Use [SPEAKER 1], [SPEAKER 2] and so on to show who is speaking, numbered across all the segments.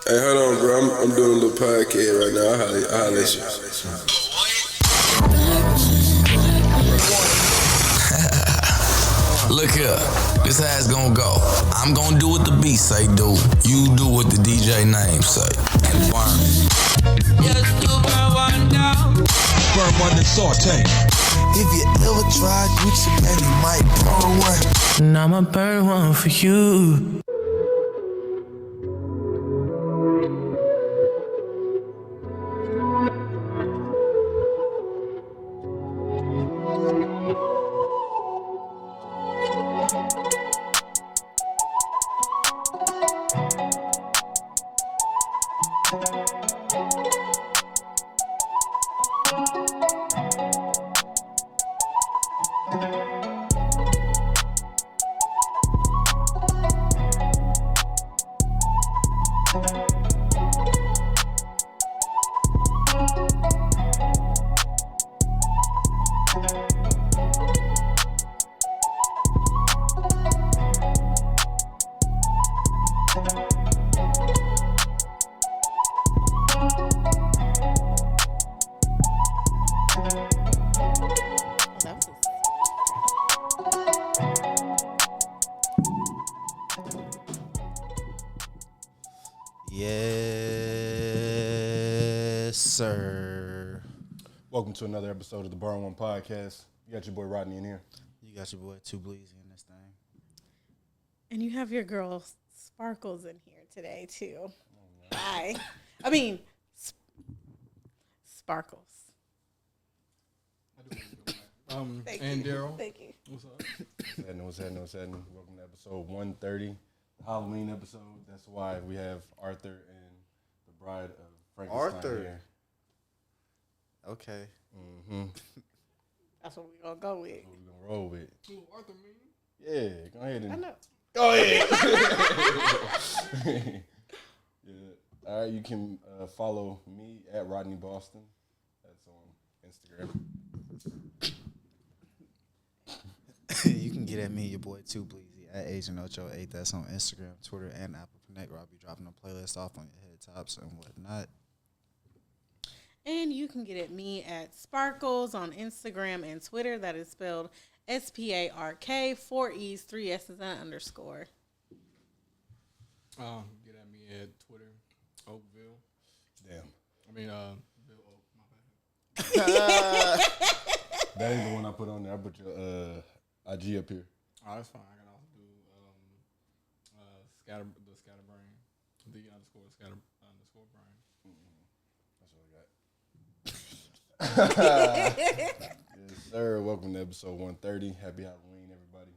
[SPEAKER 1] Hey, hold on, bro. I'm doing a little podcast right now. I'll let you.
[SPEAKER 2] Look here, this how it's gonna go. I'm gonna do what the beat say do. You do what the DJ name say. And burn. Just do burn one down.
[SPEAKER 3] Burn one and saute.
[SPEAKER 4] If you ever tried Gucci, man, you might burn one.
[SPEAKER 2] And I'ma burn one for you.
[SPEAKER 5] Yes, sir.
[SPEAKER 6] Welcome to another episode of the Burn One Podcast. You got your boy Rodney in here.
[SPEAKER 5] You got your boy Too Bleezy in this thing.
[SPEAKER 7] And you have your girl Sparkles in here today, too.
[SPEAKER 6] Oh,
[SPEAKER 7] Hi. I mean, Sparkles. Thank
[SPEAKER 8] and
[SPEAKER 7] you.
[SPEAKER 8] Daryl.
[SPEAKER 7] Thank you.
[SPEAKER 8] What's up?
[SPEAKER 6] What's happening? Welcome to episode 130, the Halloween episode. That's why we have Arthur and the bride of Frankenstein
[SPEAKER 5] Arthur.
[SPEAKER 6] here.
[SPEAKER 5] Okay.
[SPEAKER 6] Mm-hmm.
[SPEAKER 7] That's what we're going to go with.
[SPEAKER 6] What we gonna roll with?
[SPEAKER 8] Who Arthur mean?
[SPEAKER 6] Yeah, go ahead
[SPEAKER 7] I
[SPEAKER 6] and
[SPEAKER 7] know.
[SPEAKER 6] go ahead. Yeah. All right, you can follow me at Rodney Boston. That's on Instagram.
[SPEAKER 5] You can get at me, your boy Too Bleezy, at Agent Ocho 8. That's on Instagram, Twitter, and Apple Connect, where I'll be dropping a playlist off on your head tops and whatnot.
[SPEAKER 7] And you can get at me at Sparkles on Instagram and Twitter. That is spelled SPARK, 4 E's, 3 S's, and underscore.
[SPEAKER 8] Get at me at Twitter, Oakville.
[SPEAKER 6] Damn.
[SPEAKER 8] I mean, Bill Oak, my bad.
[SPEAKER 6] That ain't the one I put on there. I put your IG up here.
[SPEAKER 8] Oh, that's fine. I can also do scatterbrain, the underscore brain.
[SPEAKER 6] That's what I got. Yes, sir. Welcome to episode 130. Happy Halloween, everybody.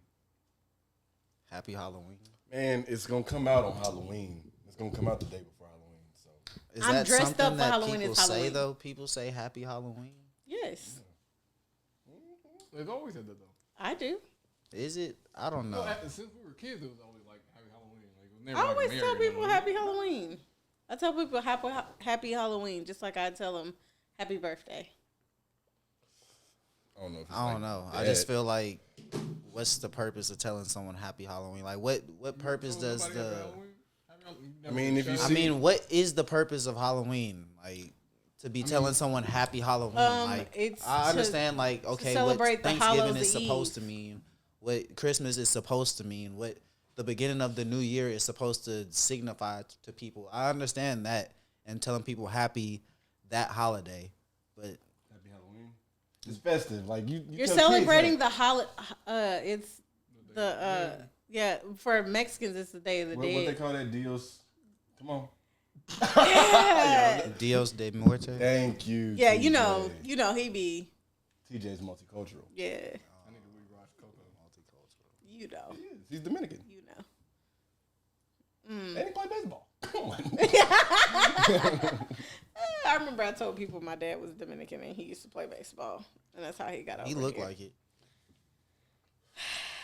[SPEAKER 5] Happy Halloween.
[SPEAKER 6] Man, it's going to come out on Halloween. It's going to come out the day before Halloween. So
[SPEAKER 5] Is
[SPEAKER 7] I'm
[SPEAKER 5] that
[SPEAKER 7] dressed
[SPEAKER 5] something
[SPEAKER 7] up for
[SPEAKER 5] that
[SPEAKER 7] Halloween.
[SPEAKER 5] people
[SPEAKER 7] It's
[SPEAKER 5] say,
[SPEAKER 7] Halloween.
[SPEAKER 5] though? People say Happy Halloween?
[SPEAKER 7] Yes,
[SPEAKER 8] They've always said that, though.
[SPEAKER 7] I do.
[SPEAKER 5] Is it? I don't know.
[SPEAKER 8] No, since we were kids, it was always like Happy Halloween. Like, it was never
[SPEAKER 7] I
[SPEAKER 8] like
[SPEAKER 7] always
[SPEAKER 8] Merry
[SPEAKER 7] tell people
[SPEAKER 8] Halloween.
[SPEAKER 7] Happy Halloween. I tell people happy Halloween, just like I tell them Happy Birthday.
[SPEAKER 6] I don't know. If it's
[SPEAKER 5] I don't
[SPEAKER 6] like
[SPEAKER 5] know.
[SPEAKER 6] that.
[SPEAKER 5] I just feel like, what's the purpose of telling someone Happy Halloween? Like, what purpose does
[SPEAKER 8] Nobody Happy
[SPEAKER 5] the...
[SPEAKER 8] Halloween? Happy Halloween?
[SPEAKER 6] I mean, if you
[SPEAKER 5] I
[SPEAKER 6] see-
[SPEAKER 5] mean, what is the purpose of Halloween? Like, to be telling someone Happy Halloween? Like,
[SPEAKER 7] it's
[SPEAKER 5] I
[SPEAKER 7] to-
[SPEAKER 5] understand, like, okay, what
[SPEAKER 7] celebrate the
[SPEAKER 5] Thanksgiving
[SPEAKER 7] Hallows
[SPEAKER 5] is
[SPEAKER 7] Eve.
[SPEAKER 5] supposed to mean, what Christmas is supposed to mean, what the beginning of the new year is supposed to signify to people. I understand that, and telling people happy that holiday, but
[SPEAKER 6] Happy Halloween. It's festive. Like
[SPEAKER 7] You're
[SPEAKER 6] tell
[SPEAKER 7] celebrating
[SPEAKER 6] kids,
[SPEAKER 7] the holiday. It's the yeah. For Mexicans, it's the Day of the
[SPEAKER 6] like, what they
[SPEAKER 7] Dead.
[SPEAKER 6] call that? Dios. Come on.
[SPEAKER 5] Dios de Muerte.
[SPEAKER 6] Thank you.
[SPEAKER 7] Yeah,
[SPEAKER 6] TJ.
[SPEAKER 7] you know he be
[SPEAKER 6] TJ's multicultural.
[SPEAKER 7] yeah.
[SPEAKER 8] I need to re-watch Coco.
[SPEAKER 7] You know,
[SPEAKER 6] He is. He's Dominican.
[SPEAKER 7] you know.
[SPEAKER 6] And he play baseball. Come on.
[SPEAKER 7] I remember I told people my dad was Dominican and he used to play baseball, and that's how he got over
[SPEAKER 5] He looked
[SPEAKER 7] here.
[SPEAKER 5] like it.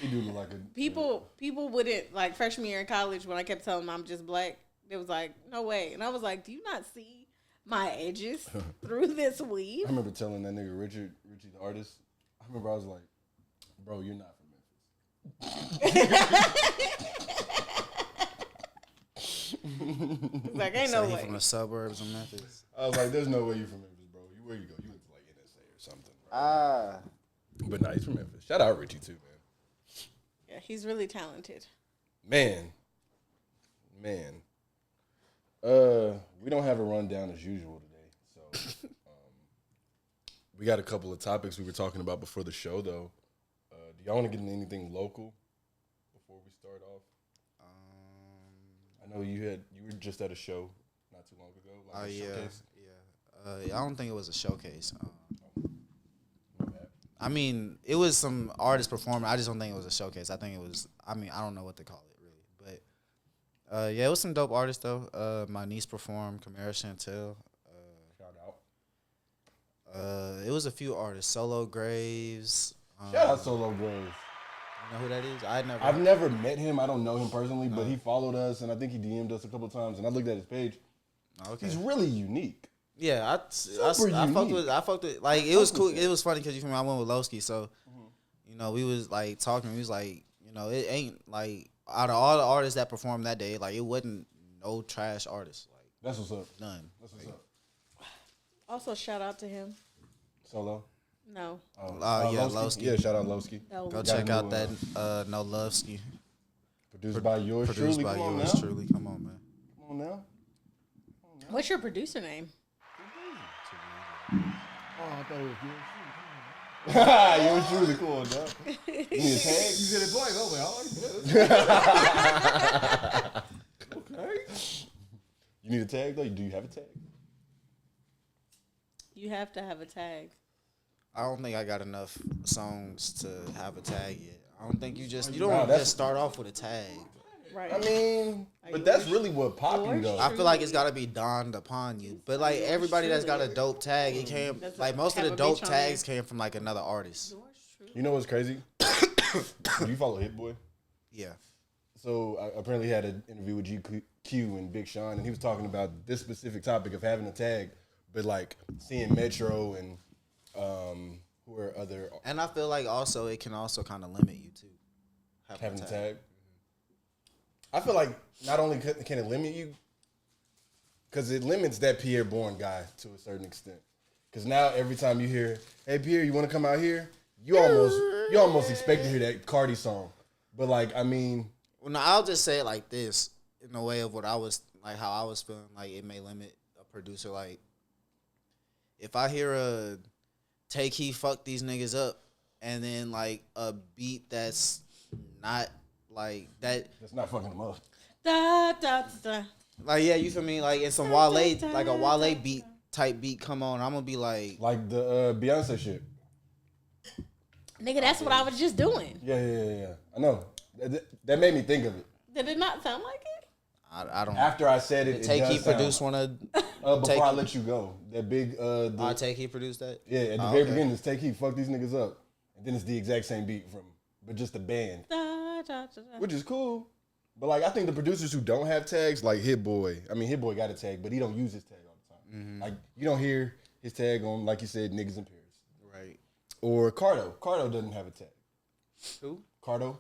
[SPEAKER 6] He do look like a
[SPEAKER 7] People wouldn't, like, freshman year in college when I kept telling them I'm just black. It was like, no way. And I was like, do you not see my edges through this weave?
[SPEAKER 6] I remember telling that nigga Richie the artist. I remember I was like, bro, you're not from Memphis.
[SPEAKER 7] Like, ain't
[SPEAKER 5] So
[SPEAKER 7] no
[SPEAKER 5] he
[SPEAKER 7] way.
[SPEAKER 5] from the suburbs of Memphis.
[SPEAKER 6] I was like, there's no way you from Memphis, bro. Where you go? You went to like NSA or something. Right?
[SPEAKER 5] Ah.
[SPEAKER 6] But nah, he's from Memphis. Shout out Richie too, man.
[SPEAKER 7] Yeah, he's really talented.
[SPEAKER 6] Man. We don't have a rundown as usual today. So we got a couple of topics we were talking about before the show, though. Do y'all want to get into anything local before we start off? I know you were just at a show not too long ago. Like a showcase.
[SPEAKER 5] Yeah. I don't think it was a showcase. I mean, it was some artists performing. I just don't think it was a showcase. I think it was. I mean, I don't know what to call it really, but yeah, it was some dope artists though. My niece performed. Kamara Chantel.
[SPEAKER 6] Shout out.
[SPEAKER 5] It was a few artists. Solo Graves.
[SPEAKER 6] Shout out Solo Graves.
[SPEAKER 5] You know who that is?
[SPEAKER 6] I've never met him. I don't know him personally, but he followed us, and I think he DM'd us a couple of times. And I looked at his page.
[SPEAKER 5] Okay.
[SPEAKER 6] He's really unique.
[SPEAKER 5] Yeah, I fucked with like it was cool. It was funny because you feel me. I went with Lowski, so you know we was like talking. We was like, you know, it ain't like out of all the artists that performed that day, like it wasn't no trash artists. Like
[SPEAKER 6] That's what's up.
[SPEAKER 5] none.
[SPEAKER 6] That's what's up.
[SPEAKER 7] Also, shout out to him.
[SPEAKER 6] Solo.
[SPEAKER 7] No.
[SPEAKER 5] Yeah, Lowski.
[SPEAKER 6] Yeah, shout out Lowski.
[SPEAKER 7] No.
[SPEAKER 5] Go
[SPEAKER 6] Got
[SPEAKER 5] check
[SPEAKER 6] a
[SPEAKER 5] out
[SPEAKER 6] new,
[SPEAKER 5] that No Lovski.
[SPEAKER 6] Produced by yours
[SPEAKER 5] Produced
[SPEAKER 6] truly.
[SPEAKER 5] by
[SPEAKER 6] Come on
[SPEAKER 5] yours
[SPEAKER 6] now.
[SPEAKER 5] truly. Come on, man.
[SPEAKER 6] Come on now.
[SPEAKER 7] What's your producer name?
[SPEAKER 6] Oh, I thought it was yours truly. Come on now. You need a tag?
[SPEAKER 8] You said it twice. I was like, oh,
[SPEAKER 6] Okay. You need a tag though? Do you have a tag?
[SPEAKER 7] You have to have a tag.
[SPEAKER 5] I don't think I got enough songs to have a tag yet. I don't think you don't
[SPEAKER 6] Nah,
[SPEAKER 5] want to
[SPEAKER 6] that's-
[SPEAKER 5] just start off with a tag.
[SPEAKER 7] Right.
[SPEAKER 6] I mean, but that's really what popped you though.
[SPEAKER 5] I feel like it's got to be dawned upon you. But like everybody that's got a dope tag, it came
[SPEAKER 7] Does it
[SPEAKER 5] like most of
[SPEAKER 7] have
[SPEAKER 5] the
[SPEAKER 7] a
[SPEAKER 5] dope
[SPEAKER 7] bitch on
[SPEAKER 5] tags came from like another artist.
[SPEAKER 6] You know what's crazy? Do you follow Hit Boy?
[SPEAKER 5] Yeah.
[SPEAKER 6] So apparently he had an interview with GQ and Big Sean, and he was talking about this specific topic of having a tag, but like seeing Metro and who are other
[SPEAKER 5] And I feel like also it can also kind of limit you too.
[SPEAKER 6] having a tag. I feel like not only can it limit you, because it limits that Pierre Bourne guy to a certain extent. Because now every time you hear, "Hey Pierre, you want to come out here?" You almost expect to hear that Cardi song. But like, I mean,
[SPEAKER 5] Well, no, I'll just say it like this in the way of what I was like, how I was feeling. Like it may limit a producer. Like if I hear a "Take He Fuck These Niggas Up" and then like a beat that's not like that.
[SPEAKER 6] that's not fucking them up.
[SPEAKER 7] Da, da, da.
[SPEAKER 5] Like yeah, you feel me? Like it's some Wale, like a Wale beat type beat. Come on, I'm gonna be like,
[SPEAKER 6] Like the Beyonce shit.
[SPEAKER 7] Nigga, that's what I was just doing.
[SPEAKER 6] Yeah. I know. That made me think of it.
[SPEAKER 7] Did it not sound like it?
[SPEAKER 5] I don't.
[SPEAKER 6] After I said it,
[SPEAKER 5] Take
[SPEAKER 6] it
[SPEAKER 5] He
[SPEAKER 6] does sound
[SPEAKER 5] produced one of.
[SPEAKER 6] before
[SPEAKER 5] Take
[SPEAKER 6] I
[SPEAKER 5] He-
[SPEAKER 6] let you go. That big
[SPEAKER 5] Take He produced that.
[SPEAKER 6] yeah, at the very beginning, it's Take Heat, fuck these niggas up. And then it's the exact same beat but just the band.
[SPEAKER 7] Da, da, da, da.
[SPEAKER 6] Which is cool. But like I think the producers who don't have tags, like Hit Boy got a tag, but he don't use his tag all the time. Like you don't hear his tag on, like you said, Niggas in Paris.
[SPEAKER 5] Right.
[SPEAKER 6] Or Cardo. Cardo doesn't have a tag.
[SPEAKER 5] Who?
[SPEAKER 6] Cardo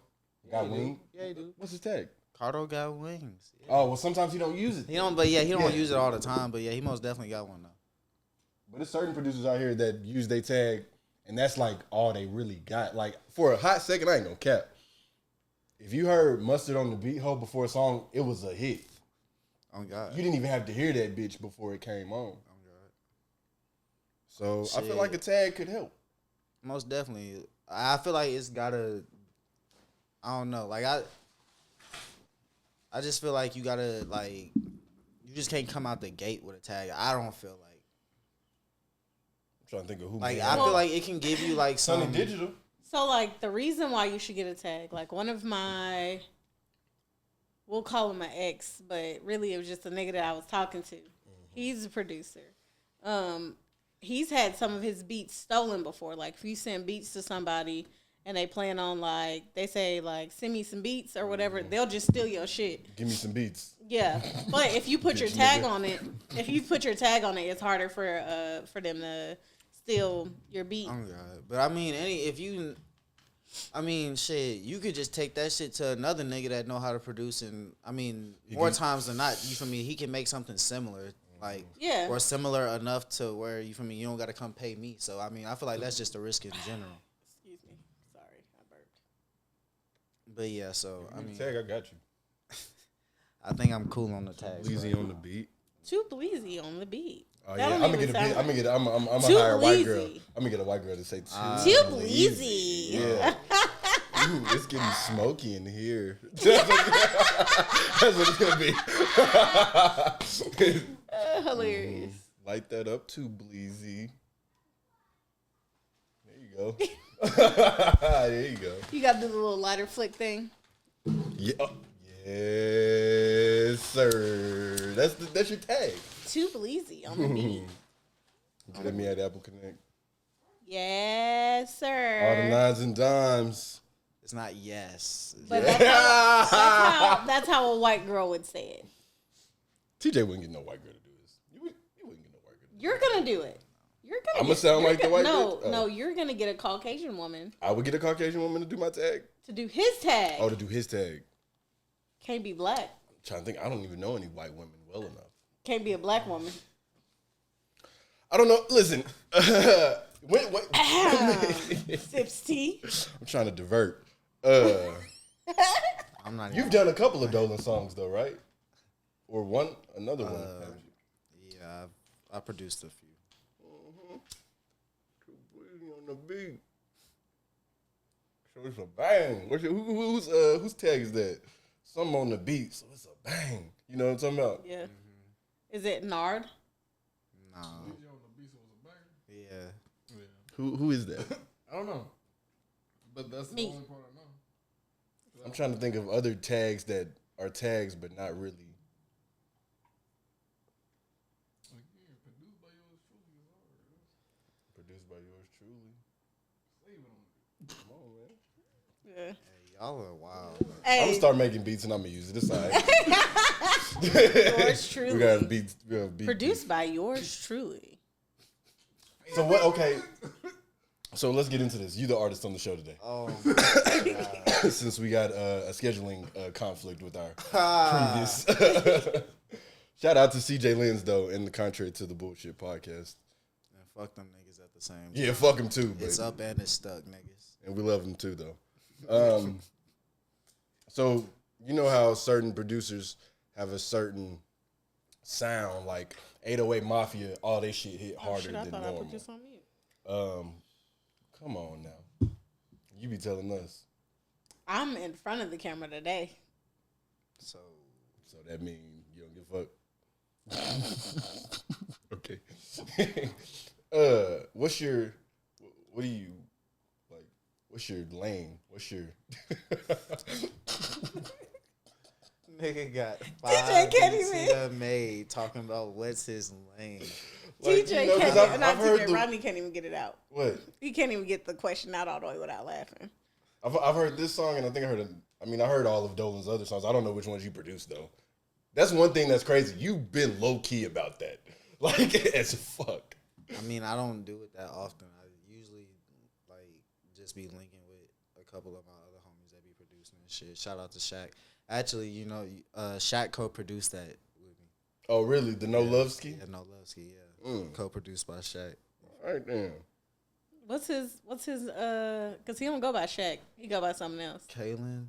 [SPEAKER 6] got wing.
[SPEAKER 5] Yeah, he do.
[SPEAKER 6] What's his tag?
[SPEAKER 5] Cardo got wings. Yeah.
[SPEAKER 6] Oh well, sometimes he don't use it.
[SPEAKER 5] He don't, but yeah, he don't use it all the time. But yeah, he most definitely got one though.
[SPEAKER 6] But there's certain producers out here that use their tag, and that's like all they really got. Like for a hot second, I ain't gonna cap. If you heard Mustard on the beat hole before a song, it was a hit.
[SPEAKER 5] Oh God.
[SPEAKER 6] You didn't even have to hear that bitch before it came on.
[SPEAKER 5] Oh God.
[SPEAKER 6] So I feel
[SPEAKER 5] Shit.
[SPEAKER 6] like a tag could help.
[SPEAKER 5] Most definitely. I feel like it's gotta. I don't know. Like I just feel like you gotta like. You just can't come out the gate with a tag. I don't feel like.
[SPEAKER 6] I'm trying to think of who.
[SPEAKER 5] Like
[SPEAKER 6] made
[SPEAKER 5] I
[SPEAKER 6] it.
[SPEAKER 5] feel like it can give you like
[SPEAKER 6] Sunny
[SPEAKER 5] some.
[SPEAKER 6] Digital.
[SPEAKER 7] So, like, the reason why you should get a tag, like, one of my, we'll call him my ex, but really it was just a nigga that I was talking to. He's a producer. He's had some of his beats stolen before. Like, if you send beats to somebody and they plan on, like, they say, like, send me some beats or whatever, they'll just steal your shit.
[SPEAKER 6] Give me some beats.
[SPEAKER 7] Yeah. But if you put your
[SPEAKER 6] Bitch
[SPEAKER 7] tag
[SPEAKER 6] nigga.
[SPEAKER 7] on it, it's harder for them to steal your beat.
[SPEAKER 5] Oh God. But I mean, if you I mean, shit, you could just take that shit to another nigga that know how to produce, and I mean, more times than not, you feel me? He can make something similar, like or similar enough to where you feel me? You don't got to come pay me. So I mean, I feel like that's just a risk in general.
[SPEAKER 7] Excuse me, sorry, I burped.
[SPEAKER 5] But yeah, so I mean,
[SPEAKER 6] tag, I got you.
[SPEAKER 5] I think I'm cool on the tags.
[SPEAKER 6] Easy on the beat.
[SPEAKER 7] Too bleezy on the beat.
[SPEAKER 6] Oh yeah, I'm gonna get a beat. I'm gonna hire a white girl. I'm gonna get a white girl to say too
[SPEAKER 7] bleezy.
[SPEAKER 6] Yeah. Ooh, it's getting smoky in here. That's what it's gonna be.
[SPEAKER 7] Hilarious.
[SPEAKER 6] Light that up too, bleezy. There you go. There you go.
[SPEAKER 7] You got to do the little lighter flick thing.
[SPEAKER 6] Yeah. Yes, sir. That's your tag.
[SPEAKER 7] Too bleezy on the beat.
[SPEAKER 6] Let me at Apple Connect.
[SPEAKER 7] Yes, sir.
[SPEAKER 6] All the nines and dimes.
[SPEAKER 5] It's not yes.
[SPEAKER 7] But that's how a white girl would say it.
[SPEAKER 6] TJ wouldn't get no white girl to do this. You wouldn't get no white girl to do
[SPEAKER 7] You're gonna do it.
[SPEAKER 6] I'm gonna sound like the white
[SPEAKER 7] No,
[SPEAKER 6] bitch? Oh.
[SPEAKER 7] no, you're gonna get a Caucasian woman
[SPEAKER 6] I would get a Caucasian woman to do my tag.
[SPEAKER 7] to do his tag.
[SPEAKER 6] Oh, to do his tag.
[SPEAKER 7] Can't be black.
[SPEAKER 6] I'm trying to think. I don't even know any white women well enough.
[SPEAKER 7] Can't be a black woman.
[SPEAKER 6] I don't know. Listen.
[SPEAKER 7] Sips tea.
[SPEAKER 6] I'm trying to divert.
[SPEAKER 5] I'm not.
[SPEAKER 6] You've done a couple of Dolan songs though, right? Or another one.
[SPEAKER 5] Yeah, I produced a few.
[SPEAKER 6] On the beat. So it's a bang. Whose tag is that? Something on the beat, so it's a bang. You know what I'm talking about?
[SPEAKER 7] Yeah. Is it Nard?
[SPEAKER 5] No. Yeah.
[SPEAKER 6] Who is that?
[SPEAKER 8] I don't know. But that's the only part I know.
[SPEAKER 6] I'm trying to think of other tags that are tags but not really. Produced by yours truly. Come on, man.
[SPEAKER 7] Yeah.
[SPEAKER 5] Hey, y'all are wild.
[SPEAKER 7] Hey.
[SPEAKER 6] I'm gonna start making beats and I'm gonna use it. It's all right.
[SPEAKER 7] Yours truly.
[SPEAKER 6] We got beats.
[SPEAKER 7] Produced by yours truly.
[SPEAKER 6] So what? Okay. So let's get into this. You the artist on the show today.
[SPEAKER 5] Oh,
[SPEAKER 6] Since we got a scheduling conflict with our previous. Shout out to CJ Lenz though, in the contrary to the bullshit podcast.
[SPEAKER 5] and fuck them niggas at the same time.
[SPEAKER 6] Yeah, fuck him too.
[SPEAKER 5] It's
[SPEAKER 6] But,
[SPEAKER 5] up and it's stuck, niggas.
[SPEAKER 6] and we love him too though. So you know how certain producers have a certain sound, like 808 Mafia, all they shit hit harder
[SPEAKER 7] I
[SPEAKER 6] than
[SPEAKER 7] thought
[SPEAKER 6] normal.
[SPEAKER 7] I put this on mute.
[SPEAKER 6] Come on now. You be telling us.
[SPEAKER 7] I'm in front of the camera today.
[SPEAKER 5] So
[SPEAKER 6] that means you don't give a fuck. Okay. What's your lane? What's your
[SPEAKER 5] nigga got
[SPEAKER 7] TJ
[SPEAKER 5] 5
[SPEAKER 7] can't
[SPEAKER 5] beats
[SPEAKER 7] even-
[SPEAKER 5] he done made talking about what's his lane.
[SPEAKER 6] Like,
[SPEAKER 7] TJ
[SPEAKER 6] you know, 'cause
[SPEAKER 7] can't. Not
[SPEAKER 6] I've heard
[SPEAKER 7] TJ.
[SPEAKER 6] the-
[SPEAKER 7] Rodney can't even get it out.
[SPEAKER 6] what?
[SPEAKER 7] He can't even get the question out all the way without laughing.
[SPEAKER 6] I've heard this song and I think I heard all of Dolan's other songs. I don't know which ones you produced though. That's one thing that's crazy. You've been low key about that, like as fuck.
[SPEAKER 5] I mean, I don't do it that often. I usually like just be linking with a couple of my other homies that be producing and shit. Shout out to Shaq. Actually, you know, Shaq co-produced that with me.
[SPEAKER 6] Oh really? The No Love Ski?
[SPEAKER 5] Yeah, No Love Ski. Yeah, co-produced by Shaq.
[SPEAKER 6] All right, damn.
[SPEAKER 7] What's his cause he don't go by Shaq. He go by something else.
[SPEAKER 5] Kaylin.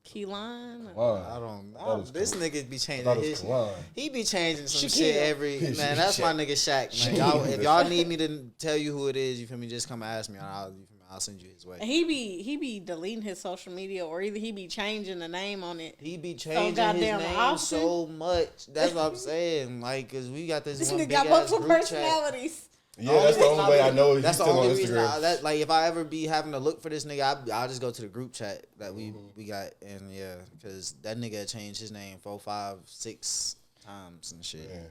[SPEAKER 7] Keelan.
[SPEAKER 5] I don't know. This nigga be changing his.
[SPEAKER 6] Kalon.
[SPEAKER 5] He be changing some
[SPEAKER 7] Shaquille.
[SPEAKER 5] shit every man. That's my nigga Shaq. Man. If y'all need me to tell you who it is, you feel me? Just come ask me, and I'll send you his way.
[SPEAKER 7] And he be deleting his social media, or either he be changing the name on it.
[SPEAKER 5] He be changing his
[SPEAKER 7] goddamn
[SPEAKER 5] name
[SPEAKER 7] often.
[SPEAKER 5] so much. That's what I'm saying. Like, cause we got this
[SPEAKER 7] This
[SPEAKER 5] one
[SPEAKER 7] nigga
[SPEAKER 5] big
[SPEAKER 7] got
[SPEAKER 5] ass
[SPEAKER 7] multiple
[SPEAKER 5] group chat.
[SPEAKER 7] personalities.
[SPEAKER 6] Yeah, that's the only way I know he's
[SPEAKER 5] That's the
[SPEAKER 6] still on
[SPEAKER 5] only reason.
[SPEAKER 6] Instagram.
[SPEAKER 5] Like, if I ever be having to look for this nigga, I'll just go to the group chat that we got, and yeah, cause that nigga changed his name 4, 5, 6 times and shit.
[SPEAKER 6] Yeah.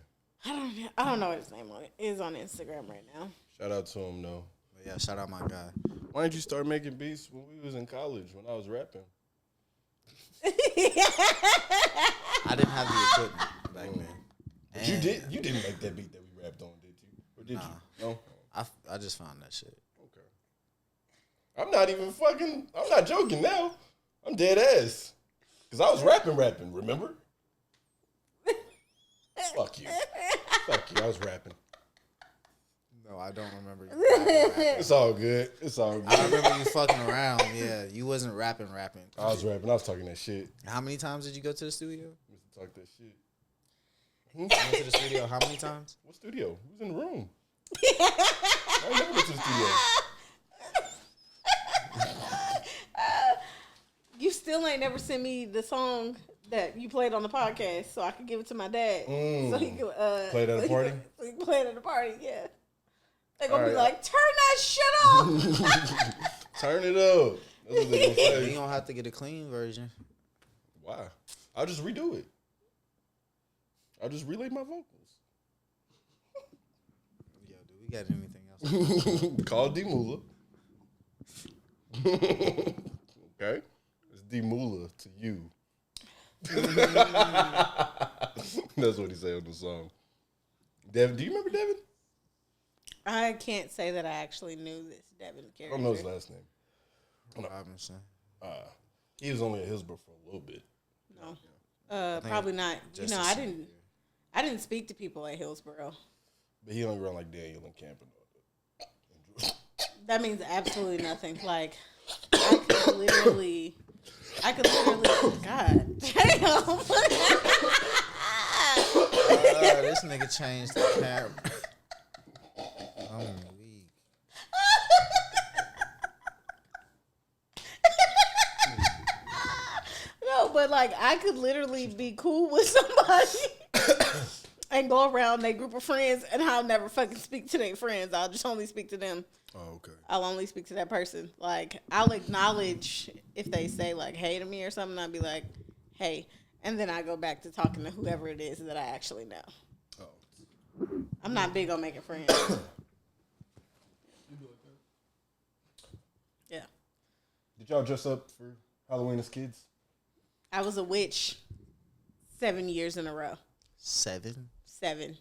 [SPEAKER 7] I don't know what his name is on Instagram right now.
[SPEAKER 6] Shout out to him though.
[SPEAKER 5] But yeah, shout out my guy.
[SPEAKER 6] Why didn't you start making beats when we was in college when I was rapping?
[SPEAKER 5] I didn't have the equipment back then.
[SPEAKER 6] But you didn't make that beat that we rapped on, did you? Or did you? No.
[SPEAKER 5] I just found that shit.
[SPEAKER 6] Okay. I'm not joking now. I'm dead ass. Because I was rapping, remember? Fuck you. I was rapping.
[SPEAKER 5] No, I don't remember you rapping.
[SPEAKER 6] It's all good.
[SPEAKER 5] I remember you fucking around. Yeah, you wasn't rapping.
[SPEAKER 6] I was rapping. I was talking that shit.
[SPEAKER 5] How many times did you go to the studio?
[SPEAKER 6] I used to talk that shit.
[SPEAKER 5] You went to the studio how many times?
[SPEAKER 6] What studio? Who's in the room? I never went to the studio.
[SPEAKER 7] You still ain't never sent me the song that you played on the podcast, so I could give it to my dad, so he could
[SPEAKER 6] play it at a party.
[SPEAKER 7] So he can play it at a party. Yeah, they gonna be
[SPEAKER 6] right.
[SPEAKER 7] like, "Turn that shit off."
[SPEAKER 6] Turn it up. That's what they gonna say.
[SPEAKER 5] You don't have to get a clean version.
[SPEAKER 6] Why? I'll just redo it. I'll just relay my vocals.
[SPEAKER 5] Yo, do we got anything else?
[SPEAKER 6] Call D Moolah. Okay? It's D Moolah to you. That's what he said on the song. Devin, do you remember Devin?
[SPEAKER 7] I can't say that I actually knew this Devin
[SPEAKER 6] I
[SPEAKER 7] character.
[SPEAKER 6] don't know his last name.
[SPEAKER 5] Robinson.
[SPEAKER 6] He was only at Hillsborough for a little bit.
[SPEAKER 7] No, probably not. You know, I didn't speak to people at Hillsborough.
[SPEAKER 6] But he hung around like Daniel and Camp and all that.
[SPEAKER 7] That means absolutely nothing. Like, I could literally, God damn.
[SPEAKER 5] This nigga changed the camera. I'm weak.
[SPEAKER 7] No, but like, I could literally be cool with somebody and go around their group of friends, and I'll never fucking speak to their friends. I'll just only speak to them.
[SPEAKER 6] Oh, okay.
[SPEAKER 7] I'll only speak to that person. Like, I'll acknowledge if they say, like, hey to me or something. I'll be like, hey. And then I go back to talking to whoever it is that I actually know.
[SPEAKER 6] Oh.
[SPEAKER 7] I'm not big on making friends. Yeah.
[SPEAKER 6] Did y'all dress up for Halloween as kids?
[SPEAKER 7] I was a witch 7 years in a row.
[SPEAKER 5] 7?
[SPEAKER 7] 7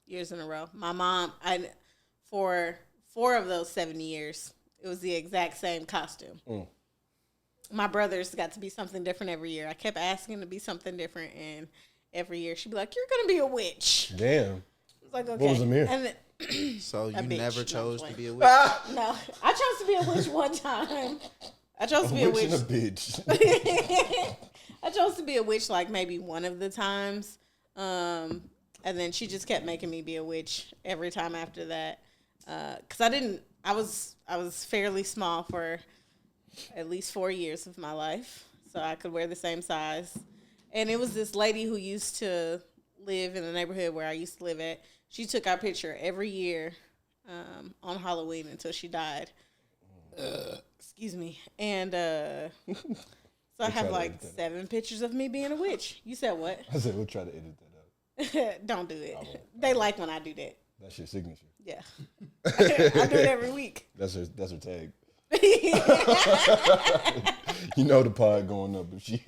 [SPEAKER 7] years in a row. My mom, for 4 of those 7 years, it was the exact same costume. My brothers got to be something different every year. I kept asking to be something different, and every year she'd be like, "You're gonna be a witch."
[SPEAKER 6] Damn.
[SPEAKER 7] I was like, "Okay."
[SPEAKER 6] What was Amir?
[SPEAKER 7] And then,
[SPEAKER 5] So you
[SPEAKER 7] bitch.
[SPEAKER 5] never
[SPEAKER 7] No,
[SPEAKER 5] chose
[SPEAKER 7] I'm
[SPEAKER 5] to be a
[SPEAKER 7] playing.
[SPEAKER 5] witch?
[SPEAKER 7] No, I chose to be a witch one time. I chose to be a witch.
[SPEAKER 6] And a bitch.
[SPEAKER 7] I chose to be a witch like maybe one of the times. And then she just kept making me be a witch every time after that. Cause I was fairly small for at least 4 years of my life. So I could wear the same size. And it was this lady who used to live in the neighborhood where I used to live at. She took our picture every year on Halloween until she died. Excuse me. And so I have like 7 pictures of me being a witch. You said what?
[SPEAKER 6] I said, we'll try to edit that out.
[SPEAKER 7] Don't do it. They like when I do that.
[SPEAKER 6] That's your signature.
[SPEAKER 7] Yeah. I do it every week.
[SPEAKER 6] That's her tag. You know the pod going up if she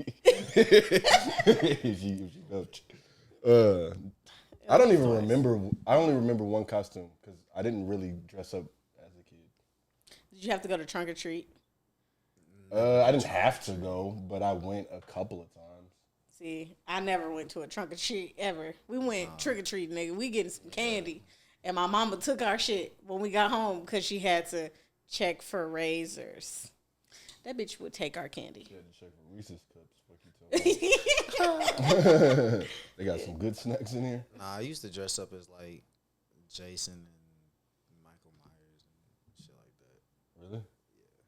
[SPEAKER 6] if she belch. I don't even remember. I only remember one costume because I didn't really dress up as a kid.
[SPEAKER 7] Did you have to go to trunk or treat?
[SPEAKER 6] I didn't have to go, but I went a couple of times.
[SPEAKER 7] See, I never went to a trunk or treat ever. We went trick or treat, nigga. We getting some candy, and my mama took our shit when we got home because she had to check for razors. That bitch would take our candy.
[SPEAKER 6] She had to check for Reese's cups. Fuck you talking. They got some good snacks in here.
[SPEAKER 5] Nah, I used to dress up as like Jason and Michael Myers and shit like that.
[SPEAKER 6] Really? Yeah.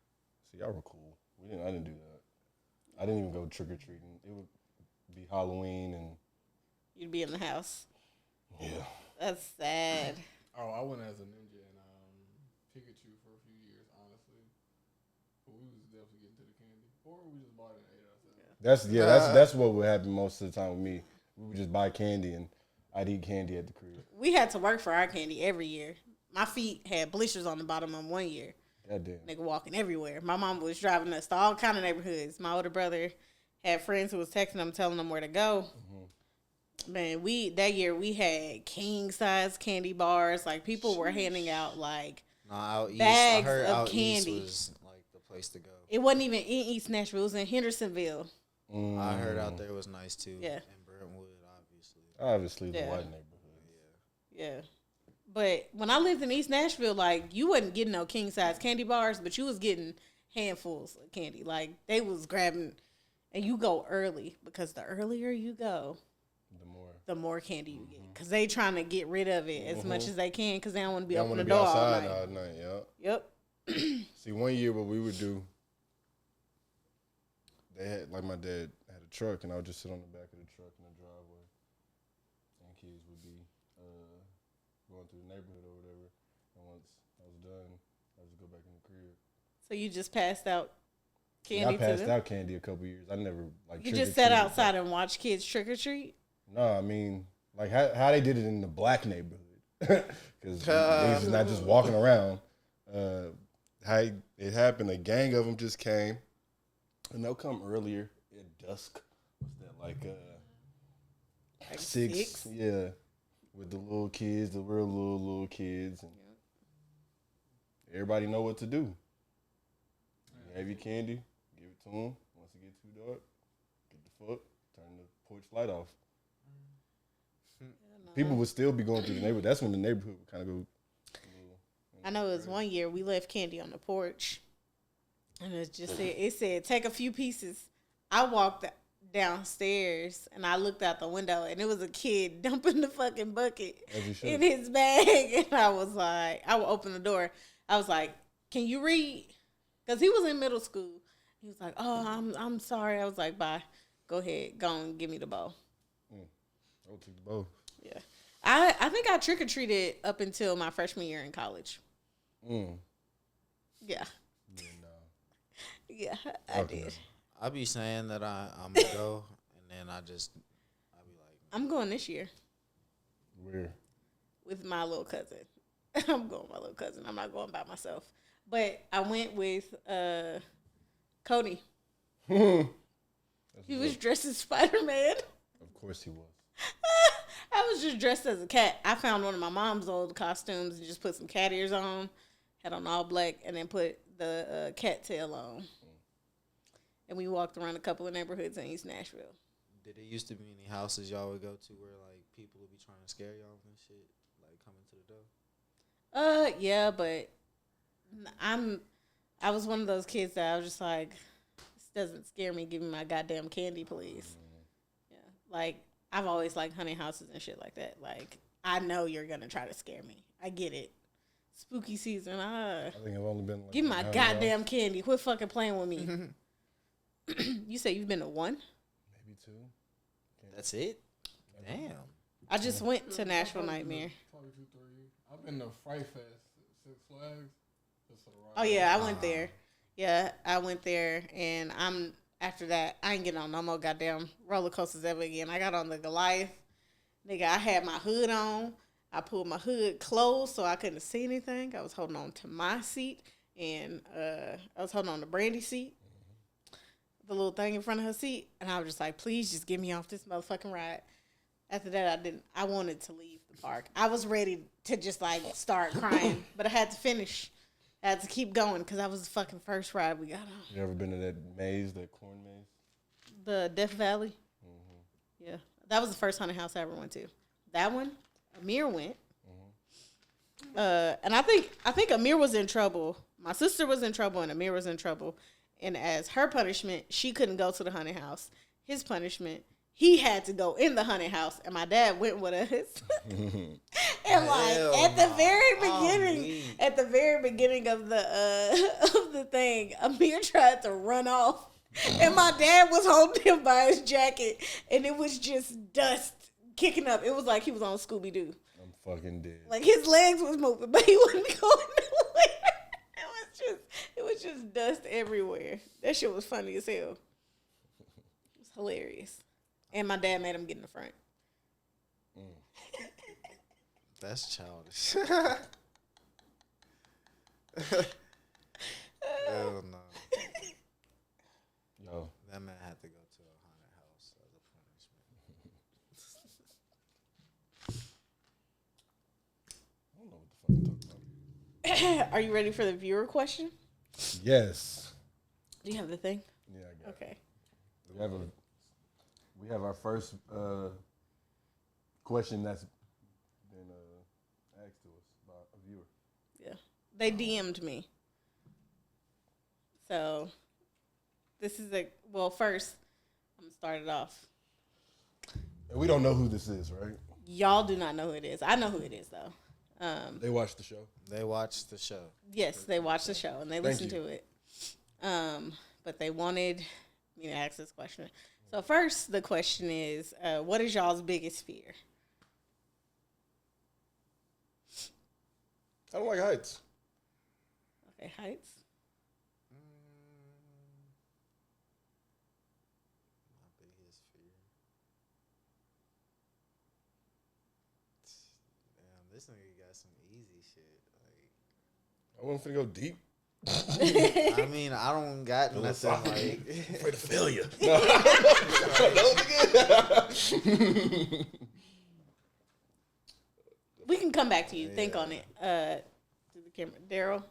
[SPEAKER 6] See, y'all were cool. I didn't do that. I didn't even go trick or treating. It would be Halloween and
[SPEAKER 7] You'd be in the house.
[SPEAKER 6] yeah.
[SPEAKER 7] That's sad.
[SPEAKER 8] Oh, I went as a ninja and Pikachu for a few years, honestly. But we was definitely getting to the candy, or we just bought it and ate ourselves.
[SPEAKER 6] That's what would happen most of the time with me. We would just buy candy and I'd eat candy at the crib.
[SPEAKER 7] We had to work for our candy every year. My feet had blisters on the bottom of 1 year.
[SPEAKER 6] Goddamn.
[SPEAKER 7] Nigga walking everywhere. My mom was driving us to all kind of neighborhoods. My older brother had friends who was texting them, telling them where to go. Man, that year we had king size candy bars. Like people were handing out like
[SPEAKER 5] Out east, I
[SPEAKER 7] bags
[SPEAKER 5] heard
[SPEAKER 7] of
[SPEAKER 5] out
[SPEAKER 7] candy.
[SPEAKER 5] east was like the place to go.
[SPEAKER 7] It wasn't even in East Nashville. It was in Hendersonville.
[SPEAKER 5] I heard out there was nice too.
[SPEAKER 7] Yeah.
[SPEAKER 5] And Brentwood, obviously.
[SPEAKER 6] Obviously, the
[SPEAKER 7] Yeah.
[SPEAKER 6] white neighborhood.
[SPEAKER 7] Yeah. But when I lived in East Nashville, like, you wasn't getting no king size candy bars, but you was getting handfuls of candy. Like, they was grabbing, and you go early, because the earlier you go, the more candy you get. Because they trying to get rid of it as much as they can, because they don't want to be open the door
[SPEAKER 6] outside
[SPEAKER 7] all
[SPEAKER 6] all
[SPEAKER 7] night.
[SPEAKER 6] night.
[SPEAKER 7] Yep.
[SPEAKER 6] See, one year what we would do, they had, like, my dad had a truck, and I would just sit on the back of the truck in the driveway, and kids would be going through the neighborhood or whatever. And once I was done, I would just go back in the crib.
[SPEAKER 7] So you just passed out candy
[SPEAKER 6] I passed
[SPEAKER 7] to them?
[SPEAKER 6] out candy a couple years. I never, like,
[SPEAKER 7] You just sat outside and watched kids trick or treat?
[SPEAKER 6] No, I mean, like, how they did it in the black neighborhood. Because niggas is not just walking around. How it happened, a gang of them just came. And they'll come earlier at dusk. What's that, like 6? Yeah. With the little kids, the real little kids. And everybody know what to do. You have your candy, give it to them. Once it gets too dark, get the fuck, turn the porch light off. People would still be going through the neighborhood. That's when the neighborhood would kind of go.
[SPEAKER 7] I know it was one year we left candy on the porch, and it said take a few pieces. I walked downstairs and I looked out the window, and it was a kid dumping the fucking bucket in his bag, and I was like, I would open the door. I was like, "Can you read?" Because he was in middle school. He was like, "Oh, I'm sorry." I was like, "Bye, go ahead, go and give me the bow."
[SPEAKER 6] I would take the bow.
[SPEAKER 7] Yeah, I think I trick or treated up until my freshman year in college. Yeah. Yeah, I did.
[SPEAKER 5] I be saying that I'm gonna go, and then I be like,
[SPEAKER 7] I'm going this year
[SPEAKER 6] Where?
[SPEAKER 7] with my little cousin. I'm going with my little cousin. I'm not going by myself. But I went with Cody. He was dressed as Spider-Man.
[SPEAKER 6] Of course he was.
[SPEAKER 7] I was just dressed as a cat. I found one of my mom's old costumes and just put some cat ears on, had on all black, and then put the cat tail on. And we walked around a couple of neighborhoods in East Nashville.
[SPEAKER 5] did it used to be any houses y'all would go to where like people would be trying to scare y'all and shit, like coming to the door?
[SPEAKER 7] Yeah, but I was one of those kids that I was just like, this doesn't scare me. Give me my goddamn candy, please. Yeah, like I've always liked haunted houses and shit like that. Like I know you're gonna try to scare me. I get it. Spooky season.
[SPEAKER 6] I think I've only been. Like,
[SPEAKER 7] give me my goddamn candy. Quit fucking playing with me. You say you've been to one?
[SPEAKER 6] Maybe two.
[SPEAKER 5] That's it. Damn.
[SPEAKER 7] I just went to Nashville Nightmare.
[SPEAKER 8] Probably 2, 3. I've been to Fright Fest, Six Flags.
[SPEAKER 7] Oh yeah, I went there. Yeah, I went there, and after that, I ain't getting on no more goddamn roller coasters ever again. I got on the Goliath. Nigga, I had my hood on. I pulled my hood closed so I couldn't see anything. I was holding on to my seat, and I was holding on to Brandy's seat, the little thing in front of her seat, and I was just like, please just get me off this motherfucking ride. After that, I wanted to leave the park. I was ready to just like start crying, but I had to finish. I had to keep going because that was the fucking first ride we got on.
[SPEAKER 6] You ever been to that maze, that corn maze?
[SPEAKER 7] The Death Valley? Mm-hmm. Yeah. That was the first haunted house I ever went to. That one, Amir went. Mm-hmm. And I think Amir was in trouble. My sister was in trouble and Amir was in trouble. And as her punishment, she couldn't go to the haunted house. His punishment, he had to go in the haunted house, and my dad went with us. And like at the very beginning of the thing, Amir tried to run off, and my dad was holding him by his jacket, and it was just dust kicking up. It was like he was on Scooby Doo.
[SPEAKER 6] I'm fucking dead.
[SPEAKER 7] Like his legs was moving, but he wasn't going nowhere. It was just dust everywhere. That shit was funny as hell. It was hilarious. And my dad made him get in the front.
[SPEAKER 5] That's childish. Hell no.
[SPEAKER 6] Yo.
[SPEAKER 5] That man had to go to a haunted house as a punishment.
[SPEAKER 6] I don't know what the fuck I'm talking
[SPEAKER 7] Are you ready for the viewer question?
[SPEAKER 6] Yes.
[SPEAKER 7] Do you have the thing?
[SPEAKER 6] Yeah, I got
[SPEAKER 7] Okay.
[SPEAKER 6] it. We have our first question that's been asked to us by a viewer.
[SPEAKER 7] Yeah. They DM'd me. So, this is first, I'm going to start it off.
[SPEAKER 6] And we don't know who this is, right?
[SPEAKER 7] Y'all do not know who it is. I know who it is, though.
[SPEAKER 6] They watched the show.
[SPEAKER 5] They watched the show.
[SPEAKER 7] Yes, they watched the show and they listened to it. But they wanted me to ask this question. So first, the question is, what is y'all's biggest fear?
[SPEAKER 6] I don't like heights.
[SPEAKER 7] Okay, heights.
[SPEAKER 5] My biggest fear. Damn, this nigga got some easy shit.
[SPEAKER 6] I wasn't finna go deep.
[SPEAKER 5] I mean, I don't got nothing like.
[SPEAKER 6] Afraid of failure.
[SPEAKER 7] We can come back to you. Think on it. To the camera, Daryl.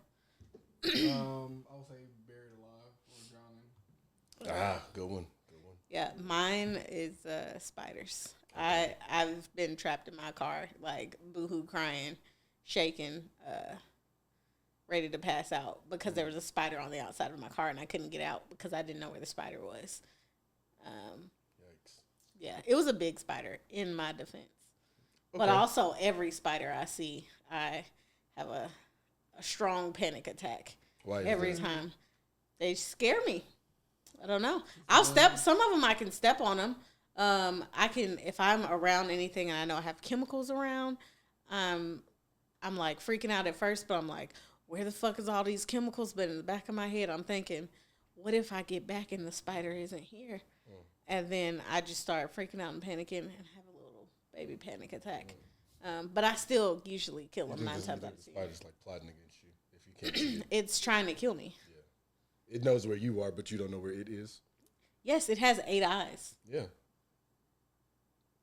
[SPEAKER 8] I would say buried alive or drowning.
[SPEAKER 6] Good one.
[SPEAKER 7] Yeah, mine is spiders. I've been trapped in my car, like boohoo crying, shaking, ready to pass out because there was a spider on the outside of my car and I couldn't get out because I didn't know where the spider was.
[SPEAKER 6] Yikes.
[SPEAKER 7] Yeah, it was a big spider in my defense. Okay. But also every spider I see, I have a strong panic attack.
[SPEAKER 6] Why
[SPEAKER 7] every time. They scare me. I don't know. I'll step. Some of them I can step on them. I can, if I'm around anything and I know I have chemicals around, I'm like freaking out at first, but I'm like, where the fuck is all these chemicals? But in the back of my head, I'm thinking, what if I get back and the spider isn't here? And then I just start freaking out and panicking and have a little baby panic attack. But I still usually kill them 9 times out of 10.
[SPEAKER 6] The spider's like plotting against you if you can't see it.
[SPEAKER 7] It's trying to kill me.
[SPEAKER 6] Yeah. It knows where you are, but you don't know where it is.
[SPEAKER 7] Yes, it has 8 eyes.
[SPEAKER 6] Yeah.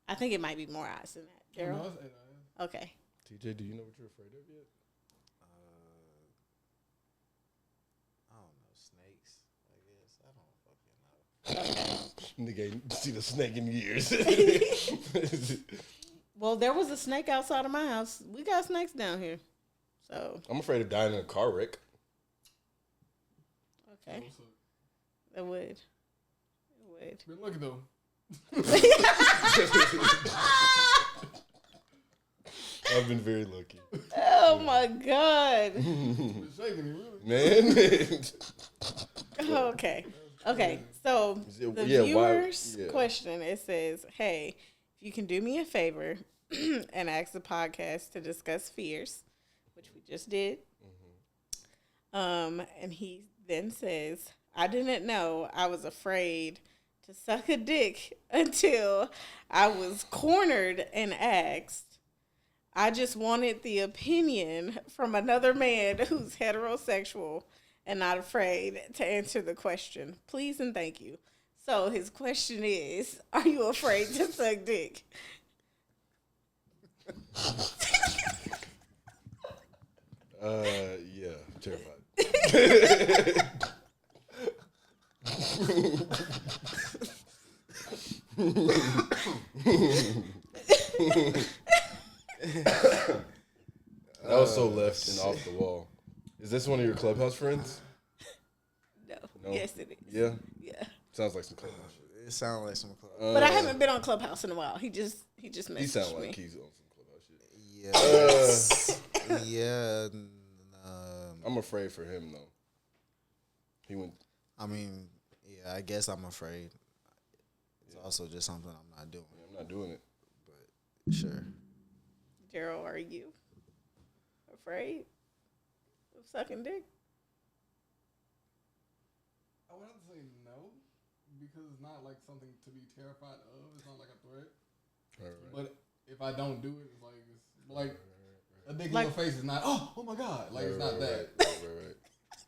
[SPEAKER 7] I think it might be more eyes than that. Daryl?
[SPEAKER 8] No, it's 8 eyes.
[SPEAKER 7] Okay.
[SPEAKER 6] TJ, do you know what you're afraid of yet?
[SPEAKER 5] I don't know, snakes. I guess I don't fucking know.
[SPEAKER 6] Nigga ain't seen a snake in years.
[SPEAKER 7] Well, there was a snake outside of my house. We got snakes down here. So
[SPEAKER 6] I'm afraid of dying in a car wreck.
[SPEAKER 7] okay. It would.
[SPEAKER 8] Been lucky though.
[SPEAKER 6] I've been very lucky.
[SPEAKER 7] Oh my God.
[SPEAKER 8] Been shaking it, really.
[SPEAKER 6] Man.
[SPEAKER 7] Okay. Okay. So the viewer's question, it says, hey, if you can do me a favor and ask the podcast to discuss fears, which we just did. And he then says, I didn't know I was afraid to suck a dick until I was cornered and asked. I just wanted the opinion from another man who's heterosexual and not afraid to answer the question. Please and thank you. So his question is, are you afraid to suck dick?
[SPEAKER 6] Yeah, I'm terrified. That was so left and off the wall. Is this one of your Clubhouse friends?
[SPEAKER 7] No.
[SPEAKER 6] No.
[SPEAKER 7] Yes, it is.
[SPEAKER 6] Yeah?
[SPEAKER 7] Yeah.
[SPEAKER 6] Sounds like some Clubhouse shit.
[SPEAKER 5] It sounds like some club.
[SPEAKER 7] But I haven't been on Clubhouse in a while. He just messaged
[SPEAKER 6] He sounds
[SPEAKER 7] me.
[SPEAKER 6] like he's on some Clubhouse shit.
[SPEAKER 5] Yeah.
[SPEAKER 6] I'm afraid for him, though. He went...
[SPEAKER 5] I mean, yeah, I guess I'm afraid. It's also just something I'm not doing.
[SPEAKER 6] I'm not doing it.
[SPEAKER 5] But sure.
[SPEAKER 7] Gerald, are you afraid of sucking dick?
[SPEAKER 8] I would have to say no, because it's not like something to be terrified of. It's not like a threat.
[SPEAKER 6] Right.
[SPEAKER 8] But if I don't do it, it's like a dick in your face is not. Oh my God! Like it's not that.
[SPEAKER 6] Right.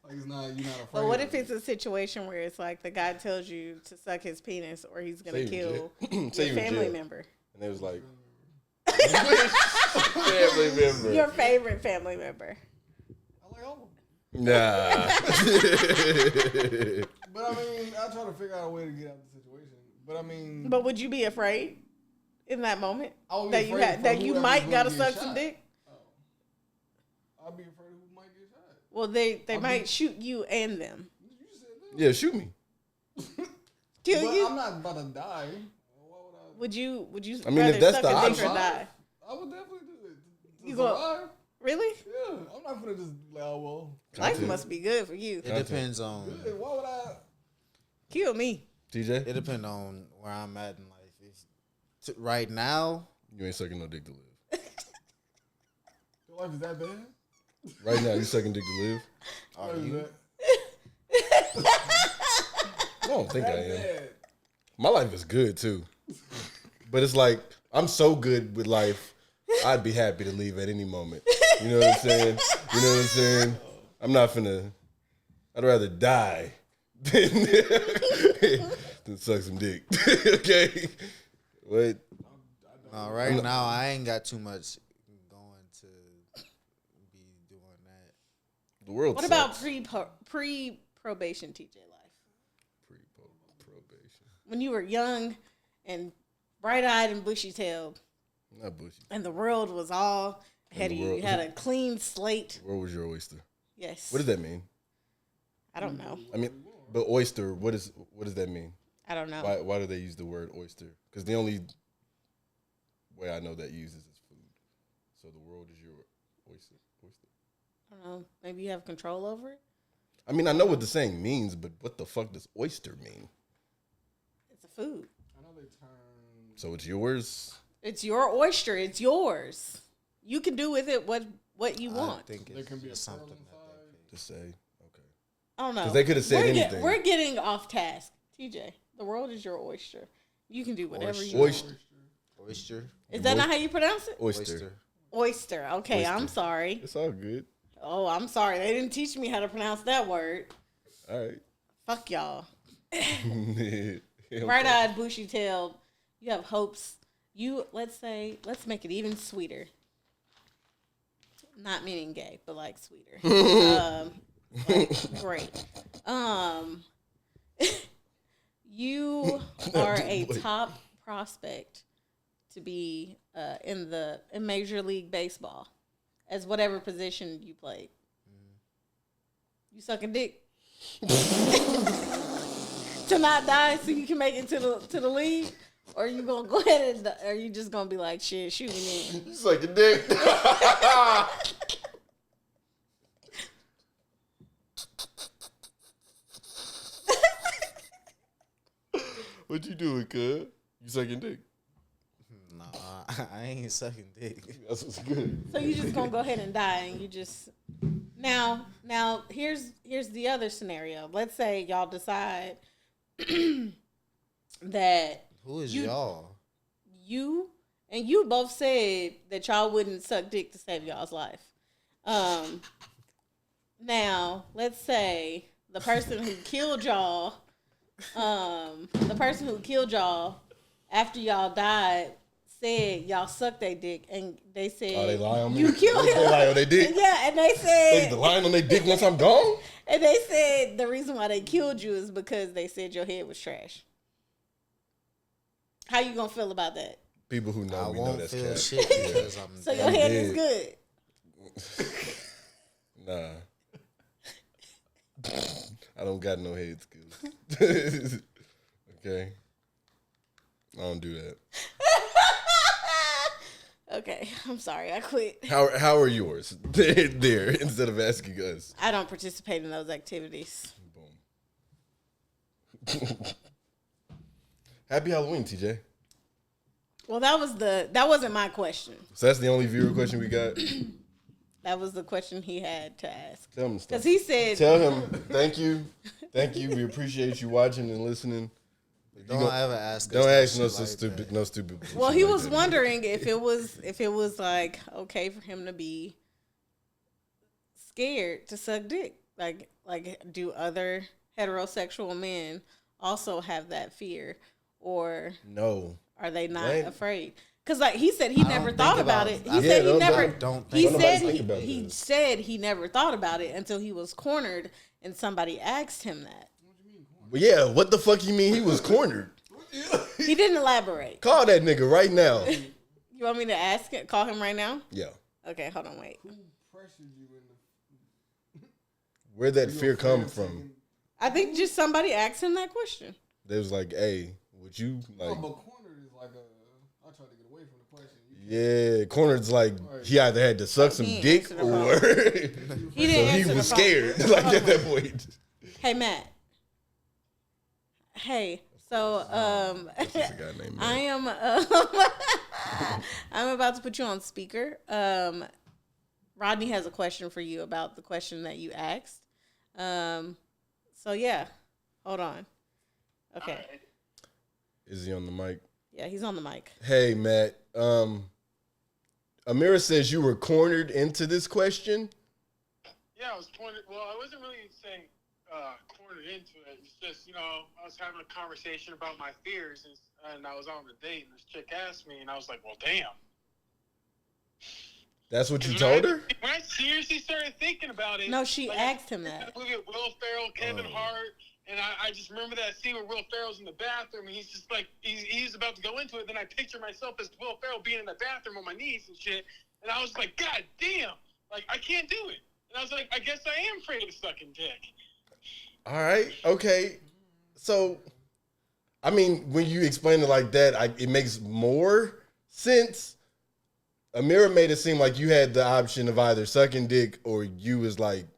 [SPEAKER 8] Like it's not. You're not afraid.
[SPEAKER 7] But what
[SPEAKER 8] of
[SPEAKER 7] if it's a situation where it's like the guy tells you to suck his penis or he's gonna
[SPEAKER 6] Say
[SPEAKER 7] kill
[SPEAKER 6] you
[SPEAKER 7] your
[SPEAKER 6] Say you in
[SPEAKER 7] family
[SPEAKER 6] jail.
[SPEAKER 7] member?
[SPEAKER 6] And they was like... family member.
[SPEAKER 7] Your favorite family member.
[SPEAKER 8] I like
[SPEAKER 6] Nah.
[SPEAKER 8] But I mean, I try to figure out a way to get out of the situation. But I mean,
[SPEAKER 7] But would you be afraid in that moment
[SPEAKER 8] I would be
[SPEAKER 7] that you
[SPEAKER 8] afraid
[SPEAKER 7] had
[SPEAKER 8] for
[SPEAKER 7] that you
[SPEAKER 8] whoever's
[SPEAKER 7] might
[SPEAKER 8] gonna
[SPEAKER 7] gotta
[SPEAKER 8] get
[SPEAKER 7] suck
[SPEAKER 8] shot.
[SPEAKER 7] some dick?
[SPEAKER 8] I'd be afraid of who might get shot.
[SPEAKER 7] Well, they might shoot you and them.
[SPEAKER 8] You said that.
[SPEAKER 6] Yeah, shoot me.
[SPEAKER 7] Kill
[SPEAKER 8] But
[SPEAKER 7] you?
[SPEAKER 8] I'm not about to die. Why would I?
[SPEAKER 7] Would you?
[SPEAKER 6] I mean,
[SPEAKER 7] rather
[SPEAKER 6] if that's
[SPEAKER 7] suck
[SPEAKER 6] the
[SPEAKER 7] a dick
[SPEAKER 6] option.
[SPEAKER 7] or die?
[SPEAKER 8] I would definitely do it.
[SPEAKER 7] You go-
[SPEAKER 8] survive.
[SPEAKER 7] Really?
[SPEAKER 8] Yeah, I'm not gonna just be like, oh well.
[SPEAKER 7] Life must be good for you.
[SPEAKER 5] It depends on.
[SPEAKER 8] Good. Why would I?
[SPEAKER 7] Kill me.
[SPEAKER 6] TJ,
[SPEAKER 5] It depends on where I'm at in life. Right now,
[SPEAKER 6] you ain't sucking no dick to live.
[SPEAKER 8] Your life is that bad?
[SPEAKER 6] Right now, you sucking dick to live?
[SPEAKER 5] are
[SPEAKER 8] What is
[SPEAKER 5] you?
[SPEAKER 8] that?
[SPEAKER 6] I don't think I
[SPEAKER 8] That
[SPEAKER 6] am.
[SPEAKER 8] bad.
[SPEAKER 6] My life is good too, but it's like I'm so good with life. I'd be happy to leave at any moment. You know what I'm saying? You know what I'm saying? I'm not finna. I'd rather die than, than suck some dick. Okay. What?
[SPEAKER 5] No, right now I ain't got too much going to be doing that.
[SPEAKER 6] The world.
[SPEAKER 7] What about pre probation TJ life?
[SPEAKER 6] Probation?
[SPEAKER 7] When you were young and bright eyed and bushy tailed,
[SPEAKER 6] Not bushy.
[SPEAKER 7] and the world was all ahead of
[SPEAKER 6] the
[SPEAKER 7] you.
[SPEAKER 6] world-
[SPEAKER 7] You had a clean slate.
[SPEAKER 6] Where was your oyster?
[SPEAKER 7] Yes.
[SPEAKER 6] What does that mean?
[SPEAKER 7] I don't know.
[SPEAKER 6] I mean, but oyster. What does that mean?
[SPEAKER 7] I don't know.
[SPEAKER 6] Why do they use the word oyster? Because the only way I know that uses is food. So the world is your oyster.
[SPEAKER 7] I don't know. Maybe you have control over it.
[SPEAKER 6] I mean, I know what the saying means, but what the fuck does oyster mean?
[SPEAKER 7] It's a food.
[SPEAKER 8] I know they turn.
[SPEAKER 6] So it's yours?
[SPEAKER 7] It's your oyster. It's yours. You can do with it what you want.
[SPEAKER 5] I think
[SPEAKER 8] There
[SPEAKER 5] it's
[SPEAKER 8] can be a
[SPEAKER 5] just
[SPEAKER 8] pearl
[SPEAKER 5] something
[SPEAKER 8] inside.
[SPEAKER 5] that
[SPEAKER 6] To say, okay.
[SPEAKER 7] I don't know.
[SPEAKER 6] 'Cause they could have said
[SPEAKER 7] We're
[SPEAKER 6] anything.
[SPEAKER 7] we're getting off task. TJ, the world is your oyster. You can do whatever you want.
[SPEAKER 6] Oyster.
[SPEAKER 5] oyster.
[SPEAKER 7] Is that not how you pronounce it?
[SPEAKER 6] Oyster.
[SPEAKER 7] Oyster. Okay, I'm
[SPEAKER 6] Oyster.
[SPEAKER 7] sorry.
[SPEAKER 6] It's all good.
[SPEAKER 7] Oh, I'm sorry. They didn't teach me how to pronounce that word.
[SPEAKER 6] All right.
[SPEAKER 7] Fuck y'all.
[SPEAKER 6] Okay.
[SPEAKER 7] Bright-eyed, bushy-tailed. You have hopes. Let's make it even sweeter. Not meaning gay, but like sweeter. Great. You are a top prospect to be in Major League Baseball as whatever position you played. You sucking dick to not die so you can make it to the league, or you gonna go ahead and are you just gonna be like shit, shoot me in?
[SPEAKER 6] You suck a dick. What you doing, cuz? You sucking dick.
[SPEAKER 5] No, I ain't sucking dick.
[SPEAKER 6] That's what's good.
[SPEAKER 7] So you just gonna go ahead and die, and you just now here's the other scenario. Let's say y'all decide that
[SPEAKER 5] Who is
[SPEAKER 7] You-
[SPEAKER 5] y'all?
[SPEAKER 7] you both said that y'all wouldn't suck dick to save y'all's life. Now let's say the person who killed y'all, after y'all died said y'all sucked their dick, and they said
[SPEAKER 6] Oh, they lie on me?
[SPEAKER 7] you killed
[SPEAKER 6] They
[SPEAKER 7] him.
[SPEAKER 6] lie on their dick?
[SPEAKER 7] Yeah, and they
[SPEAKER 6] They
[SPEAKER 7] said
[SPEAKER 6] lying on their dick once I'm gone?
[SPEAKER 7] and they said the reason why they killed you is because they said your head was trash. How you gonna feel about that?
[SPEAKER 6] People who know
[SPEAKER 5] I
[SPEAKER 6] me know
[SPEAKER 5] won't
[SPEAKER 6] that's
[SPEAKER 5] feel
[SPEAKER 6] cat.
[SPEAKER 5] shit because I'm
[SPEAKER 7] So your
[SPEAKER 6] I'm
[SPEAKER 7] head is
[SPEAKER 6] dead.
[SPEAKER 7] good.
[SPEAKER 6] Nah. I don't got no head skills. Okay? I don't do that.
[SPEAKER 7] Okay, I'm sorry, I quit.
[SPEAKER 6] How are yours? There, instead of asking us.
[SPEAKER 7] I don't participate in those activities.
[SPEAKER 6] Boom. Happy Halloween, TJ.
[SPEAKER 7] Well, that wasn't my question.
[SPEAKER 6] So that's the only viewer question we got.
[SPEAKER 7] That was the question he had to ask.
[SPEAKER 6] Tell him stuff.
[SPEAKER 7] Because he said,
[SPEAKER 6] Tell him thank you. Thank you. We appreciate you watching and listening.
[SPEAKER 5] Don't ever ask.
[SPEAKER 6] Don't
[SPEAKER 5] us
[SPEAKER 6] ask no
[SPEAKER 5] shit like
[SPEAKER 6] stupid,
[SPEAKER 5] that.
[SPEAKER 6] no stupid.
[SPEAKER 7] well,
[SPEAKER 6] shit
[SPEAKER 7] he
[SPEAKER 6] like
[SPEAKER 7] was
[SPEAKER 6] that.
[SPEAKER 7] wondering if it was like okay for him to be scared to suck dick. Like do other heterosexual men also have that fear, or
[SPEAKER 6] No.
[SPEAKER 7] are they not
[SPEAKER 6] Right.
[SPEAKER 7] afraid? Cause like he said he never thought about it. He said he never. He said he never thought about it until he was cornered and somebody asked him that.
[SPEAKER 6] Yeah, what the fuck you mean he was cornered?
[SPEAKER 7] He didn't elaborate.
[SPEAKER 6] Call that nigga right now.
[SPEAKER 7] You want me to ask it? Call him right now?
[SPEAKER 6] Yeah.
[SPEAKER 7] Okay, hold on, wait.
[SPEAKER 6] Where'd that fear come from?
[SPEAKER 7] I think just somebody asked him that question.
[SPEAKER 6] They was like, "Hey, would you like?"
[SPEAKER 8] No, but cornered is like I try to get away from the question.
[SPEAKER 6] Yeah, cornered's like he either had to suck some dick or
[SPEAKER 7] he didn't.
[SPEAKER 6] So he was scared. Like at that point.
[SPEAKER 7] Hey Matt. Hey, so I am I'm about to put you on speaker. Rodney has a question for you about the question that you asked. So yeah, hold on. Okay. Right.
[SPEAKER 6] Is he on the mic?
[SPEAKER 7] Yeah, he's on the mic.
[SPEAKER 6] Hey Matt, Amira says you were cornered into this question.
[SPEAKER 9] Yeah, I was cornered. Well, I wasn't really saying cornered into it. It's just, I was having a conversation about my fears, and I was on a date, and this chick asked me, and I was like, well, damn.
[SPEAKER 6] That's what you told her?
[SPEAKER 9] When I seriously started thinking about it.
[SPEAKER 7] No, she asked him that.
[SPEAKER 9] The movie with Will Ferrell, Kevin Hart, and I just remember that scene where Will Ferrell's in the bathroom, and he's just like, he's about to go into it, then I picture myself as Will Ferrell being in the bathroom on my knees and shit, and I was like, God damn, like, I can't do it. And I was like, I guess I am afraid of sucking dick.
[SPEAKER 6] All right, okay. So, I mean, when you explain it like that, it makes more sense. Amira made it seem like you had the option of either sucking dick or you was like,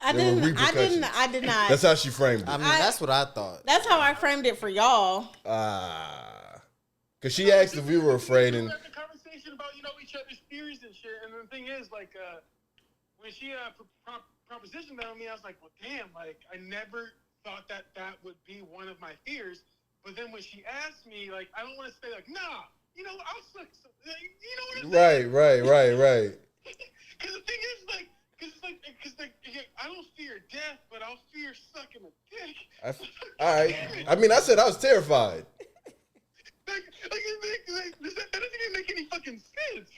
[SPEAKER 7] I did not.
[SPEAKER 6] That's how she framed it.
[SPEAKER 5] I mean, that's what I thought.
[SPEAKER 7] That's how I framed it for y'all.
[SPEAKER 6] Because she asked if we were afraid. And
[SPEAKER 9] we had the conversation about, each other's fears and shit. And the thing is, like, when she propositioned that on me, I was like, well, damn, like, I never thought that would be one of my fears. But then when she asked me, like, I don't want to say, like, nah, I'll suck some, what I'm saying?
[SPEAKER 6] Right.
[SPEAKER 9] Because the thing is, like, I don't fear death, but I'll fear sucking a dick.
[SPEAKER 6] All right. I mean, I said I was terrified.
[SPEAKER 9] That doesn't even make any fucking sense.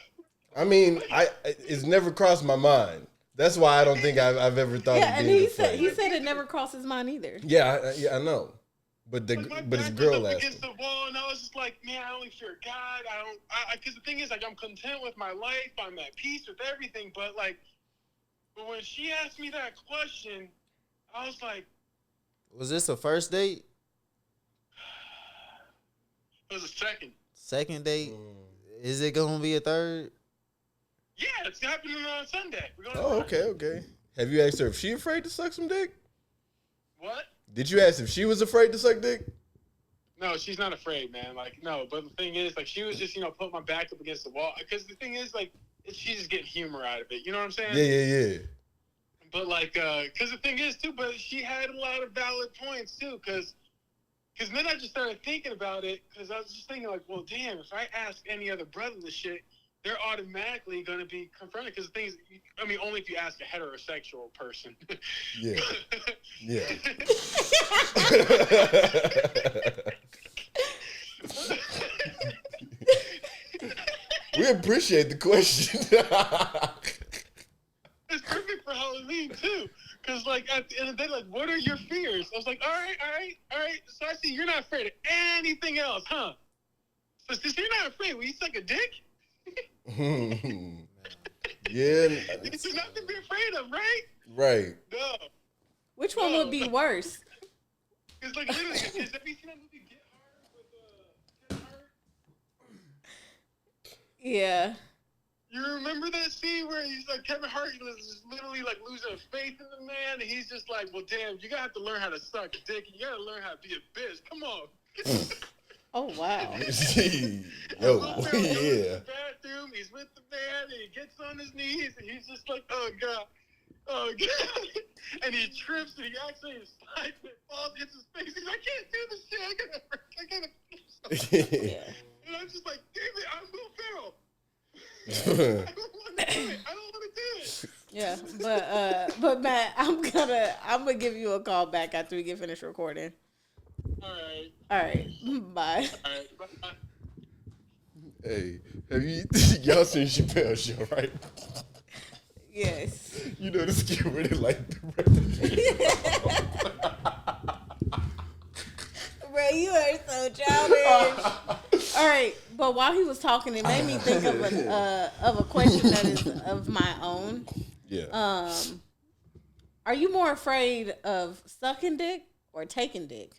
[SPEAKER 6] I mean, it's never crossed my mind. That's why I don't think I've ever thought of being afraid.
[SPEAKER 7] He said it never crossed his mind either.
[SPEAKER 6] Yeah, I know. But his girl asked
[SPEAKER 9] against the wall, and I was just like, man, I only fear God. Because the thing is, like, I'm content with my life. I'm at peace with everything. But when she asked me that question, I was like,
[SPEAKER 5] was this a first date?
[SPEAKER 9] It was a second.
[SPEAKER 5] Second date? Is it gonna be a third?
[SPEAKER 9] Yeah, it's happening on Sunday.
[SPEAKER 6] Okay. Have you asked her if she afraid to suck some dick?
[SPEAKER 9] What?
[SPEAKER 6] Did you ask if she was afraid to suck dick?
[SPEAKER 9] No, she's not afraid, man. Like, no, but the thing is, like, she was just, putting my back up against the wall. Because the thing is, like, she's just getting humor out of it. You know what I'm saying?
[SPEAKER 6] Yeah.
[SPEAKER 9] But, like, because the thing is, too, but she had a lot of valid points, too. Because then I just started thinking about it. Because I was just thinking, like, well, damn, if I ask any other brother this shit, they're automatically going to be confronted. Because the thing is, I mean, only if you ask a heterosexual person.
[SPEAKER 6] Yeah. We appreciate the question.
[SPEAKER 9] It's perfect for Halloween, too. Because, like, at the end of the day, like, what are your fears? I was like, all right. So I see you're not afraid of anything else, huh? So since you're not afraid, will you suck a dick?
[SPEAKER 6] Yeah.
[SPEAKER 9] There's nothing to be afraid of, right?
[SPEAKER 6] Right.
[SPEAKER 9] No.
[SPEAKER 7] Which one would be worse?
[SPEAKER 9] It's like, literally, have you seen that movie Get Hard with Kevin Hart?
[SPEAKER 7] Yeah.
[SPEAKER 9] You remember that scene where he's like, Kevin Hart was just literally like losing faith in the man, and he's just like, well, damn, you gotta have to learn how to suck dick, and you gotta learn how to be a bitch. Come on.
[SPEAKER 7] Oh, wow.
[SPEAKER 6] Yo,
[SPEAKER 9] He's in
[SPEAKER 6] yeah.
[SPEAKER 9] the bathroom, he's with the man, and he gets on his knees, and he's just like, oh, God. Oh, God. And he trips, and he actually slides, and it falls, hits his face. He's like, I can't do this shit. I gotta finish something.
[SPEAKER 7] Yeah.
[SPEAKER 9] And I'm just like, damn it, I'm Will Ferrell. I don't want to do it.
[SPEAKER 7] Yeah, but Matt, I'm gonna give you a call back after we get finished recording.
[SPEAKER 9] All right.
[SPEAKER 7] Bye.
[SPEAKER 9] All right. Bye.
[SPEAKER 6] Hey, have you y'all seen Chappelle's show, right?
[SPEAKER 7] Yes.
[SPEAKER 6] You know the skit where they like
[SPEAKER 7] Bro, you are so childish. All right, but while he was talking, it made me think of a question that is of my own.
[SPEAKER 6] Yeah.
[SPEAKER 7] Are you more afraid of sucking dick or taking dick?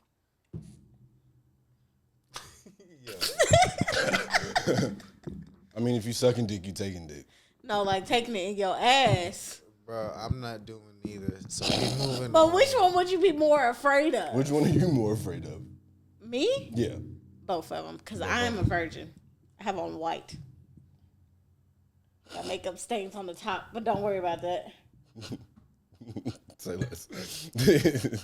[SPEAKER 6] I mean, if you sucking dick, you taking dick.
[SPEAKER 7] No, like taking it in your ass.
[SPEAKER 5] Bro, I'm not doing neither. So keep moving.
[SPEAKER 7] But which one would you be more afraid of?
[SPEAKER 6] Which one are you more afraid of?
[SPEAKER 7] Me?
[SPEAKER 6] Yeah.
[SPEAKER 7] Both of them, because I am a virgin. I have on white. Got makeup stains on the top, but don't worry about that.
[SPEAKER 6] Say less.
[SPEAKER 7] Which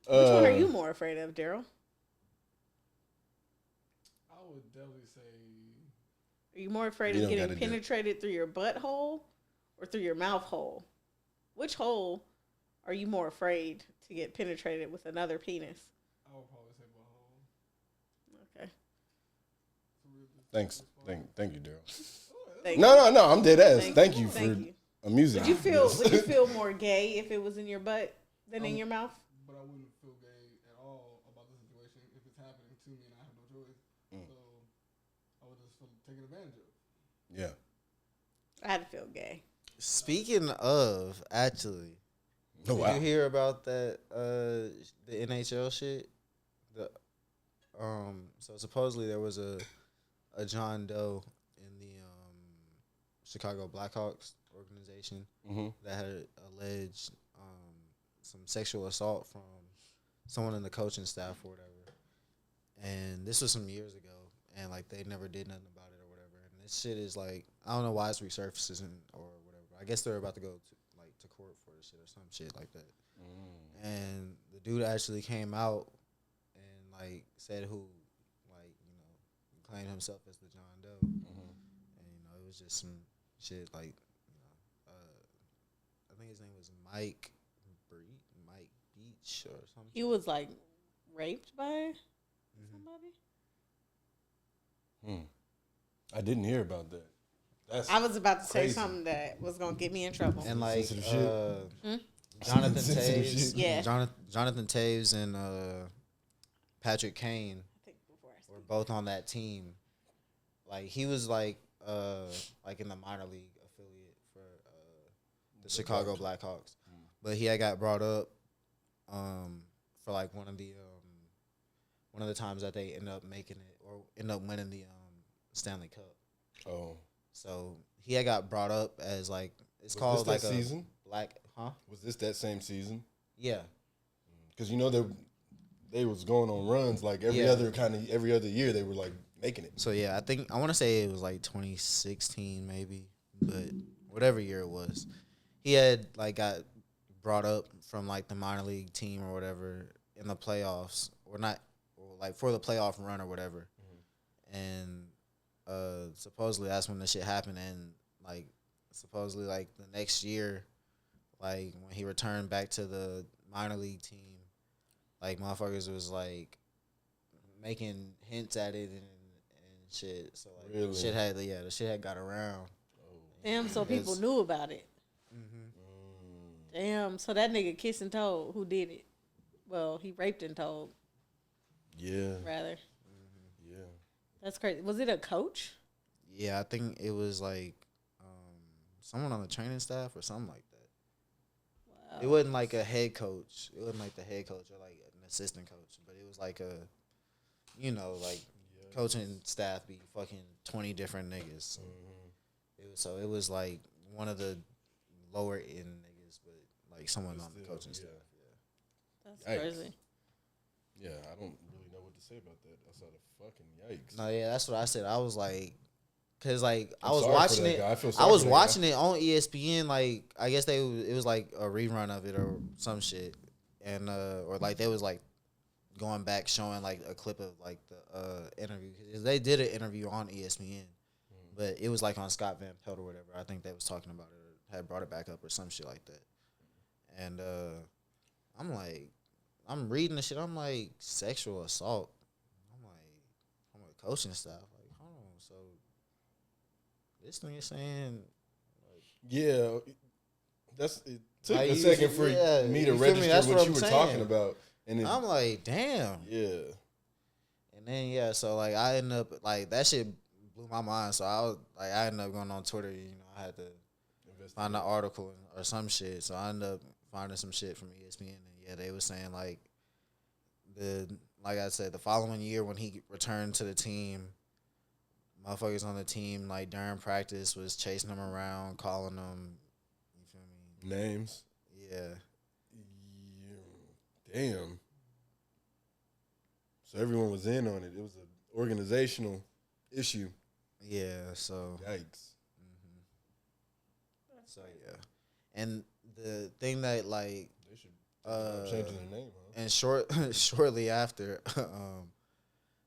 [SPEAKER 7] one are you more afraid of, Daryl?
[SPEAKER 8] I would definitely say.
[SPEAKER 7] Are you more afraid of getting penetrated through your butthole or through your mouth hole? Which hole are you more afraid to get penetrated with another penis?
[SPEAKER 8] I would probably say butthole.
[SPEAKER 7] Okay.
[SPEAKER 6] Thanks. Thank you, Daryl.
[SPEAKER 7] Thank
[SPEAKER 6] No,
[SPEAKER 7] you.
[SPEAKER 6] no, I'm dead ass. Thank
[SPEAKER 7] you.
[SPEAKER 6] you for
[SPEAKER 7] Thank you.
[SPEAKER 6] amusing.
[SPEAKER 7] Would you feel more gay if it was in your butt than in your mouth?
[SPEAKER 8] But I wouldn't feel gay at all about the situation if it's happening to me and I have no choice. So I would just feel taken advantage of.
[SPEAKER 6] Yeah.
[SPEAKER 7] I'd feel gay.
[SPEAKER 5] Speaking of, actually,
[SPEAKER 6] Oh, wow.
[SPEAKER 5] did you hear about that? The NHL shit. So supposedly there was a John Doe in the Chicago Blackhawks organization that had alleged some sexual assault from someone in the coaching staff or whatever. And this was some years ago, and like they never did nothing about it or whatever. And this shit is like, I don't know why it's resurfacing or whatever. I guess they're about to go to court for this shit or some shit like that. And the dude actually came out and like said who, like, you know, claimed himself as the John Doe. And you know, it was just some shit like, you know, I think his name was Mike Beach or something.
[SPEAKER 7] He was like raped by somebody.
[SPEAKER 6] I didn't hear about that. That's
[SPEAKER 7] I was about to say
[SPEAKER 6] crazy.
[SPEAKER 7] something that was gonna get me in trouble.
[SPEAKER 5] And like
[SPEAKER 6] Sensitive
[SPEAKER 5] Jonathan
[SPEAKER 6] Sensitive
[SPEAKER 5] Taves,
[SPEAKER 6] shit.
[SPEAKER 7] Yeah.
[SPEAKER 5] Jonathan Taves and Patrick Kane
[SPEAKER 7] I think before I
[SPEAKER 5] were both on that team. Like he was like in the minor league affiliate for the Chicago Blackhawks, but he had got brought up for like one of the times that they end up making it or end up winning the Stanley Cup.
[SPEAKER 6] Oh.
[SPEAKER 5] So he had got brought up as like it's
[SPEAKER 6] Was
[SPEAKER 5] called
[SPEAKER 6] this
[SPEAKER 5] like
[SPEAKER 6] that
[SPEAKER 5] a
[SPEAKER 6] season?
[SPEAKER 5] Was
[SPEAKER 6] this that same season?
[SPEAKER 5] Yeah.
[SPEAKER 6] Because you know they was going on runs like every
[SPEAKER 5] Yeah.
[SPEAKER 6] every other year they were like making it.
[SPEAKER 5] So yeah, I want to say it was like 2016 maybe, but whatever year it was, he had like got brought up from like the minor league team or whatever in the playoffs or not, or like for the playoff run or whatever, and supposedly that's when the shit happened, and like supposedly like the next year, like when he returned back to the minor league team, like motherfuckers was like making hints at it and shit. So like
[SPEAKER 6] Really?
[SPEAKER 5] the shit had got around.
[SPEAKER 7] Damn, so people knew about it. Damn, so that nigga kissed and told who did it. Well, he raped and told.
[SPEAKER 6] Yeah.
[SPEAKER 7] Rather.
[SPEAKER 6] Yeah.
[SPEAKER 7] That's crazy. Was it a coach?
[SPEAKER 5] Yeah, I think it was like someone on the training staff or something like that.
[SPEAKER 7] Wow.
[SPEAKER 5] It wasn't like a head coach. It wasn't like the head coach or like an assistant coach, but it was like a, you know, like coaching staff be fucking 20 different niggas. It was like one of the lower end niggas, but like someone on the coaching staff.
[SPEAKER 7] That's
[SPEAKER 6] Yikes.
[SPEAKER 7] crazy.
[SPEAKER 6] Yeah, I don't really know what to say about that outside of fucking yikes.
[SPEAKER 5] No, yeah, that's what I said. I was like, cause like I
[SPEAKER 6] I'm
[SPEAKER 5] was
[SPEAKER 6] sorry for
[SPEAKER 5] watching
[SPEAKER 6] that
[SPEAKER 5] it.
[SPEAKER 6] guy. I feel
[SPEAKER 5] I
[SPEAKER 6] sorry
[SPEAKER 5] was
[SPEAKER 6] for that
[SPEAKER 5] watching it on ESPN. Like I guess it was like a rerun of it or some shit, and or like they was like going back showing like a clip of like the interview. 'Cause they did an interview on ESPN, but it was like on Scott Van Pelt or whatever. I think they was talking about it or had brought it back up or some shit like that. And I'm like, I'm reading the shit. I'm like, sexual assault. I'm like, I'm a coaching staff. Like, hold on. So this nigga saying,
[SPEAKER 6] Yeah, it took
[SPEAKER 5] Like,
[SPEAKER 6] a second for me to
[SPEAKER 5] you feel me?
[SPEAKER 6] register
[SPEAKER 5] That's
[SPEAKER 6] what
[SPEAKER 5] what
[SPEAKER 6] you
[SPEAKER 5] I'm
[SPEAKER 6] were
[SPEAKER 5] saying.
[SPEAKER 6] talking about, and
[SPEAKER 5] I'm like, damn.
[SPEAKER 6] yeah,
[SPEAKER 5] And then so like I ended up like that shit blew my mind. So I ended up going on Twitter. I had to find an article or some shit. So I ended up finding some shit from ESPN, and they were saying like like I said, the following year when he returned to the team, motherfuckers on the team like during practice was chasing him around, calling him, you feel me?
[SPEAKER 6] names.
[SPEAKER 5] Yeah.
[SPEAKER 6] Damn. So everyone was in on it. It was an organizational issue.
[SPEAKER 5] Yeah. So.
[SPEAKER 6] Yikes.
[SPEAKER 5] So yeah, and the thing that like
[SPEAKER 6] They should changing their name, huh?
[SPEAKER 5] and shortly after,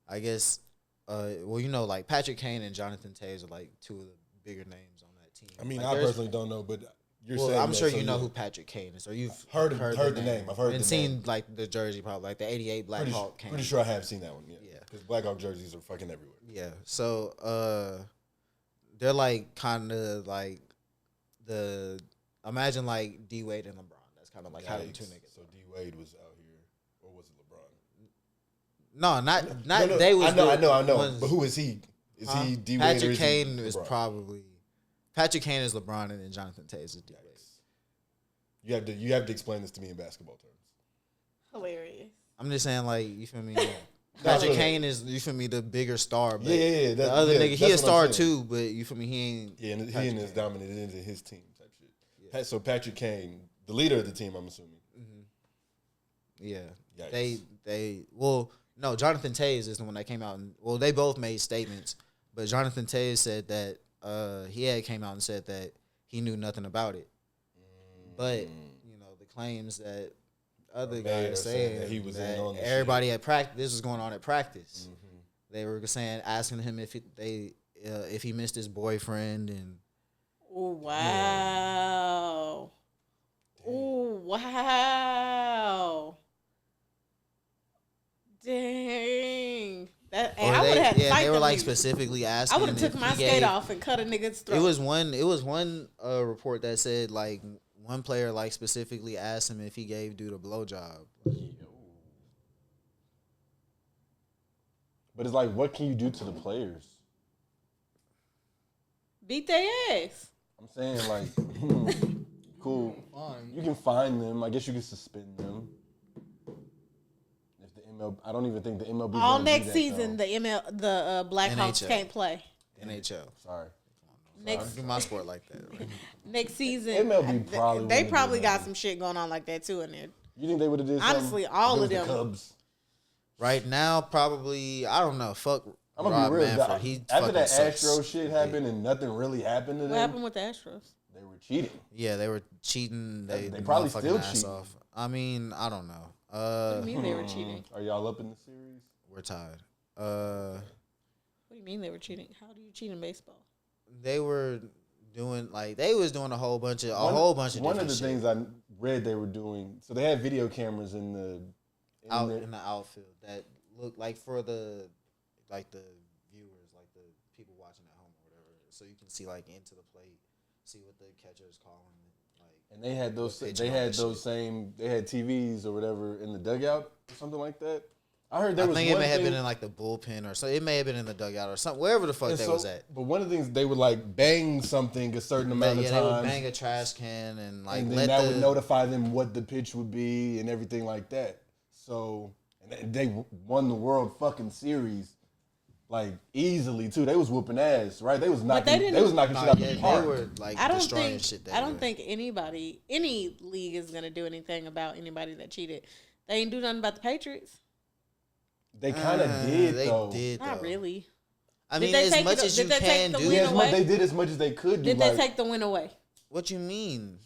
[SPEAKER 5] I guess, like Patrick Kane and Jonathan Taves are like two of the bigger names on that team.
[SPEAKER 6] I mean,
[SPEAKER 5] like,
[SPEAKER 6] I personally don't know, but you're saying
[SPEAKER 5] I'm
[SPEAKER 6] that,
[SPEAKER 5] sure
[SPEAKER 6] so
[SPEAKER 5] you know who Patrick Kane is, or you've
[SPEAKER 6] heard the name. I've heard
[SPEAKER 5] and
[SPEAKER 6] the
[SPEAKER 5] seen
[SPEAKER 6] name.
[SPEAKER 5] like the jersey, probably like the '88 Black Hawk Kane.
[SPEAKER 6] Pretty sure I have seen that one. Yeah,
[SPEAKER 5] Yeah.
[SPEAKER 6] because Black Hawk jerseys are fucking everywhere.
[SPEAKER 5] Yeah. So they're like kind of like imagine like D Wade and LeBron. That's kind of like how them two niggas.
[SPEAKER 6] So D Wade was out here, or was it LeBron?
[SPEAKER 5] No, not
[SPEAKER 6] No,
[SPEAKER 5] they was.
[SPEAKER 6] I know.
[SPEAKER 5] ones-
[SPEAKER 6] But who is he? Is he D Wade?
[SPEAKER 5] Patrick
[SPEAKER 6] or is he
[SPEAKER 5] Kane is
[SPEAKER 6] LeBron?
[SPEAKER 5] probably Patrick Kane is LeBron, and then Jonathan Taves is D Wade.
[SPEAKER 6] You have to explain this to me in basketball terms.
[SPEAKER 7] Hilarious.
[SPEAKER 5] I'm just saying, like, you feel me? Patrick Kane is, you feel me, the bigger star. But
[SPEAKER 6] Yeah.
[SPEAKER 5] The other nigga, he
[SPEAKER 6] that's
[SPEAKER 5] a
[SPEAKER 6] what
[SPEAKER 5] star
[SPEAKER 6] I'm saying.
[SPEAKER 5] too, but you feel me? He ain't.
[SPEAKER 6] Yeah, and he
[SPEAKER 5] Patrick
[SPEAKER 6] and his
[SPEAKER 5] Kane.
[SPEAKER 6] dominant ends in his team type shit. So Patrick Kane, the leader of the team, I'm assuming.
[SPEAKER 5] Yeah.
[SPEAKER 6] Yikes.
[SPEAKER 5] No, Jonathan Taves is the one that came out and they both made statements, but Jonathan Taves said that he had came out and said that he knew nothing about it. But the claims that other
[SPEAKER 6] Mayor
[SPEAKER 5] guys
[SPEAKER 6] saying
[SPEAKER 5] saying
[SPEAKER 6] that he was in
[SPEAKER 5] that
[SPEAKER 6] on the
[SPEAKER 5] everybody at practice, this was going on at practice. They were saying, asking him if he missed his boyfriend and.
[SPEAKER 7] Oh wow! Oh wow! Dang! That
[SPEAKER 5] Or
[SPEAKER 7] I would have.
[SPEAKER 5] they were like specifically asking.
[SPEAKER 7] I would have took
[SPEAKER 5] if
[SPEAKER 7] my
[SPEAKER 5] he
[SPEAKER 7] skate
[SPEAKER 5] gave-
[SPEAKER 7] off and cut a nigga's throat.
[SPEAKER 5] It was one report that said like one player like specifically asked him if he gave dude a blowjob.
[SPEAKER 6] But it's like, what can you do to the players?
[SPEAKER 7] Beat their ass.
[SPEAKER 6] I'm saying, like, cool. You can fine them. I guess you can suspend them. If the MLB, I don't even think the MLB.
[SPEAKER 7] All
[SPEAKER 6] gonna do
[SPEAKER 7] next
[SPEAKER 6] that,
[SPEAKER 7] season,
[SPEAKER 6] though.
[SPEAKER 7] the Blackhawks
[SPEAKER 5] NHL.
[SPEAKER 7] can't play.
[SPEAKER 5] NHL.
[SPEAKER 6] Sorry.
[SPEAKER 7] Next
[SPEAKER 5] Do my sport like that. Right?
[SPEAKER 7] next season,
[SPEAKER 6] MLB probably
[SPEAKER 7] they
[SPEAKER 6] wouldn't do
[SPEAKER 7] probably got
[SPEAKER 6] that.
[SPEAKER 7] some shit going on like that too in there.
[SPEAKER 6] You think they would have did?
[SPEAKER 7] Honestly,
[SPEAKER 6] something?
[SPEAKER 7] all
[SPEAKER 6] If it
[SPEAKER 7] of
[SPEAKER 6] was
[SPEAKER 7] them.
[SPEAKER 6] The Cubs.
[SPEAKER 5] Right now, probably I don't know. Fuck.
[SPEAKER 6] I'm gonna
[SPEAKER 5] Rob
[SPEAKER 6] be real.
[SPEAKER 5] Manfred. He
[SPEAKER 6] After
[SPEAKER 5] fucking
[SPEAKER 6] that
[SPEAKER 5] sucks.
[SPEAKER 6] Astro shit happened and nothing really happened to
[SPEAKER 7] What
[SPEAKER 6] them,
[SPEAKER 7] happened with the Astros?
[SPEAKER 6] they were cheating.
[SPEAKER 5] Yeah, they were cheating. They
[SPEAKER 6] probably
[SPEAKER 5] motherfucking
[SPEAKER 6] still
[SPEAKER 5] ass
[SPEAKER 6] cheating.
[SPEAKER 5] off. I mean, I don't know.
[SPEAKER 7] What do you mean they were cheating?
[SPEAKER 6] Are y'all up in the series?
[SPEAKER 5] We're tied.
[SPEAKER 7] What do you mean they were cheating? How do you cheat in baseball?
[SPEAKER 5] They were doing they was doing a whole bunch of
[SPEAKER 6] One of the
[SPEAKER 5] shit
[SPEAKER 6] things I read they were doing. So they had video cameras in the
[SPEAKER 5] in the outfield that looked like for the viewers, like the people watching at home or whatever, so you can see like into the plate, see what the catcher is calling.
[SPEAKER 6] And they had those.
[SPEAKER 5] pitch
[SPEAKER 6] They
[SPEAKER 5] and all
[SPEAKER 6] had
[SPEAKER 5] that
[SPEAKER 6] those
[SPEAKER 5] shit.
[SPEAKER 6] same. They had TVs or whatever in the dugout or something like that. I heard
[SPEAKER 5] I
[SPEAKER 6] there was.
[SPEAKER 5] think it
[SPEAKER 6] one
[SPEAKER 5] may have
[SPEAKER 6] thing-
[SPEAKER 5] been in like the bullpen or so. It may have been in the dugout or something, wherever the fuck
[SPEAKER 6] and
[SPEAKER 5] they
[SPEAKER 6] so-
[SPEAKER 5] was at.
[SPEAKER 6] But one of the things they would like bang something a certain amount of
[SPEAKER 5] They would
[SPEAKER 6] times,
[SPEAKER 5] bang a trash can and like
[SPEAKER 6] and then
[SPEAKER 5] let
[SPEAKER 6] that
[SPEAKER 5] the
[SPEAKER 6] would notify them what the pitch would be and everything like that. So and they won the World fucking series like easily too. They was whooping ass, right? They was knocking.
[SPEAKER 7] didn't-
[SPEAKER 6] They was knocking shit out the
[SPEAKER 5] they
[SPEAKER 6] park.
[SPEAKER 5] were like
[SPEAKER 7] I don't
[SPEAKER 5] destroying
[SPEAKER 7] think
[SPEAKER 5] shit.
[SPEAKER 7] I don't think any league is gonna do anything about anybody that cheated. They ain't do nothing about the Patriots.
[SPEAKER 6] They kind of did
[SPEAKER 5] They
[SPEAKER 6] though.
[SPEAKER 5] did.
[SPEAKER 7] Not
[SPEAKER 5] though.
[SPEAKER 7] really.
[SPEAKER 5] I
[SPEAKER 7] Did
[SPEAKER 5] mean,
[SPEAKER 7] they
[SPEAKER 5] as
[SPEAKER 7] take
[SPEAKER 5] much
[SPEAKER 7] it-
[SPEAKER 5] as
[SPEAKER 7] did
[SPEAKER 5] you
[SPEAKER 7] they take
[SPEAKER 5] can
[SPEAKER 7] the
[SPEAKER 5] do.
[SPEAKER 7] win
[SPEAKER 6] Yeah,
[SPEAKER 7] away?
[SPEAKER 6] they did as much as they could do.
[SPEAKER 7] Did they
[SPEAKER 6] like,
[SPEAKER 7] take the win away?
[SPEAKER 5] What you mean?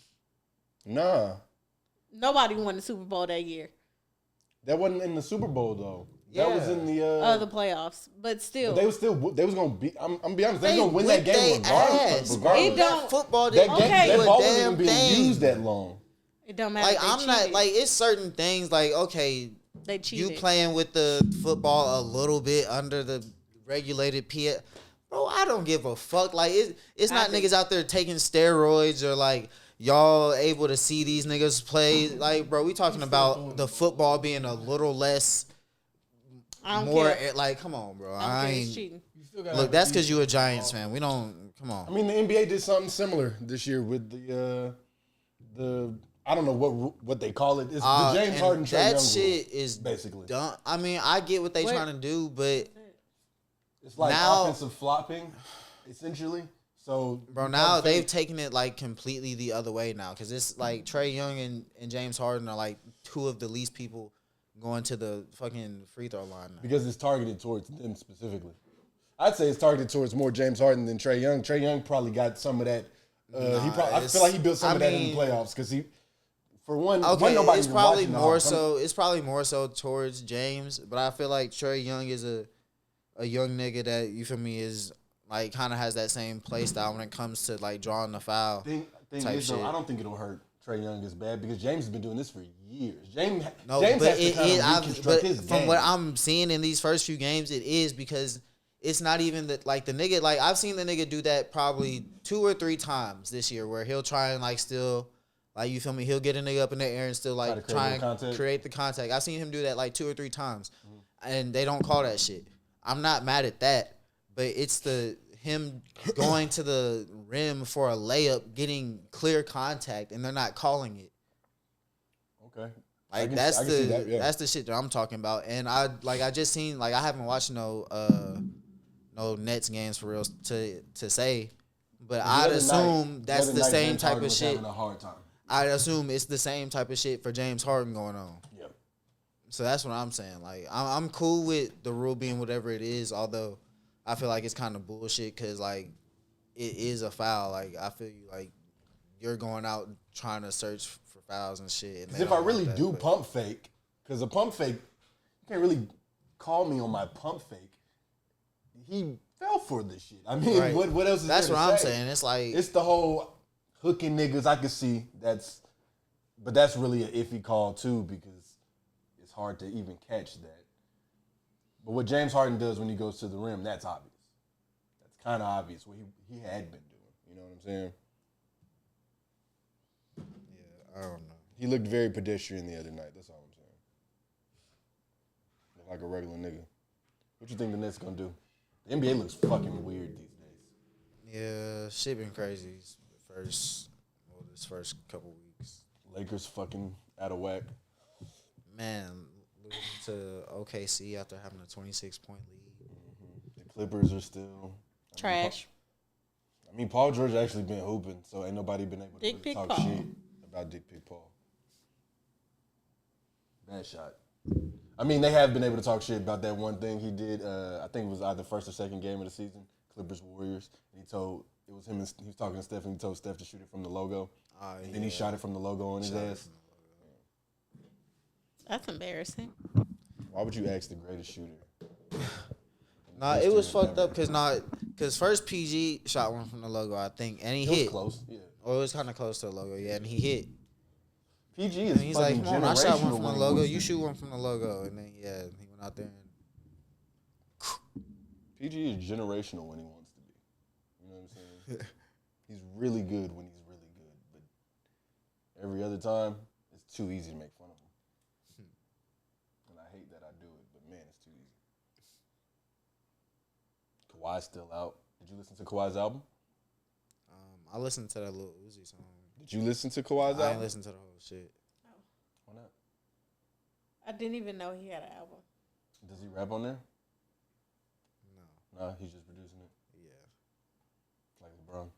[SPEAKER 6] Nah,
[SPEAKER 7] Nobody won the Super Bowl that year.
[SPEAKER 6] that wasn't in the Super Bowl though. That was in the.
[SPEAKER 7] The playoffs, but still,
[SPEAKER 6] But they was still. They was gonna be. I'm gonna be honest. They
[SPEAKER 5] They
[SPEAKER 6] was gonna win that
[SPEAKER 5] whipped
[SPEAKER 6] game
[SPEAKER 5] they
[SPEAKER 6] regardless.
[SPEAKER 5] ass.
[SPEAKER 6] regardless.
[SPEAKER 7] It don't-
[SPEAKER 5] Football
[SPEAKER 6] That,
[SPEAKER 5] didn't
[SPEAKER 6] game,
[SPEAKER 7] Okay.
[SPEAKER 6] that
[SPEAKER 5] do a
[SPEAKER 6] ball wasn't
[SPEAKER 5] damn
[SPEAKER 6] even being
[SPEAKER 5] thing.
[SPEAKER 6] used that long.
[SPEAKER 7] it don't matter.
[SPEAKER 5] Like
[SPEAKER 7] if they
[SPEAKER 5] I'm not
[SPEAKER 7] cheated.
[SPEAKER 5] like it's certain things like okay,
[SPEAKER 7] They cheated.
[SPEAKER 5] you playing with the football a little bit under the regulated PA. Bro, I don't give a fuck. Like, it's not niggas out there taking steroids or, like, y'all able to see these niggas play. Like, bro, we talking about the football being a little less, more, like, come on, bro. I ain't cheating. Look, that's because you a Giants fan. We don't, come on.
[SPEAKER 6] I mean, the NBA did something similar this year with the I don't know what they call it. It's the James Harden Trae Young
[SPEAKER 5] that shit
[SPEAKER 6] rule,
[SPEAKER 5] is
[SPEAKER 6] basically
[SPEAKER 5] done. I mean, I get what they trying to do, but
[SPEAKER 6] it's like
[SPEAKER 5] now,
[SPEAKER 6] offensive flopping, essentially. So,
[SPEAKER 5] bro, now they've taken it like completely the other way now, because it's like Trae Young and James Harden are like two of the least people going to the fucking free throw line now.
[SPEAKER 6] Because it's targeted towards them specifically. I'd say it's targeted towards more James Harden than Trae Young. Trae Young probably got some of that. I feel like he built some of that in the playoffs because he. For one, nobody
[SPEAKER 5] it's probably more so. It's probably more so towards James, but I feel like Trae Young is a young nigga that, you feel me, is like kind of has that same play style when it comes to like drawing the foul.
[SPEAKER 6] Thing
[SPEAKER 5] type
[SPEAKER 6] is,
[SPEAKER 5] shit.
[SPEAKER 6] though, I don't think it'll hurt Trae Young as bad because James has been doing this for years. James
[SPEAKER 5] but
[SPEAKER 6] has to kind of reconstruct his game.
[SPEAKER 5] From what I'm seeing in these first few games, it is because it's not even that, like, the nigga, like, I've seen the nigga do that probably 2 or 3 times this year where he'll try and like still. Like, you feel me? He'll get a nigga up in the air and still, like, try and create the contact. I've seen him do that, like, 2 or 3 times. And they don't call that shit. I'm not mad at that. But it's him going to the rim for a layup, getting clear contact, and they're not calling it.
[SPEAKER 6] Okay.
[SPEAKER 5] Like, that's the shit that I'm talking about. And I just seen, like, I haven't watched no Nets games for real to say. But I'd assume that's the same type of shit.
[SPEAKER 6] Having a hard time.
[SPEAKER 5] I assume it's the same type of shit for James Harden going on.
[SPEAKER 6] Yep.
[SPEAKER 5] So that's what I'm saying. Like, I'm cool with the rule being whatever it is, although I feel like it's kind of bullshit because, like, it is a foul. Like, I feel you, like, you're going out trying to search for fouls and shit.
[SPEAKER 6] Because if I really do pump fake, because a pump fake, you can't really call me on my pump fake. He fell for this shit. I mean, right. What else is
[SPEAKER 5] that's
[SPEAKER 6] there
[SPEAKER 5] what
[SPEAKER 6] to
[SPEAKER 5] I'm
[SPEAKER 6] say?
[SPEAKER 5] saying. It's like,
[SPEAKER 6] it's the whole hooking niggas. I can see but that's really an iffy call too because it's hard to even catch that. But what James Harden does when he goes to the rim, that's obvious. That's kind of obvious what he had been doing. You know what I'm saying?
[SPEAKER 5] Yeah, I don't know.
[SPEAKER 6] He looked very pedestrian the other night. That's all I'm saying. Looked like a regular nigga. What you think the Nets gonna do? The NBA looks fucking weird these days.
[SPEAKER 5] Yeah, shit been crazy this first couple weeks.
[SPEAKER 6] Lakers fucking out of whack.
[SPEAKER 5] Man, losing to OKC after having a 26-point lead.
[SPEAKER 6] Mm-hmm. The Clippers are still
[SPEAKER 7] trash.
[SPEAKER 6] Paul George actually been hooping, so ain't nobody been able to talk shit about Dick Pick Paul. Bad shot. I mean, they have been able to talk shit about that one thing he did. I think it was either first or second game of the season, Clippers Warriors. And he was talking to Steph, and he told Steph to shoot it from the logo. And then he shot it from the logo on his ass.
[SPEAKER 7] That's embarrassing.
[SPEAKER 6] Why would you ask the greatest shooter?
[SPEAKER 5] Nah, it was fucked up because first PG shot one from the logo, I think, and he hit.
[SPEAKER 6] It was close, yeah.
[SPEAKER 5] Or it was kind of close to the logo, yeah, and he hit.
[SPEAKER 6] PG is
[SPEAKER 5] and he's like, come on, I shot one from the logo. You shoot one from the logo. And then, yeah, he went out there and...
[SPEAKER 6] PG is generational when he wants to be. You know what I'm saying? He's really good when he's really good. But every other time, it's too easy to make fun of him. And I hate that I do it, but man, it's too easy. Kawhi's still out. Did you listen to Kawhi's album?
[SPEAKER 5] I listened to that Lil Uzi song.
[SPEAKER 6] Did you listen to Kawhi's album?
[SPEAKER 5] I didn't listen to the whole shit.
[SPEAKER 7] Oh.
[SPEAKER 6] Why not?
[SPEAKER 7] I didn't even know he had an album.
[SPEAKER 6] Does he rap on there?
[SPEAKER 5] No.
[SPEAKER 6] Nah, he's just producing it.
[SPEAKER 5] Yeah.
[SPEAKER 6] Like LeBron.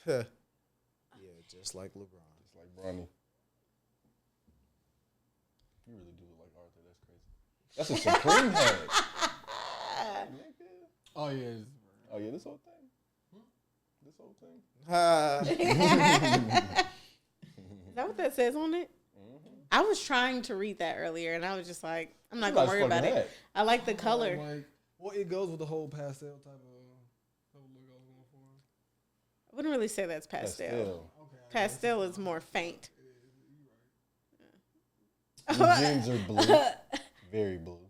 [SPEAKER 5] Yeah, just like LeBron.
[SPEAKER 6] Just like Bronny. You really do look like Arthur. That's crazy. That's a Supreme hat.
[SPEAKER 8] Oh, yeah.
[SPEAKER 6] Oh, yeah, this whole thing. This whole thing.
[SPEAKER 7] Is that what that says on it? Mm-hmm. I was trying to read that earlier, and I was just like, I'm not going to worry about it. I like the color.
[SPEAKER 8] Well, it goes with the whole pastel type of look I was going for.
[SPEAKER 7] I wouldn't really say that's pastel.
[SPEAKER 8] Okay,
[SPEAKER 7] pastel is more faint.
[SPEAKER 6] The jeans are blue. Very blue.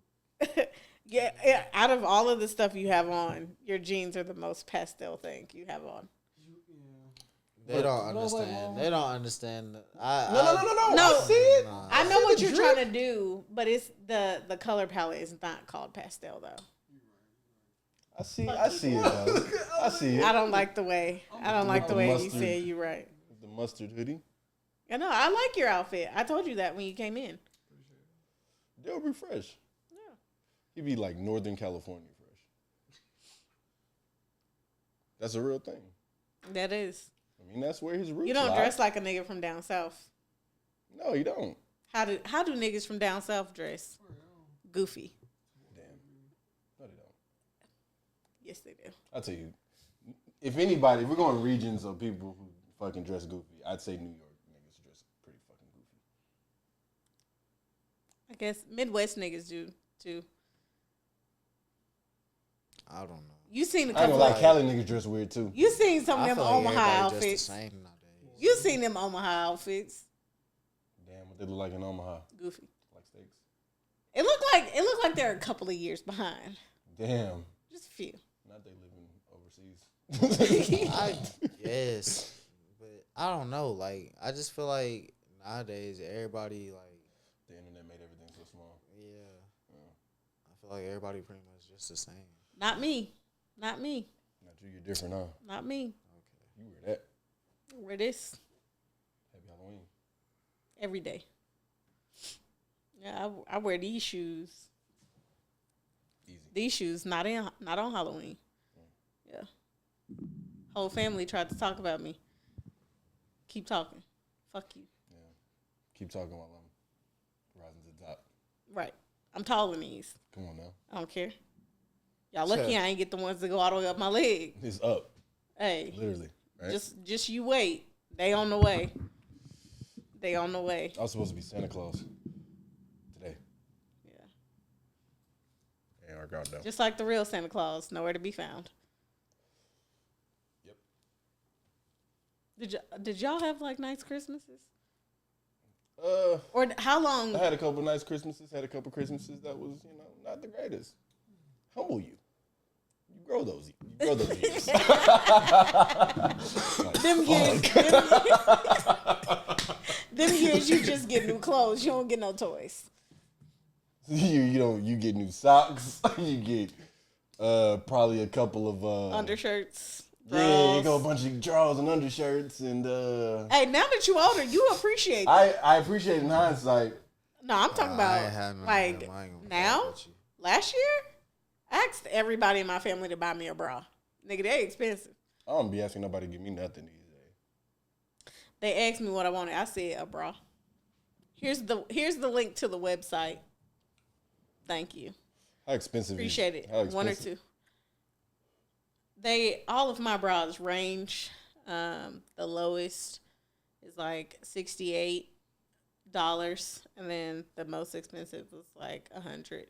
[SPEAKER 7] Yeah, out of all of the stuff you have on, your jeans are the most pastel thing you have on.
[SPEAKER 5] They don't understand. They don't understand.
[SPEAKER 6] No.
[SPEAKER 7] No,
[SPEAKER 6] I see it.
[SPEAKER 7] I know what you're trying to do, but it's the color palette is not called pastel though.
[SPEAKER 6] I see it though. I see it.
[SPEAKER 7] I don't like the way you said you right.
[SPEAKER 6] The mustard hoodie.
[SPEAKER 7] I know. I like your outfit. I told you that when you came in.
[SPEAKER 6] They'll be fresh.
[SPEAKER 7] Yeah.
[SPEAKER 6] He'd be like Northern California fresh. That's a real thing.
[SPEAKER 7] That is.
[SPEAKER 6] I mean, that's where his roots
[SPEAKER 7] You don't
[SPEAKER 6] lie.
[SPEAKER 7] dress like a nigga from down south.
[SPEAKER 6] No, you don't.
[SPEAKER 7] How do niggas from down south dress? Goofy.
[SPEAKER 6] Damn. No, they don't.
[SPEAKER 7] Yes, they do.
[SPEAKER 6] I'll tell you. If we're going regions of people who fucking dress goofy, I'd say New York niggas dress pretty fucking goofy.
[SPEAKER 7] I guess Midwest niggas do too.
[SPEAKER 5] I don't know.
[SPEAKER 7] You seen a
[SPEAKER 6] I ain't
[SPEAKER 7] couple
[SPEAKER 6] gonna lie,
[SPEAKER 7] of
[SPEAKER 6] Cali niggas dress weird too.
[SPEAKER 7] You seen some of
[SPEAKER 5] I
[SPEAKER 7] them
[SPEAKER 5] feel like
[SPEAKER 7] Omaha
[SPEAKER 5] everybody dress
[SPEAKER 7] outfits.
[SPEAKER 5] the same nowadays.
[SPEAKER 7] You seen them Omaha outfits.
[SPEAKER 6] Damn, what they look like in Omaha.
[SPEAKER 7] Goofy.
[SPEAKER 6] Like steaks.
[SPEAKER 7] It looked like they're a couple of years behind.
[SPEAKER 6] Damn.
[SPEAKER 7] Just a few.
[SPEAKER 6] Not they living overseas.
[SPEAKER 5] Yes, but I don't know. Like, I just feel like nowadays everybody like
[SPEAKER 6] The internet made everything so small.
[SPEAKER 5] yeah. I feel like everybody pretty much just the same.
[SPEAKER 7] Not me. Not me.
[SPEAKER 6] Not you, you're different, huh?
[SPEAKER 7] Not me.
[SPEAKER 6] You wear that.
[SPEAKER 7] Wear this
[SPEAKER 6] Happy Halloween.
[SPEAKER 7] every day. Yeah, I wear these shoes.
[SPEAKER 6] Easy.
[SPEAKER 7] These shoes not on Halloween. Yeah. Whole family tried to talk about me. Keep talking. Fuck you.
[SPEAKER 6] Yeah. Keep talking while I'm rising to the top.
[SPEAKER 7] Right. I'm taller than these.
[SPEAKER 6] Come on now.
[SPEAKER 7] I don't care. Y'all lucky I ain't get the ones that go all the way up my leg.
[SPEAKER 6] It's up.
[SPEAKER 7] Hey.
[SPEAKER 6] Literally. Right?
[SPEAKER 7] Just you wait. They on the way. They on the way.
[SPEAKER 6] I was supposed to be Santa Claus today.
[SPEAKER 7] Yeah.
[SPEAKER 6] Ain't work out though.
[SPEAKER 7] Just like the real Santa Claus, nowhere to be found.
[SPEAKER 6] Yep.
[SPEAKER 7] Did y'all have like nice Christmases?
[SPEAKER 6] Or
[SPEAKER 7] how long?
[SPEAKER 6] I had a couple nice Christmases. Had a couple Christmases that was, not the greatest. Humble you. You grow those. You grow those years.
[SPEAKER 7] Them years you just get new clothes. You don't get no toys.
[SPEAKER 6] You get new socks. You get probably a couple of
[SPEAKER 7] Undershirts.
[SPEAKER 6] Yeah, you go a bunch of drawers and undershirts and
[SPEAKER 7] Hey, now that you older, you appreciate that.
[SPEAKER 6] I appreciate it in hindsight.
[SPEAKER 7] No, I'm talking about like now. Last year, I asked everybody in my family to buy me a bra. Nigga, they expensive.
[SPEAKER 6] I don't be asking nobody to give me nothing these days.
[SPEAKER 7] They asked me what I wanted. I said a bra. Here's the link to the website. Thank you.
[SPEAKER 6] How expensive?
[SPEAKER 7] Appreciate it.
[SPEAKER 6] How expensive?
[SPEAKER 7] One or two. All of my bras range. The lowest is like $68, and then the most expensive was like $100.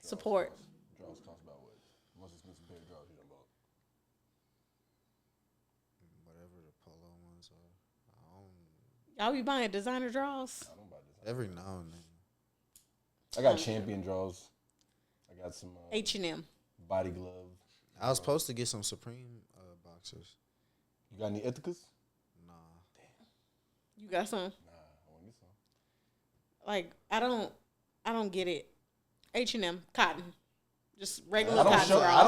[SPEAKER 7] Support.
[SPEAKER 6] Drawers cost about what? Most expensive pair of drawers you done bought?
[SPEAKER 5] Whatever the polo ones are.
[SPEAKER 7] Y'all be buying designer drawers?
[SPEAKER 6] I don't buy this.
[SPEAKER 5] Every now and then.
[SPEAKER 6] I got Champion drawers. I got some
[SPEAKER 7] H&M.
[SPEAKER 6] body glove.
[SPEAKER 5] I was supposed to get some Supreme boxers.
[SPEAKER 6] You got any Ithacas?
[SPEAKER 5] Nah.
[SPEAKER 7] You got some?
[SPEAKER 6] Nah, I want to get some.
[SPEAKER 7] Like I don't get it. H&M cotton, just regular
[SPEAKER 6] I don't
[SPEAKER 7] cotton
[SPEAKER 6] show.
[SPEAKER 7] drawers.
[SPEAKER 6] I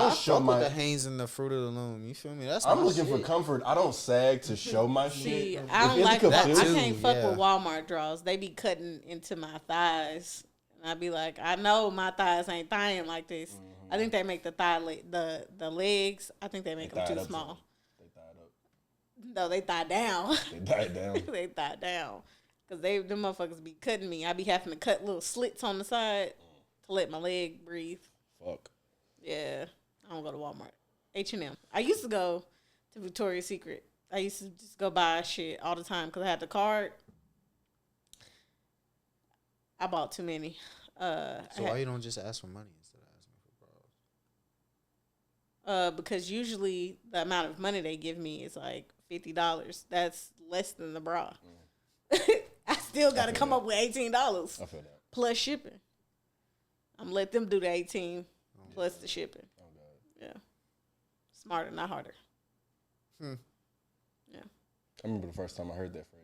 [SPEAKER 6] don't show my.
[SPEAKER 5] the Hanes and the Fruit of the Loom. You feel me? That's
[SPEAKER 6] I'm
[SPEAKER 5] my
[SPEAKER 6] looking
[SPEAKER 5] shit.
[SPEAKER 6] for comfort. I don't sag to show my
[SPEAKER 7] See,
[SPEAKER 6] shit.
[SPEAKER 7] I don't
[SPEAKER 6] If
[SPEAKER 7] like
[SPEAKER 6] Ithaca
[SPEAKER 7] that.
[SPEAKER 6] feels-
[SPEAKER 7] I can't fuck
[SPEAKER 5] yeah.
[SPEAKER 7] with Walmart drawers. They be cutting into my thighs, and I be like, I know my thighs ain't thigh like this.
[SPEAKER 6] Mm-hmm.
[SPEAKER 7] I think they make the the legs. I think they make them too small.
[SPEAKER 6] They thied up.
[SPEAKER 7] No, they thigh down.
[SPEAKER 6] They died down.
[SPEAKER 7] They thigh down, cause them motherfuckers be cutting me. I be having to cut little slits on the side to let my leg breathe.
[SPEAKER 6] Fuck.
[SPEAKER 7] Yeah, I don't go to Walmart. H&M. I used to go to Victoria's Secret. I used to just go buy shit all the time because I had the card. I bought too many.
[SPEAKER 5] So why you don't just ask for money instead of asking for bras?
[SPEAKER 7] Because usually the amount of money they give me is like $50. That's less than the bra. I still got to come up with $18
[SPEAKER 6] I feel that.
[SPEAKER 7] plus shipping. I'm let them do the 18 plus the shipping.
[SPEAKER 6] Oh God.
[SPEAKER 7] Yeah. Smarter, not harder. Yeah.
[SPEAKER 6] I remember the first time I heard that phrase.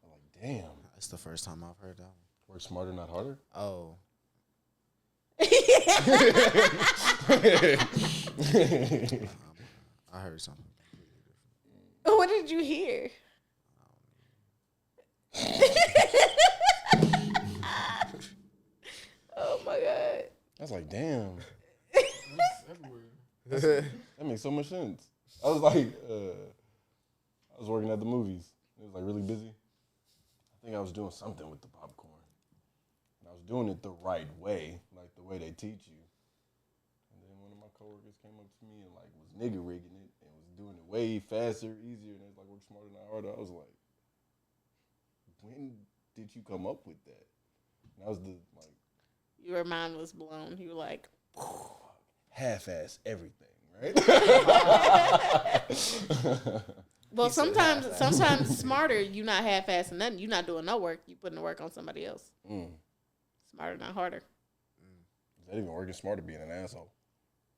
[SPEAKER 6] I'm like, damn.
[SPEAKER 5] That's the first time I've heard that one.
[SPEAKER 6] Work smarter, not harder.
[SPEAKER 5] Oh. I heard something completely different.
[SPEAKER 7] What did you hear? Oh my God.
[SPEAKER 6] I was like, damn.
[SPEAKER 8] Everywhere.
[SPEAKER 6] That makes so much sense. I was like, I was working at the movies. It was like really busy. I think I was doing something with the popcorn. And I was doing it the right way, like the way they teach you. And then one of my coworkers came up to me and like was nigga rigging it and was doing it way faster, easier, and it was like work smarter, not harder. I was like, when did you come up with that? And that was the like
[SPEAKER 7] Your mind was blown. You were like,
[SPEAKER 6] half-ass everything, right?
[SPEAKER 7] well, sometimes smarter, you not half-assing nothing. You not doing no work. You putting the work on somebody else. Smarter, not harder.
[SPEAKER 6] Is that even working smarter being an asshole?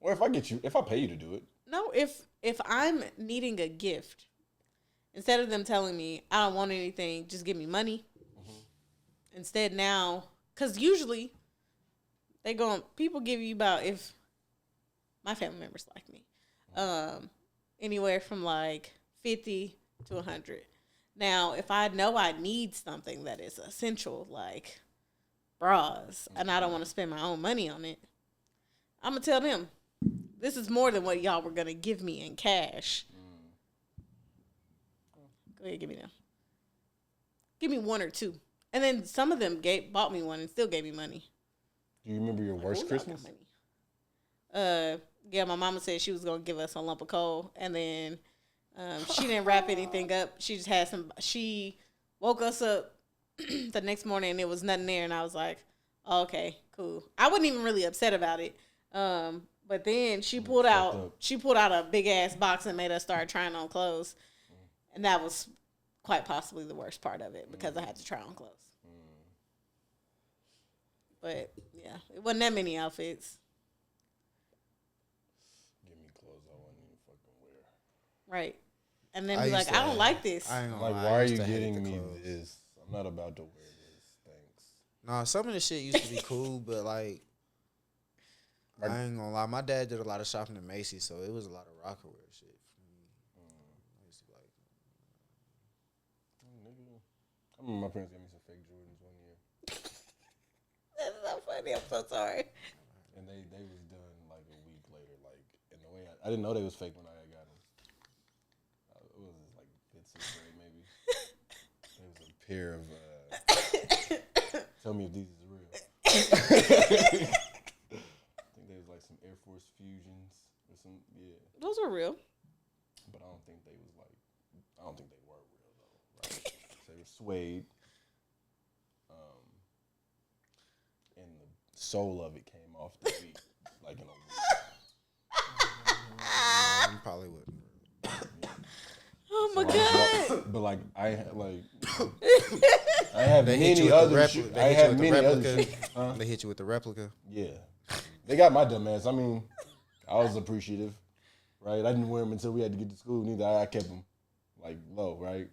[SPEAKER 6] Or if I pay you to do it.
[SPEAKER 7] No, if I'm needing a gift, instead of them telling me I don't want anything, just give me money. Instead now, because usually people give you about, if my family members like me, anywhere from like 50 to 100. Now, if I know I need something that is essential, like bras, and I don't want to spend my own money on it, I'm going to tell them, this is more than what y'all were going to give me in cash. Go ahead, give me them. Give me one or two. And then some of them bought me one and still gave me money.
[SPEAKER 6] Do you remember your worst Christmas?
[SPEAKER 7] Yeah, my mama said she was going to give us a lump of coal, and then she didn't wrap anything up. She just had she woke us up the next morning and it was nothing there, and I was like, oh, okay, cool. I wasn't even really upset about it. But then she pulled out a big ass box and made us start trying on clothes. And that was quite possibly the worst part of it because I had to try on clothes. But yeah, it wasn't that many outfits.
[SPEAKER 6] Give me clothes I wouldn't even fucking wear.
[SPEAKER 7] Right. And then be like, I don't like this.
[SPEAKER 6] Like, why are you getting me this? I'm not about to wear this. Thanks.
[SPEAKER 5] Nah, some of the shit used to be cool, but like, I ain't gonna lie. My dad did a lot of shopping at Macy's, so it was a lot of rocker wear shit for me. I used to be like,
[SPEAKER 6] nigga. I remember my parents gave me some fake Jordans one year.
[SPEAKER 7] That's so funny. I'm so sorry.
[SPEAKER 6] And they was done like a week later. Like, in the way I didn't know they was fake when I got them. It was like 5th, 6th grade maybe. There was a pair of. Tell me if these is real. Like some Air Force Fusions or some, yeah.
[SPEAKER 7] Those were real.
[SPEAKER 6] But I don't think they were real though. Right? They were suede. And the sole of it came off the feet like in a week.
[SPEAKER 5] you probably wouldn't.
[SPEAKER 7] Oh my God.
[SPEAKER 6] But like I have many other shoes. I have many other shoes.
[SPEAKER 5] They hit you with the replica.
[SPEAKER 6] Yeah. They got my dumb ass. I mean, I was appreciative, right? I didn't wear them until we had to get to school. Neither I kept them like low, right?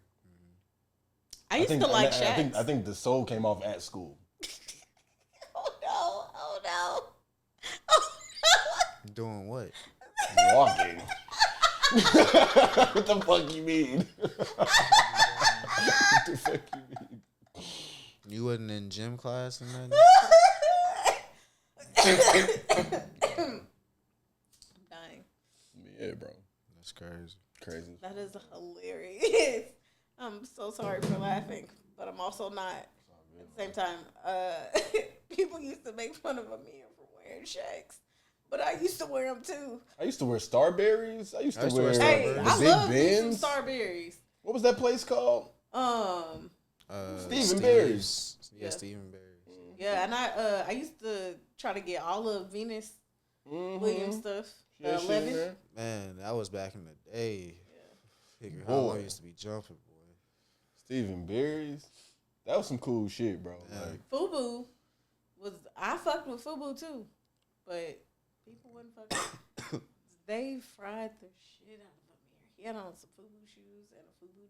[SPEAKER 7] I used to like Shaqs.
[SPEAKER 6] I think the sole came off at school.
[SPEAKER 7] Oh no! Oh no!
[SPEAKER 5] Doing what?
[SPEAKER 6] Walking. What the fuck you mean? What the fuck you mean?
[SPEAKER 5] You wasn't in gym class and nothing?
[SPEAKER 7] I'm dying.
[SPEAKER 6] Yeah, bro.
[SPEAKER 5] That's crazy.
[SPEAKER 6] Crazy.
[SPEAKER 7] That is hilarious. I'm so sorry for laughing, but I'm also not. At the same time, people used to make fun of Amir for wearing Shaqs, but I used to wear them too.
[SPEAKER 6] I used to wear Starberries. I used to wear
[SPEAKER 7] Hey,
[SPEAKER 6] the
[SPEAKER 7] I
[SPEAKER 6] Big
[SPEAKER 7] love
[SPEAKER 6] Bens.
[SPEAKER 7] some Starberries.
[SPEAKER 6] What was that place called?
[SPEAKER 5] Stephen
[SPEAKER 6] Berry's.
[SPEAKER 5] Yeah, Stephen Berry's.
[SPEAKER 7] Yeah, and I used to try to get all of Venus Williams stuff. 11.
[SPEAKER 5] Man, that was back in the day.
[SPEAKER 7] Yeah.
[SPEAKER 5] Figure how long I used to be jumping, boy.
[SPEAKER 6] Stephen Berry's. That was some cool shit, bro.
[SPEAKER 5] Yeah.
[SPEAKER 6] Like,
[SPEAKER 7] FUBU I fucked with FUBU too, but people wouldn't fuck. They fried the shit out of Amir. He had on some FUBU shoes and a FUBU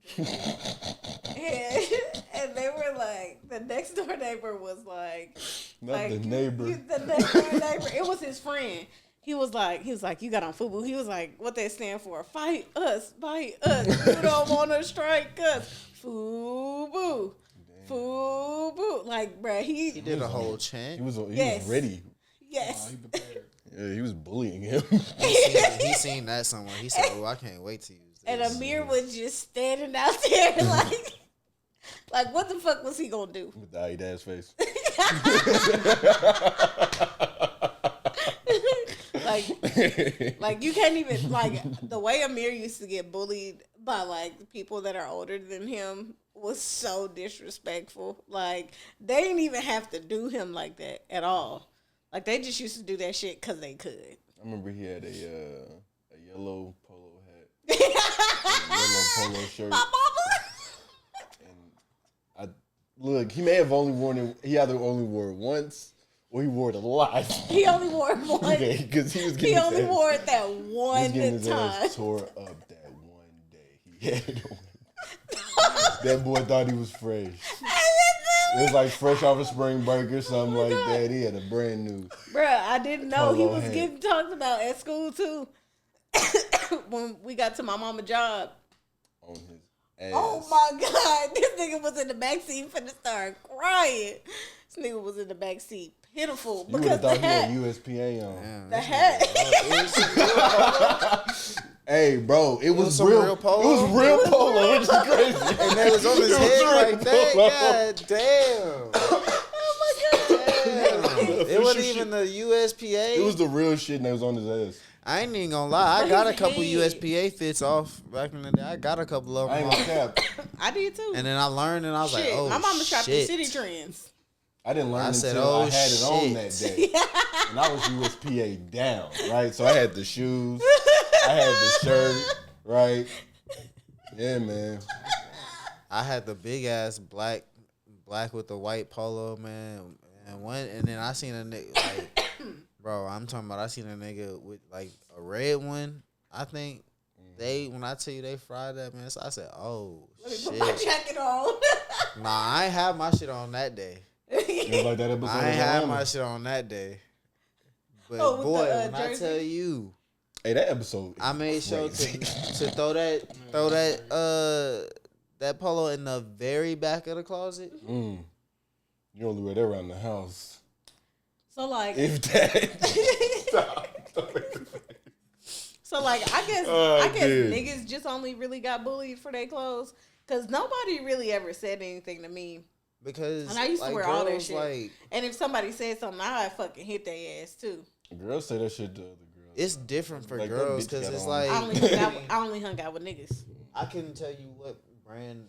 [SPEAKER 7] jersey, and they were like, the next door neighbor was like,
[SPEAKER 6] Not the neighbor.
[SPEAKER 7] The next door neighbor. It was his friend. He was like, you got on FUBU. He was like, what they stand for? Fight us. You don't want to strike us. FUBU. FUBU. Like, bruh, he
[SPEAKER 5] did a whole chant.
[SPEAKER 6] He was ready.
[SPEAKER 7] Yes.
[SPEAKER 8] He prepared.
[SPEAKER 6] Yeah, he was bullying him.
[SPEAKER 5] He seen that somewhere. He said, "Oh, I can't wait to use this."
[SPEAKER 7] And Amir was just standing out there like what the fuck was he gonna do?
[SPEAKER 6] With the eyed ass face.
[SPEAKER 7] like you can't even like the way Amir used to get bullied by like people that are older than him was so disrespectful. Like they didn't even have to do him like that at all. Like they just used to do that shit because they could.
[SPEAKER 6] I remember he had a yellow polo hat, a yellow polo shirt.
[SPEAKER 7] My mama.
[SPEAKER 6] Look, he may have only worn it. He either only wore it once or he wore it a lot.
[SPEAKER 7] He only wore it once.
[SPEAKER 6] Okay, because he was getting
[SPEAKER 7] He only wore it that one
[SPEAKER 6] he was getting his
[SPEAKER 7] time.
[SPEAKER 6] ass tore up that one day. He had it on. That boy thought he was fresh. It was like fresh off a spring break or something like that. He had a brand new.
[SPEAKER 7] Bruh, I didn't know he
[SPEAKER 6] polo
[SPEAKER 7] was
[SPEAKER 6] hat.
[SPEAKER 7] getting talked about at school too. When we got to my mama job.
[SPEAKER 6] On his ass.
[SPEAKER 7] Oh my God. This nigga was in the backseat finna start crying. This nigga was in the backseat pitiful
[SPEAKER 6] You would
[SPEAKER 7] because
[SPEAKER 6] have
[SPEAKER 7] the
[SPEAKER 6] thought he
[SPEAKER 7] hat.
[SPEAKER 6] had USPA on.
[SPEAKER 7] The hat.
[SPEAKER 6] Hey, bro, it was
[SPEAKER 5] some
[SPEAKER 6] real.
[SPEAKER 5] real polo?
[SPEAKER 6] It was real polo, which is crazy.
[SPEAKER 5] And it was on his
[SPEAKER 6] It was
[SPEAKER 5] head
[SPEAKER 6] real
[SPEAKER 5] like that.
[SPEAKER 6] polo.
[SPEAKER 5] God damn. It wasn't even the USPA.
[SPEAKER 6] It was the real shit, and it was on his ass.
[SPEAKER 5] I ain't even gonna lie. I
[SPEAKER 7] But
[SPEAKER 5] got a
[SPEAKER 7] his
[SPEAKER 5] couple
[SPEAKER 7] head.
[SPEAKER 5] USPA fits off back in the day. I got a couple of
[SPEAKER 6] I
[SPEAKER 5] them.
[SPEAKER 6] ain't gonna cap.
[SPEAKER 7] I did too.
[SPEAKER 5] And then I learned, and I was
[SPEAKER 7] Shit,
[SPEAKER 5] like, "Oh
[SPEAKER 7] my mama shopped at
[SPEAKER 5] shit!"
[SPEAKER 7] City Trends.
[SPEAKER 6] I didn't learn
[SPEAKER 5] I
[SPEAKER 6] until
[SPEAKER 5] said,
[SPEAKER 6] I
[SPEAKER 5] "Oh,
[SPEAKER 6] had it on
[SPEAKER 5] shit."
[SPEAKER 6] that day, and I was USPA down, right? So I had the shoes, I had the shirt, right? Yeah, man.
[SPEAKER 5] I had the big ass black with the white polo, man. And then I seen a nigga like, bro, I'm talking about. I seen a nigga with like a red one. I think when I tell you they fried that, man. So I said, "Oh
[SPEAKER 7] Let me
[SPEAKER 5] shit!"
[SPEAKER 7] put my jacket on.
[SPEAKER 5] Nah, I ain't have my shit on that day.
[SPEAKER 6] It was like that episode.
[SPEAKER 5] I ain't
[SPEAKER 6] of
[SPEAKER 5] have
[SPEAKER 6] Atlanta.
[SPEAKER 5] my shit on that day. But
[SPEAKER 7] Oh, with
[SPEAKER 5] boy,
[SPEAKER 7] the,
[SPEAKER 5] when I
[SPEAKER 7] jersey?
[SPEAKER 5] tell you,
[SPEAKER 6] Hey, that episode.
[SPEAKER 5] I made sure
[SPEAKER 6] crazy.
[SPEAKER 5] to throw that polo in the very back of the closet.
[SPEAKER 6] You only wear that around the house.
[SPEAKER 7] So like,
[SPEAKER 6] If that.
[SPEAKER 7] so like, I guess
[SPEAKER 6] dude.
[SPEAKER 7] niggas just only really got bullied for their clothes because nobody really ever said anything to me.
[SPEAKER 5] Because
[SPEAKER 7] And I used to
[SPEAKER 5] like,
[SPEAKER 7] wear all that
[SPEAKER 5] girls,
[SPEAKER 7] shit.
[SPEAKER 5] Like,
[SPEAKER 7] And if somebody said something, I'd fucking hit their ass too.
[SPEAKER 6] Girls say that shit to other girls.
[SPEAKER 5] it's different for
[SPEAKER 6] Like, that
[SPEAKER 5] girls
[SPEAKER 6] bitch
[SPEAKER 5] because
[SPEAKER 6] got
[SPEAKER 5] it's
[SPEAKER 6] on.
[SPEAKER 5] like
[SPEAKER 7] I only hung out with niggas.
[SPEAKER 5] I couldn't tell you what brand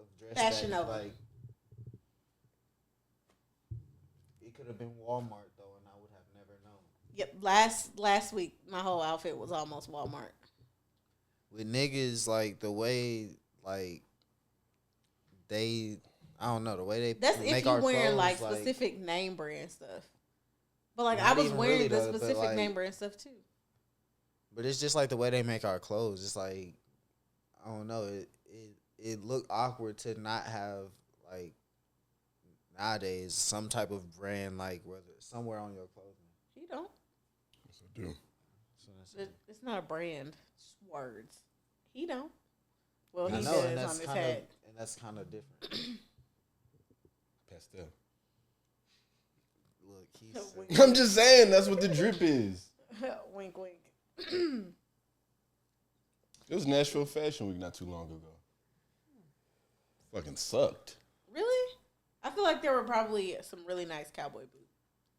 [SPEAKER 5] of dress
[SPEAKER 7] Fashion
[SPEAKER 5] that,
[SPEAKER 7] Nova.
[SPEAKER 5] like it could have been Walmart though, and I would have never known.
[SPEAKER 7] Yep. Last week, my whole outfit was almost Walmart.
[SPEAKER 5] With niggas, like the way like they, I don't know the way they
[SPEAKER 7] That's
[SPEAKER 5] make
[SPEAKER 7] if you
[SPEAKER 5] our
[SPEAKER 7] wearing
[SPEAKER 5] clothes,
[SPEAKER 7] like specific name brand stuff. But like I
[SPEAKER 5] Not
[SPEAKER 7] was
[SPEAKER 5] even
[SPEAKER 7] wearing
[SPEAKER 5] really,
[SPEAKER 7] the
[SPEAKER 5] though, but,
[SPEAKER 7] specific
[SPEAKER 5] like-
[SPEAKER 7] name brand stuff too.
[SPEAKER 5] But it's just like the way they make our clothes. It's like I don't know. It looked awkward to not have like nowadays some type of brand like whether somewhere on your clothing.
[SPEAKER 7] He don't.
[SPEAKER 6] Yes, I do.
[SPEAKER 7] It's not a brand. It's words. He don't. Well,
[SPEAKER 5] I
[SPEAKER 7] he
[SPEAKER 5] know,
[SPEAKER 7] does
[SPEAKER 5] and
[SPEAKER 7] on
[SPEAKER 5] that's
[SPEAKER 7] his
[SPEAKER 5] kind of
[SPEAKER 7] hat.
[SPEAKER 5] different.
[SPEAKER 6] Pastel.
[SPEAKER 5] Look, he said,
[SPEAKER 6] I'm just saying, that's what the drip is.
[SPEAKER 7] Wink, wink.
[SPEAKER 6] It was Nashville Fashion Week not too long ago. Fucking sucked.
[SPEAKER 7] Really? I feel like there were probably some really nice cowboy boot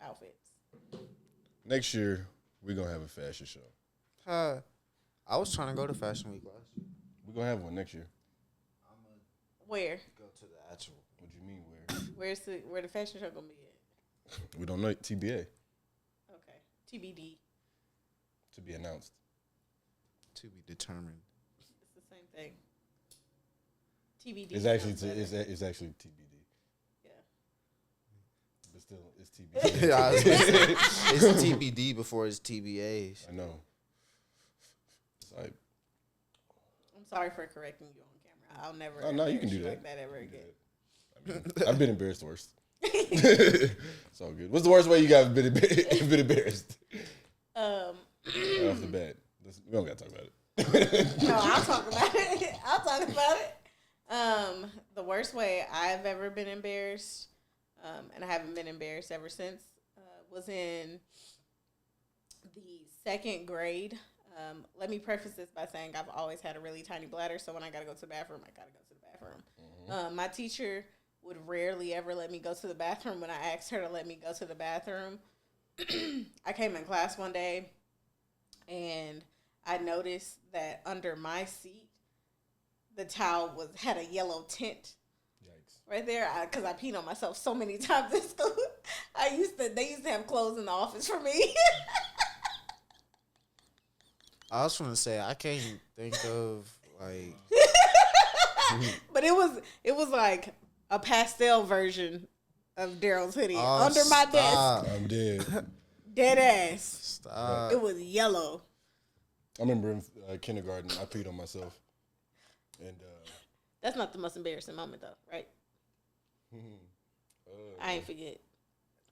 [SPEAKER 7] outfits.
[SPEAKER 6] Next year, we're going to have a fashion show.
[SPEAKER 5] I was trying to go to Fashion Week last year.
[SPEAKER 6] We're going to have one next year.
[SPEAKER 7] Where?
[SPEAKER 5] Go to the actual.
[SPEAKER 6] What do you mean, where?
[SPEAKER 7] Where the fashion show gonna be at?
[SPEAKER 6] We don't know. TBA.
[SPEAKER 7] Okay. TBD.
[SPEAKER 6] To be announced.
[SPEAKER 5] To be determined.
[SPEAKER 7] It's the same thing. TBD.
[SPEAKER 6] It's actually
[SPEAKER 7] sounds better.
[SPEAKER 6] it's actually TBD.
[SPEAKER 7] Yeah.
[SPEAKER 6] it's still it's TBD.
[SPEAKER 5] I was gonna say, it's TBD before it's TBA.
[SPEAKER 6] I know. It's like,
[SPEAKER 7] I'm sorry for correcting you on camera. I'll never.
[SPEAKER 6] Oh, no, you can do
[SPEAKER 7] like
[SPEAKER 6] that.
[SPEAKER 7] that ever again.
[SPEAKER 6] I mean, I've been embarrassed worse. It's all good. What's the worst way you guys been embarrassed? Right off the bat, we don't gotta talk about it.
[SPEAKER 7] No, I'll talk about it. I'll talk about it. The worst way I've ever been embarrassed, and I haven't been embarrassed ever since, was in the second grade. Let me preface this by saying I've always had a really tiny bladder, so when I gotta go to the bathroom, I gotta go to the bathroom. My teacher would rarely ever let me go to the bathroom when I asked her to let me go to the bathroom. I came in class one day, and I noticed that under my seat, the towel had a yellow tint. Yikes! Right there, because I peed on myself so many times in school. They used to have clothes in the office for me.
[SPEAKER 5] I was trying to say I can't think of like,
[SPEAKER 7] but it was like a pastel version of Daryl's hoodie under my desk.
[SPEAKER 6] I'm dead.
[SPEAKER 7] Dead ass.
[SPEAKER 5] Stop.
[SPEAKER 7] It was yellow.
[SPEAKER 6] I remember in kindergarten, I peed on myself, and
[SPEAKER 7] that's not the most embarrassing moment, though, right? I ain't forget.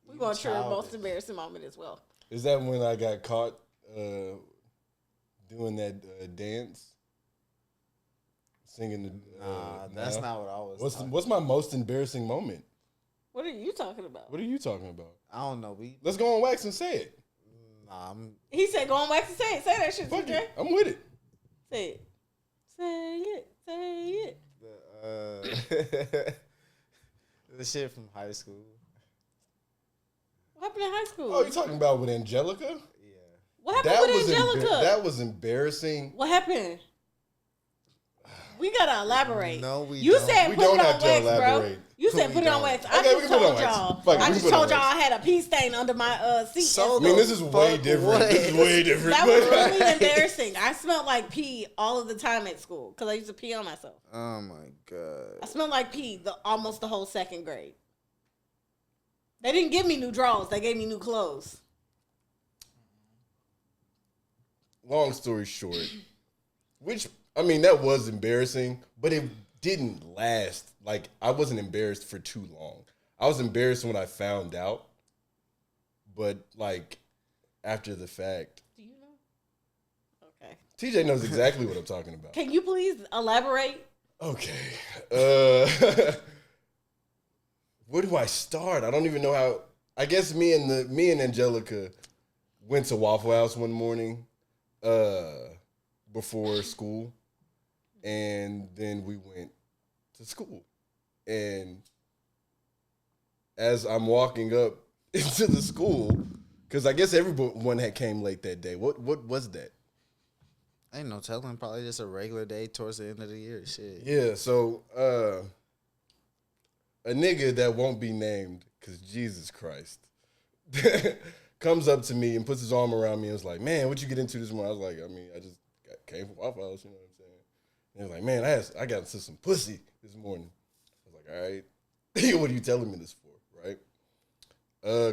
[SPEAKER 7] We're going to share the most embarrassing moment as well.
[SPEAKER 6] Is that when I got caught doing that dance, singing the?
[SPEAKER 5] That's not what I was.
[SPEAKER 6] What's my most embarrassing moment?
[SPEAKER 7] What are you talking about?
[SPEAKER 6] What are you talking about?
[SPEAKER 5] I don't know.
[SPEAKER 6] Let's go on wax and say it.
[SPEAKER 7] He said, "Go on wax and say it. Say that shit,
[SPEAKER 6] Fuck
[SPEAKER 7] TJ.
[SPEAKER 6] it. I'm with it.
[SPEAKER 7] Say it. Say it. Say it."
[SPEAKER 5] The shit from high school.
[SPEAKER 7] What happened in high school?
[SPEAKER 6] Oh, you talking about with Angelica?
[SPEAKER 5] Yeah.
[SPEAKER 7] What happened with Angelica?
[SPEAKER 6] That was embarrassing.
[SPEAKER 7] What happened? We gotta elaborate.
[SPEAKER 5] No, we
[SPEAKER 7] you
[SPEAKER 5] don't.
[SPEAKER 7] said
[SPEAKER 6] We
[SPEAKER 7] put
[SPEAKER 6] don't
[SPEAKER 7] it
[SPEAKER 6] have
[SPEAKER 7] on
[SPEAKER 6] to
[SPEAKER 7] wax,
[SPEAKER 6] elaborate.
[SPEAKER 7] bro. You said put it on wax. I just told y'all. I just told y'all I had a pee stain under my seat.
[SPEAKER 5] So
[SPEAKER 6] I mean, this is way different. This is way different.
[SPEAKER 7] That was really embarrassing. I smelled like pee all of the time at school because I used to pee on myself.
[SPEAKER 5] Oh my god.
[SPEAKER 7] I smelled like pee almost the whole second grade. They didn't give me new drawers. They gave me new clothes.
[SPEAKER 6] Long story short, that was embarrassing, but it didn't last. Like, I wasn't embarrassed for too long. I was embarrassed when I found out, but like after the fact.
[SPEAKER 7] Do you know? Okay.
[SPEAKER 6] TJ knows exactly what I'm talking about.
[SPEAKER 7] Can you please elaborate?
[SPEAKER 6] Okay. Where do I start? I don't even know how. I guess me and Angelica went to Waffle House one morning before school, and then we went to school. And as I'm walking up into the school, because I guess everyone had came late that day. What was that?
[SPEAKER 5] Ain't no telling. Probably just a regular day towards the end of the year. Shit.
[SPEAKER 6] Yeah, so a nigga that won't be named, because Jesus Christ, comes up to me and puts his arm around me and was like, "Man, what you get into this morning?" I was like, I just came from Waffle House, you know what I'm saying? And he was like, "Man, I got into some pussy this morning." I was like, "All right, what are you telling me this for?" Right?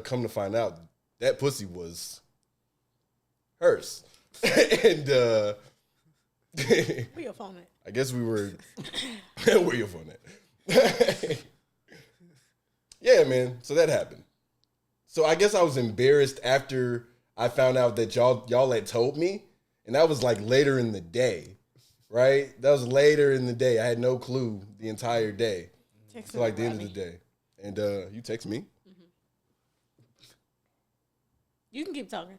[SPEAKER 6] Come to find out, that pussy was hers. And
[SPEAKER 7] Where your phone at?
[SPEAKER 6] I guess we were where your phone at? Yeah, man. So that happened. So I guess I was embarrassed after I found out that y'all had told me, and that was like later in the day, right? That was later in the day. I had no clue the entire day.
[SPEAKER 7] Text
[SPEAKER 6] So like the end of the day. And you text me.
[SPEAKER 7] Mm-hmm. You can keep talking.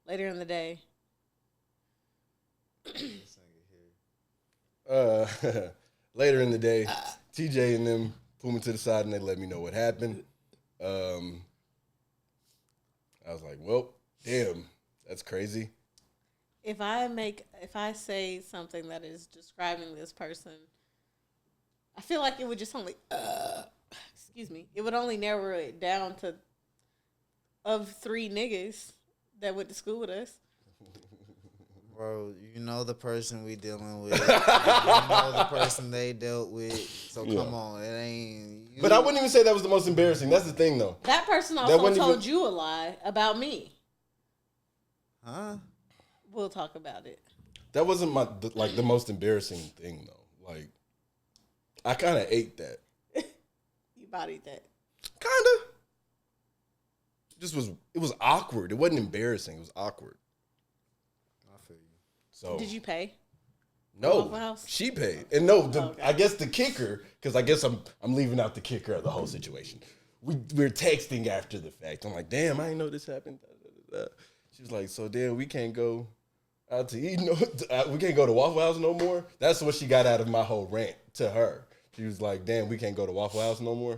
[SPEAKER 7] Later in the day.
[SPEAKER 6] Later in the day, TJ and them pulled me to the side and they let me know what happened. I was like, well, damn, that's crazy.
[SPEAKER 7] If I say something that is describing this person, I feel like it would just only, excuse me, it would only narrow it down to of 3 niggas that went to school with us.
[SPEAKER 5] Bro, you know the person we dealing with. You know the person they dealt with. So come on, it ain't.
[SPEAKER 6] But I wouldn't even say that was the most embarrassing. That's the thing, though.
[SPEAKER 7] That person also told you a lie about me.
[SPEAKER 5] Huh?
[SPEAKER 7] We'll talk about it.
[SPEAKER 6] That wasn't the most embarrassing thing, though. Like, I kind of ate that.
[SPEAKER 7] You bodied that.
[SPEAKER 6] Kind of. It was awkward. It wasn't embarrassing. It was awkward.
[SPEAKER 5] I feel you.
[SPEAKER 6] So
[SPEAKER 7] did you pay?
[SPEAKER 6] No, she paid. And no, I guess the kicker, because I guess I'm leaving out the kicker of the whole situation. We're texting after the fact. I'm like, damn, I didn't know this happened. She was like, so damn, we can't go out to eat. No, we can't go to Waffle House no more. That's what she got out of my whole rant to her. She was like, damn, we can't go to Waffle House no more.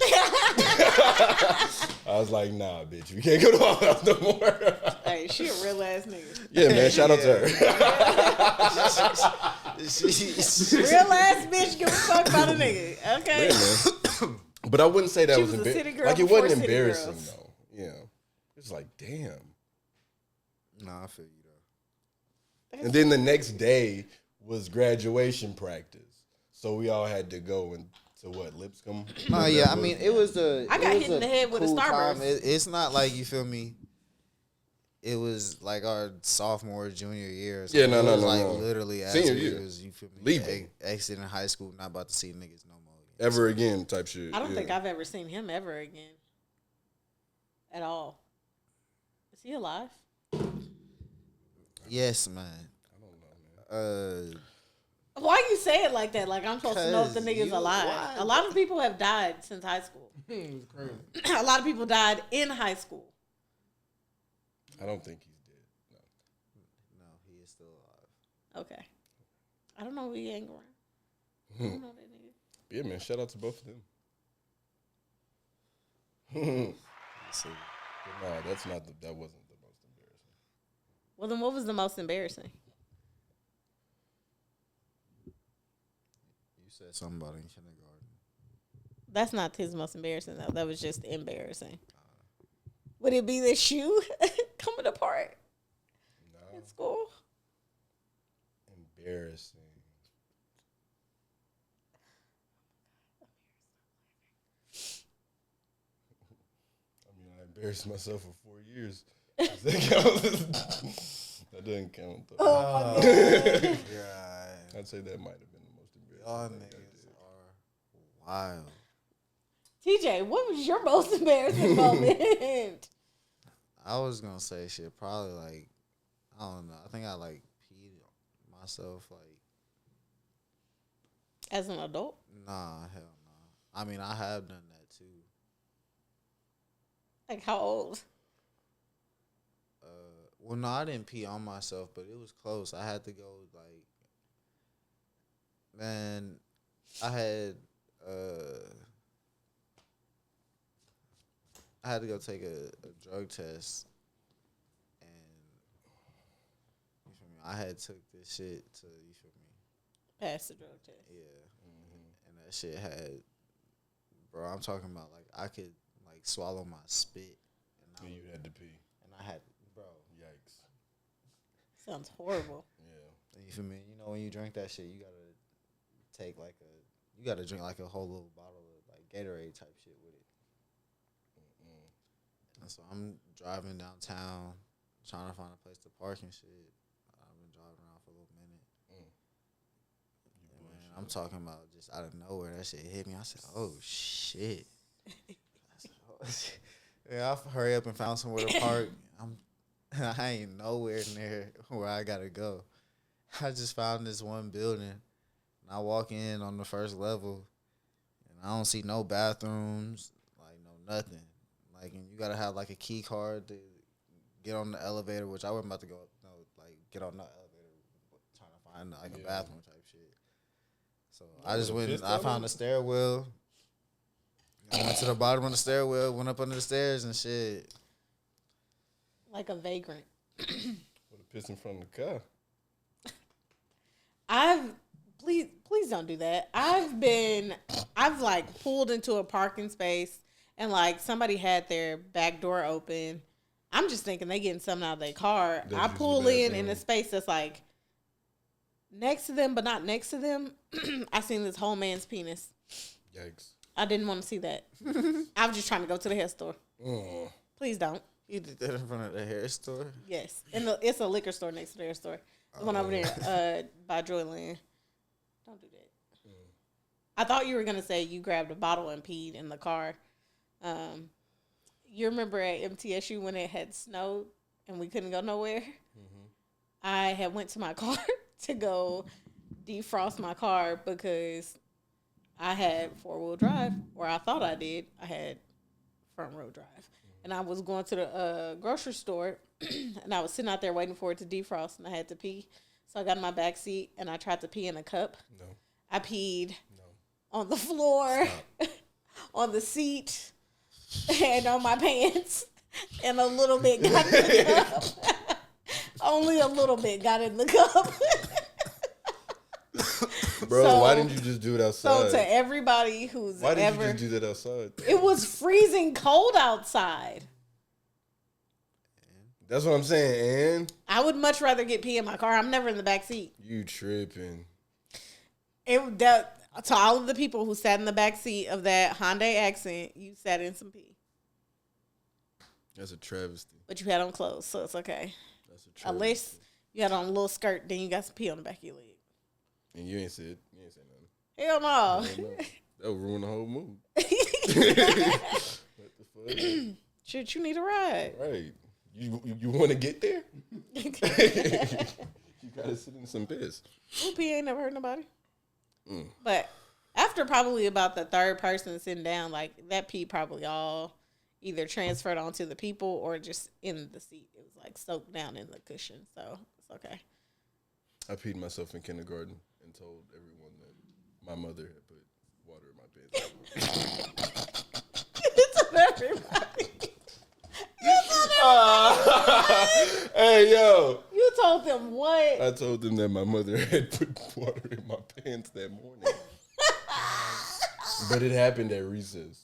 [SPEAKER 6] I was like, nah, bitch, we can't go to Waffle House no more.
[SPEAKER 7] Hey, she a real ass nigga.
[SPEAKER 6] Yeah, man, shout out to her.
[SPEAKER 7] Real ass bitch, give a fuck about a nigga. Okay.
[SPEAKER 6] Yeah, man. But I wouldn't say that was embarrassing. Like, it wasn't embarrassing, though. Yeah. It's like, damn.
[SPEAKER 5] Nah, I feel you, though.
[SPEAKER 6] And then the next day was graduation practice. So we all had to go to what, Lipscomb?
[SPEAKER 5] No, yeah, I mean, it was
[SPEAKER 7] I got hit in the head with a Starburst.
[SPEAKER 5] It's not like, you feel me, it was like our sophomore, junior year. So
[SPEAKER 6] yeah, no.
[SPEAKER 5] Literally as
[SPEAKER 6] senior
[SPEAKER 5] we
[SPEAKER 6] year.
[SPEAKER 5] was, you feel me, exiting high school, not about to see niggas no more.
[SPEAKER 6] Ever again type shit.
[SPEAKER 7] I don't think I've ever seen him ever again. At all. Is he alive?
[SPEAKER 5] Yes, man.
[SPEAKER 6] I don't know, man.
[SPEAKER 7] Why you say it like that? Like I'm supposed to know if the nigga's alive.
[SPEAKER 5] Why?
[SPEAKER 7] A lot of people have died since high school.
[SPEAKER 8] It was crazy.
[SPEAKER 7] A lot of people died in high school.
[SPEAKER 6] I don't think he's dead.
[SPEAKER 5] No, he is still alive.
[SPEAKER 7] Okay. I don't know who he ain't around. I don't know that nigga.
[SPEAKER 6] Yeah, man, shout out to both of them.
[SPEAKER 5] See.
[SPEAKER 6] But no, that wasn't the most embarrassing.
[SPEAKER 7] Well, then what was the most embarrassing?
[SPEAKER 5] You said something about in kindergarten.
[SPEAKER 7] That's not his most embarrassing, though. That was just embarrassing. Would it be the shoe coming apart in school?
[SPEAKER 6] Embarrassing. I mean, I embarrassed myself for 4 years. Does that count? That doesn't count, though.
[SPEAKER 5] Oh, God.
[SPEAKER 6] I'd say that might have been the most embarrassing.
[SPEAKER 5] Y'all
[SPEAKER 6] thing
[SPEAKER 5] niggas are wild.
[SPEAKER 7] TJ, what was your most embarrassing moment?
[SPEAKER 5] I was gonna say shit. Probably like, I don't know. I think I like peed myself. Like,
[SPEAKER 7] As an adult?
[SPEAKER 5] nah, hell no. I mean, I have done that too.
[SPEAKER 7] Like how old?
[SPEAKER 5] Well, no, I didn't pee on myself, but it was close. I had to go like, man, I had to go take a drug test, and you feel me? I had took this shit to, you feel me?
[SPEAKER 7] Pass the drug test.
[SPEAKER 5] Yeah, and that shit had, bro. I'm talking about like I could like swallow my spit, and
[SPEAKER 6] you had to pee.
[SPEAKER 5] and I had, bro.
[SPEAKER 6] Yikes.
[SPEAKER 7] Sounds horrible.
[SPEAKER 6] Yeah.
[SPEAKER 5] You feel me? You know when you drink that shit, you gotta drink like a whole little bottle of like Gatorade type shit with it. And so I'm driving downtown, trying to find a place to park and shit. I've been driving around for a little minute. Man, I'm talking about just out of nowhere, that shit hit me. I said, "Oh shit!" Yeah, I hurry up and found somewhere to park. I ain't nowhere near where I gotta go. I just found this one building, and I walk in on the first level, and I don't see no bathrooms, like no nothing. Like, and you gotta have like a key card to get on the elevator, which I wasn't about to go, get on the elevator, trying to find like a bathroom type shit. So I just went. I found a stairwell. I went to the bottom of the stairwell, went up under the stairs and shit.
[SPEAKER 7] Like a vagrant.
[SPEAKER 6] Would have pissed in front of the car.
[SPEAKER 7] Please don't do that. I've like pulled into a parking space and like somebody had their back door open. I'm just thinking they getting something out of their car. I pull in a space that's like next to them, but not next to them, I seen this whole man's penis.
[SPEAKER 6] Yikes.
[SPEAKER 7] I didn't want to see that. I was just trying to go to the hair store. Please don't.
[SPEAKER 5] You did that in front of the hair store?
[SPEAKER 7] Yes. And it's a liquor store next to the hair store. The one over there by Joyland. Don't do that. I thought you were going to say you grabbed a bottle and peed in the car. You remember at MTSU when it had snowed and we couldn't go nowhere? I had went to my car to go defrost my car because I had four-wheel drive, or I thought I did. I had front-row drive. And I was going to the grocery store, and I was sitting out there waiting for it to defrost, and I had to pee. So I got in my back seat, and I tried to pee in a cup.
[SPEAKER 6] No.
[SPEAKER 7] I peed on the floor, on the seat, and on my pants, and a little bit got in the cup. Only a little bit got in the cup.
[SPEAKER 6] Bro,
[SPEAKER 7] So-
[SPEAKER 6] why didn't you just do it outside?
[SPEAKER 7] So to everybody who's
[SPEAKER 6] Why didn't
[SPEAKER 7] ever,
[SPEAKER 6] you just do that outside?
[SPEAKER 7] it was freezing cold outside.
[SPEAKER 6] That's what I'm saying, and
[SPEAKER 7] I would much rather get pee in my car. I'm never in the back seat.
[SPEAKER 6] you tripping.
[SPEAKER 7] To all of the people who sat in the back seat of that Hyundai Accent, you sat in some pee,
[SPEAKER 6] That's a travesty.
[SPEAKER 7] but you had on clothes, so it's okay.
[SPEAKER 6] That's a travesty.
[SPEAKER 7] Unless you had on a little skirt, then you got some pee on the back of your leg.
[SPEAKER 6] And you ain't said nothing.
[SPEAKER 7] Hell no.
[SPEAKER 6] That would ruin the whole mood. What the fuck?
[SPEAKER 7] Shit, you need a ride.
[SPEAKER 6] Right. You want to get there? You gotta sit in some piss.
[SPEAKER 7] Ooh, pee ain't never hurt nobody. But after probably about the third person sitting down, like that pee probably all either transferred onto the people or just in the seat. It was like soaked down in the cushion, so it's okay.
[SPEAKER 6] I peed myself in kindergarten and told everyone that my mother had put water in my pants.
[SPEAKER 7] It's everybody.
[SPEAKER 6] Hey, yo.
[SPEAKER 7] You told them what?
[SPEAKER 6] I told them that my mother had put water in my pants that morning. But it happened at recess.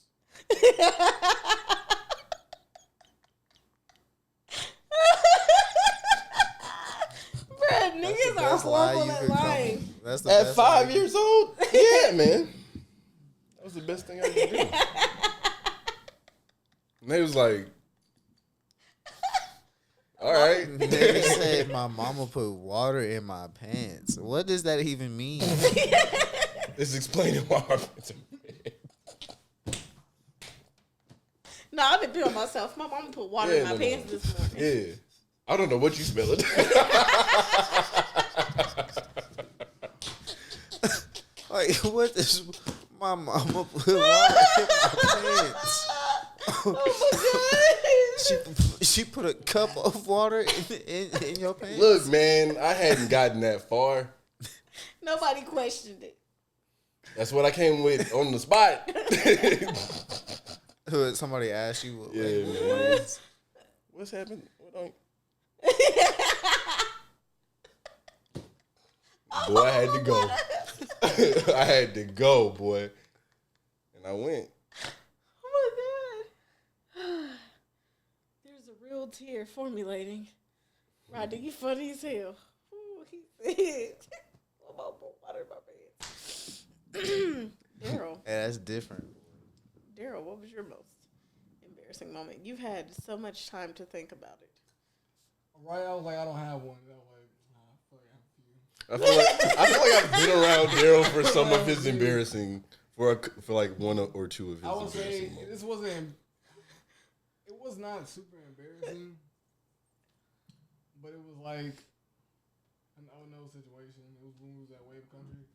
[SPEAKER 7] Bruh, niggas are horrible at life.
[SPEAKER 5] That's the
[SPEAKER 6] At
[SPEAKER 5] best
[SPEAKER 6] 5
[SPEAKER 5] lie.
[SPEAKER 6] years old? Yeah, man. That was the best thing I could do. And they was like, all right.
[SPEAKER 5] Nigga said my mama put water in my pants. What does that even mean?
[SPEAKER 6] It's explaining why our pants are red.
[SPEAKER 7] No, I didn't pee on myself. My mama put water in my pants this morning.
[SPEAKER 6] Yeah. I don't know what you smell it.
[SPEAKER 5] Like, what is my mama put water in my pants?
[SPEAKER 7] Oh my god.
[SPEAKER 5] She put a cup of water in your pants?
[SPEAKER 6] Look, man, I hadn't gotten that far.
[SPEAKER 7] Nobody questioned it.
[SPEAKER 6] That's what I came with on the spot.
[SPEAKER 5] Who, somebody asked you? What,
[SPEAKER 6] Yeah,
[SPEAKER 5] like,
[SPEAKER 6] man. What's happened? Boy, I had to go. I had to go, boy. And I went.
[SPEAKER 7] Oh my god. There's a real tear formulating. Rodney, you funny as hell. Ooh, he said, I'm gonna put water in my pants. Daryl.
[SPEAKER 5] Yeah, that's different.
[SPEAKER 7] Daryl, what was your most embarrassing moment? You've had so much time to think about it.
[SPEAKER 8] Right, I was like, I don't have one. I was like, fuck, I have a few.
[SPEAKER 6] I feel like I've been around Daryl for some of his embarrassing, for like one or two of his
[SPEAKER 8] I would say
[SPEAKER 6] embarrassing moments.
[SPEAKER 8] it was not super embarrassing, but it was like an oh-no situation. It was when we was at Wave Country.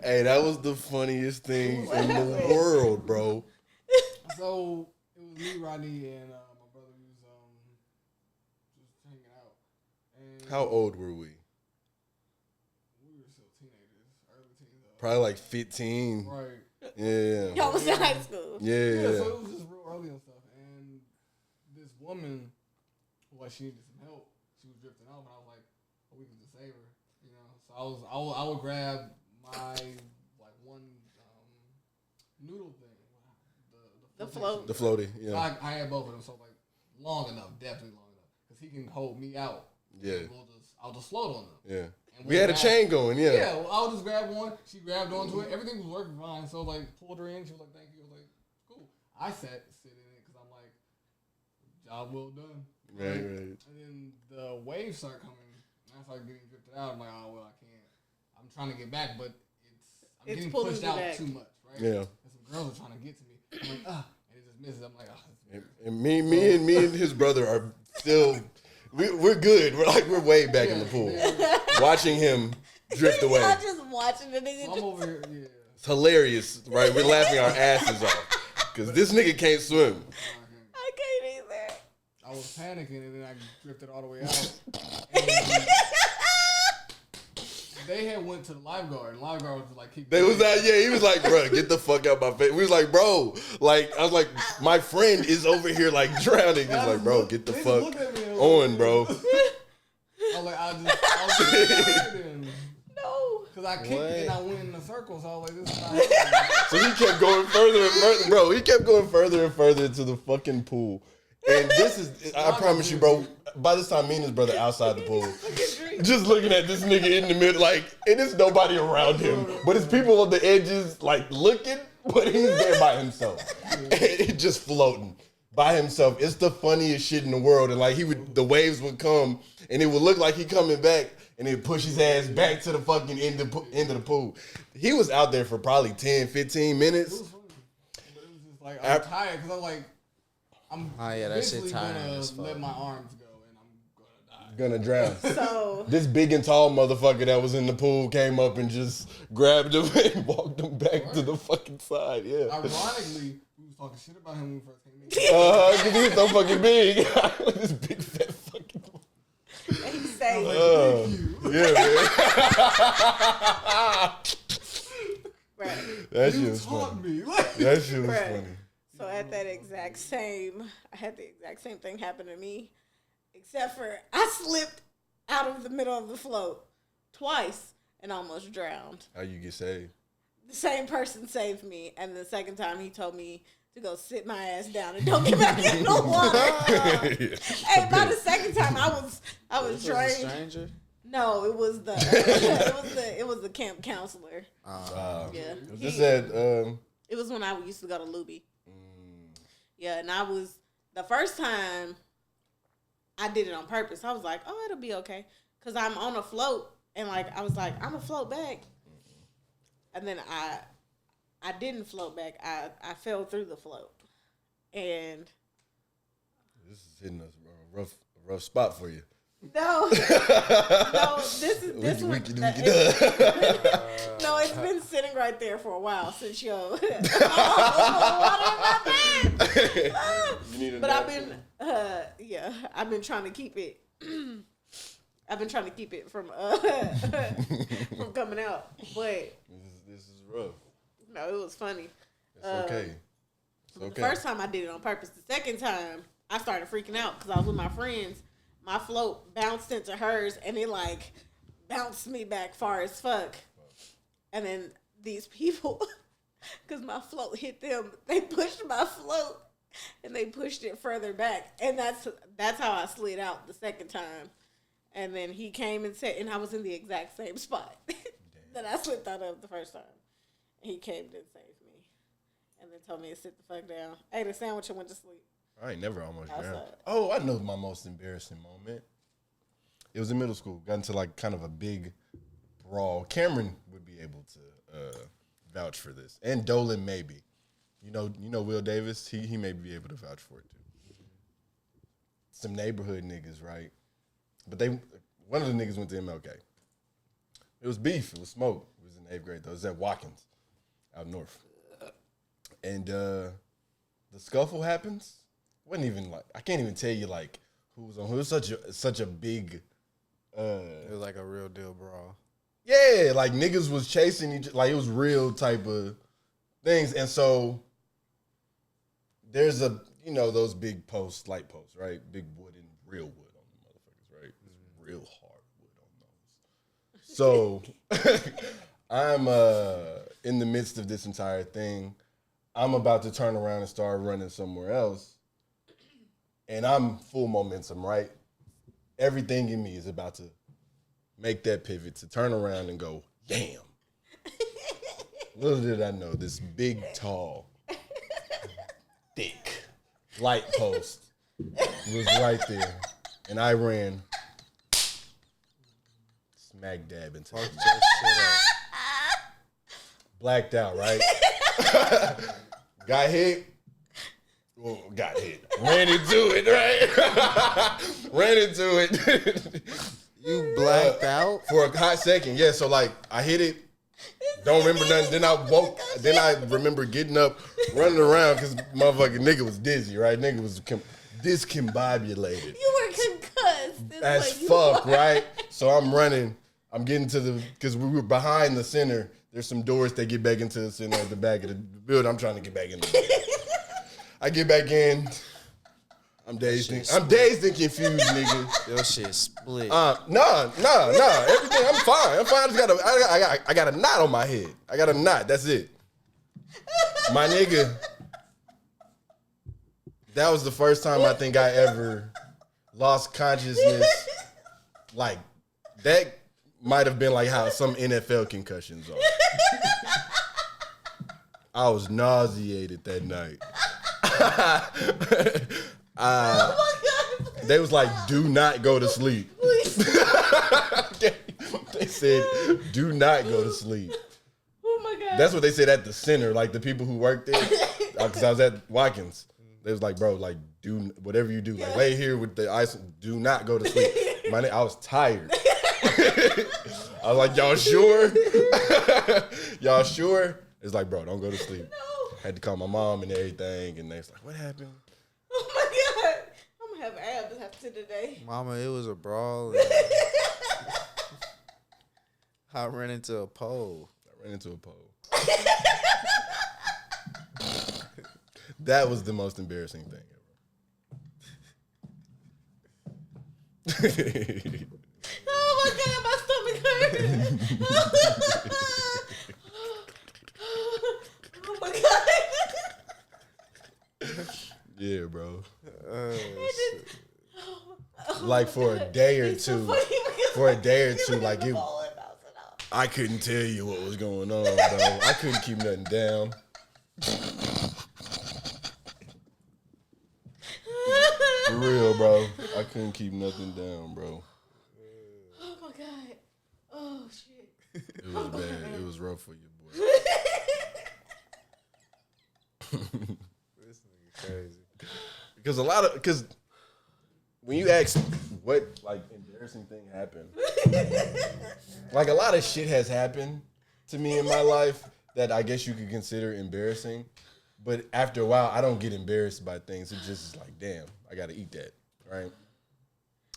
[SPEAKER 6] Hey, that was the funniest thing in the world, bro.
[SPEAKER 8] So it was me, Rodney, and my brother. We was just hanging out. And
[SPEAKER 6] How old were we?
[SPEAKER 8] we were still teenagers, early teens.
[SPEAKER 6] Probably like 15.
[SPEAKER 8] Right.
[SPEAKER 6] Yeah.
[SPEAKER 7] Y'all was in high school.
[SPEAKER 8] Yeah, so
[SPEAKER 6] Yeah.
[SPEAKER 8] it was just real early and stuff. And this woman, like, she needed some help. She was drifting off, and I was like, "Oh, we can just save her," you know. So I would grab my like one noodle thing,
[SPEAKER 7] The float.
[SPEAKER 6] The floaty,
[SPEAKER 8] So
[SPEAKER 6] yeah.
[SPEAKER 8] I had both of them, so like long enough, definitely long enough, because he can hold me out.
[SPEAKER 6] Yeah.
[SPEAKER 8] I'll just float on them.
[SPEAKER 6] Yeah.
[SPEAKER 8] And
[SPEAKER 6] We had a chain going, yeah.
[SPEAKER 8] Yeah, well, I would just grab one. She grabbed onto it. Everything was working fine. So like pulled her in. She was like, "Thank you." I was like, "Cool." I sit in it because I'm like, "Job well done."
[SPEAKER 6] Right.
[SPEAKER 8] And then the waves start coming. And I start getting drifted out. I'm like, "Oh well, I can't." I'm trying to get back, but I'm getting pushed out too much, right?
[SPEAKER 6] Yeah.
[SPEAKER 8] And some girls are trying to get to me. I'm like, and it just misses. I'm like,
[SPEAKER 6] And me and his brother are still. We're good. We're way back in the pool, watching him drift away.
[SPEAKER 7] Y'all just watching the nigga.
[SPEAKER 8] I'm over here. Yeah.
[SPEAKER 6] It's hilarious, right? We're laughing our asses off because this nigga can't swim.
[SPEAKER 7] I can't either.
[SPEAKER 8] I was panicking and then I drifted all the way out. And they had went to the lifeguard and the lifeguard was like,
[SPEAKER 6] They was out, yeah. He was like, bro, get the fuck out my face. We was like, bro, like I was like, my friend is over here like drowning. He's like, bro, get the fuck on, bro.
[SPEAKER 8] I was like, I was
[SPEAKER 7] No.
[SPEAKER 8] because I kicked it and I went in a circle, so I was like, this is not
[SPEAKER 6] So he kept going further and further, bro. He kept going further and further into the fucking pool. And this is, I promise you, bro, by this time, me and his brother outside the pool, just looking at this nigga in the middle, like, and there's nobody around him, but it's people on the edges, like, looking, but he's there by himself. Just floating by himself. It's the funniest shit in the world. And, like, the waves would come, and it would look like he coming back, and he'd push his ass back to the fucking end of the pool. He was out there for probably 10, 15 minutes.
[SPEAKER 8] It was funny. But it was just like, I'm tired, because I'm like, I'm
[SPEAKER 5] that shit tiring
[SPEAKER 8] gonna
[SPEAKER 5] as fuck.
[SPEAKER 8] let my arms go and I'm gonna die.
[SPEAKER 6] Gonna drown.
[SPEAKER 7] So
[SPEAKER 6] This big and tall motherfucker that was in the pool came up and just grabbed him and walked him back to the fucking side. Yeah.
[SPEAKER 8] Ironically, we was talking shit about him when we first came in.
[SPEAKER 6] Cause he was so fucking big. This big fat fucking.
[SPEAKER 7] he say,
[SPEAKER 6] Yeah, man.
[SPEAKER 7] right.
[SPEAKER 6] That shit was funny. That shit was
[SPEAKER 7] Right.
[SPEAKER 6] funny.
[SPEAKER 7] So at that exact same, I had the exact same thing happen to me, except for I slipped out of the middle of the float twice and almost drowned.
[SPEAKER 6] How you get saved?
[SPEAKER 7] The same person saved me, and the second time he told me to go sit my ass down and don't get back in the water. Hey, by the second time I was
[SPEAKER 5] This was a
[SPEAKER 7] drained.
[SPEAKER 5] stranger?
[SPEAKER 7] No, it was the it was the camp counselor. Yeah,
[SPEAKER 6] This at
[SPEAKER 7] it was when I used to go to Luby. Yeah, and I was the first time I did it on purpose. I was like, oh, it'll be okay, cause I'm on a float, and like I was like, I'm gonna float back, and then I didn't float back. I fell through the float, and
[SPEAKER 6] this is hitting us a rough spot for you.
[SPEAKER 7] no, this one. No, it's been sitting right there for a while since water in my bed. But I've been, I've been trying to keep it. I've been trying to keep it from from coming out, but
[SPEAKER 6] This is rough.
[SPEAKER 7] no, it was funny.
[SPEAKER 6] It's okay. It's okay.
[SPEAKER 7] The first time I did it on purpose. The second time I started freaking out because I was with my friends. My float bounced into hers, and it like bounced me back far as fuck. And then these people, because my float hit them, they pushed my float, and they pushed it further back. And that's how I slid out the second time. And then he came and said, and I was in the exact same spot that I slipped out of the first time. And he came and saved me, and then told me to sit the fuck down. Ate a sandwich and went to sleep.
[SPEAKER 6] I ain't never almost drowned.
[SPEAKER 7] Outside.
[SPEAKER 6] Oh, I know my most embarrassing moment. It was in middle school. Got into like kind of a big brawl. Cameron would be able to vouch for this, and Dolan maybe. You know Will Davis. He may be able to vouch for it too. Some neighborhood niggas, right? But one of the niggas went to MLK. It was beef. It was smoke. It was in 8th grade though. It was at Watkins, out north. And the scuffle happens. Wasn't even like I can't even tell you like who was on who. It was such a big.
[SPEAKER 5] It was like a real deal brawl.
[SPEAKER 6] Yeah, like niggas was chasing each, like it was real type of things, and so there's those big posts, light posts, right? Big wood and real wood on the motherfuckers, right? It's real hard wood on those. So I'm in the midst of this entire thing. I'm about to turn around and start running somewhere else. And I'm full momentum, right? Everything in me is about to make that pivot to turn around and go, damn. Little did I know, this big, tall, thick light post was right there. And I ran smack dab into it. Blacked out, right? Got hit. Well, got hit. Ran into it, right? Ran into it.
[SPEAKER 5] You blacked out?
[SPEAKER 6] For a hot second, yeah. So, like, I hit it. Don't remember nothing. Then I woke. Then I remember getting up, running around because motherfucking nigga was dizzy, right? Nigga was discombobulated.
[SPEAKER 7] You were concussed.
[SPEAKER 6] As fuck, right? So I'm running. I'm getting to the, because we were behind the center. There's some doors that get back into the center at the back of the building. I'm trying to get back in there. I get back in. I'm dazed and confused, nigga.
[SPEAKER 5] Your shit split.
[SPEAKER 6] No. Everything, I'm fine. I got a knot on my head. I got a knot. That's it. My nigga, that was the first time I think I ever lost consciousness. Like, that might have been like how some NFL concussions are. I was nauseated that night.
[SPEAKER 7] Oh my God.
[SPEAKER 6] They was like, do not go to sleep. They said, do not go to sleep.
[SPEAKER 7] Oh my God.
[SPEAKER 6] That's what they said at the center, like the people who worked there. Because I was at Watkins. They was like, bro, like, do whatever you do. Like, lay here with the ice. Do not go to sleep. I was tired. I was like, y'all sure? Y'all sure? It's like, bro, don't go to sleep.
[SPEAKER 7] No.
[SPEAKER 6] Had to call my mom and everything. And they was like, what happened?
[SPEAKER 7] Oh my God. I'm going to have abs after today.
[SPEAKER 5] Mama, it was a brawl. I ran into a pole.
[SPEAKER 6] That was the most embarrassing thing ever.
[SPEAKER 7] Oh my God, my stomach hurts. Oh my God.
[SPEAKER 6] Yeah, bro. Like for a day or two, like it, I couldn't tell you what was going on, bro. I couldn't keep nothing down. For real, bro. I couldn't keep nothing down, bro.
[SPEAKER 7] Oh my God. Oh shit.
[SPEAKER 6] It was bad. It was rough for you, boy.
[SPEAKER 5] This nigga crazy.
[SPEAKER 6] Because when you ask what like embarrassing thing happened, like a lot of shit has happened to me in my life that I guess you could consider embarrassing. But after a while, I don't get embarrassed by things. It just is like, damn, I got to eat that, right?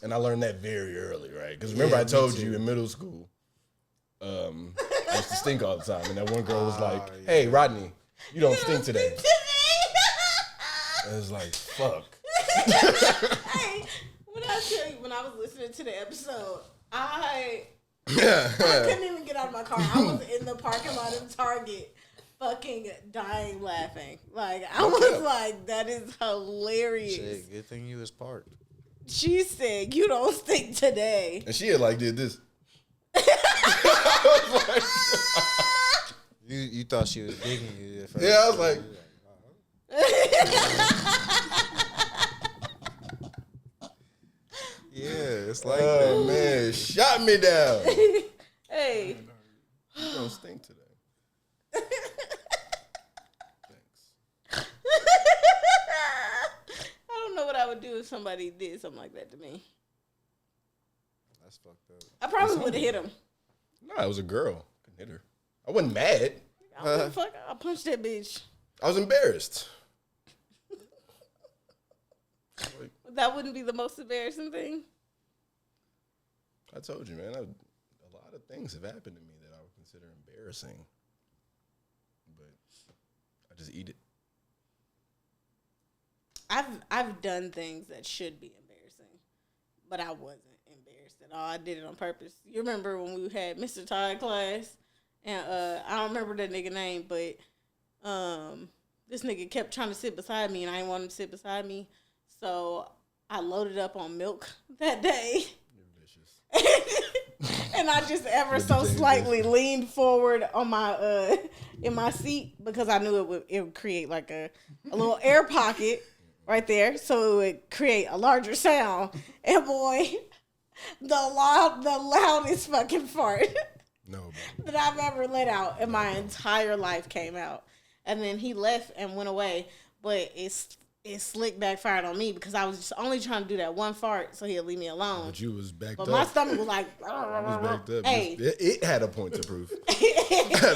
[SPEAKER 6] And I learned that very early, right? Because remember I told you in middle school, I used to stink all the time. And that one girl was like, hey, Rodney, you don't stink today. I was like, fuck.
[SPEAKER 7] Hey, when I tell you, when I was listening to the episode, I couldn't even get out of my car. I was in the parking lot of Target fucking dying laughing. Like, I was like, that is hilarious.
[SPEAKER 5] Shit, good thing you was parked.
[SPEAKER 7] She said, you don't stink today.
[SPEAKER 6] And she had like did this.
[SPEAKER 5] You thought she was digging you at first.
[SPEAKER 6] Yeah, I was like,
[SPEAKER 5] yeah, it's like
[SPEAKER 6] oh man, shot me down.
[SPEAKER 7] Hey.
[SPEAKER 6] You don't stink today. Thanks.
[SPEAKER 7] I don't know what I would do if somebody did something like that to me.
[SPEAKER 5] That's fucked up.
[SPEAKER 7] I probably would have hit him.
[SPEAKER 6] No, it was a girl. Couldn't hit her. I wasn't mad.
[SPEAKER 7] I don't give a fuck. I punched that bitch.
[SPEAKER 6] I was embarrassed.
[SPEAKER 7] That wouldn't be the most embarrassing thing.
[SPEAKER 6] I told you, man. A lot of things have happened to me that I would consider embarrassing, but I just eat it.
[SPEAKER 7] I've done things that should be embarrassing, but I wasn't embarrassed at all. I did it on purpose. You remember when we had Mr. Todd class, and I don't remember that nigga name, but this nigga kept trying to sit beside me, and I didn't want him to sit beside me, so I loaded up on milk that day.
[SPEAKER 6] You're vicious.
[SPEAKER 7] And I just ever so slightly leaned forward on my in my seat because I knew it would create like a little air pocket right there, so it would create a larger sound. And boy, the loudest fucking fart that I've ever let out in my entire life came out. And then he left and went away, but it slick backfired on me because I was just only trying to do that one fart so he'll leave me alone.
[SPEAKER 6] But you was backed
[SPEAKER 7] But
[SPEAKER 6] up.
[SPEAKER 7] my stomach was like,
[SPEAKER 6] was backed up.
[SPEAKER 7] Hey.
[SPEAKER 6] It had a point to prove.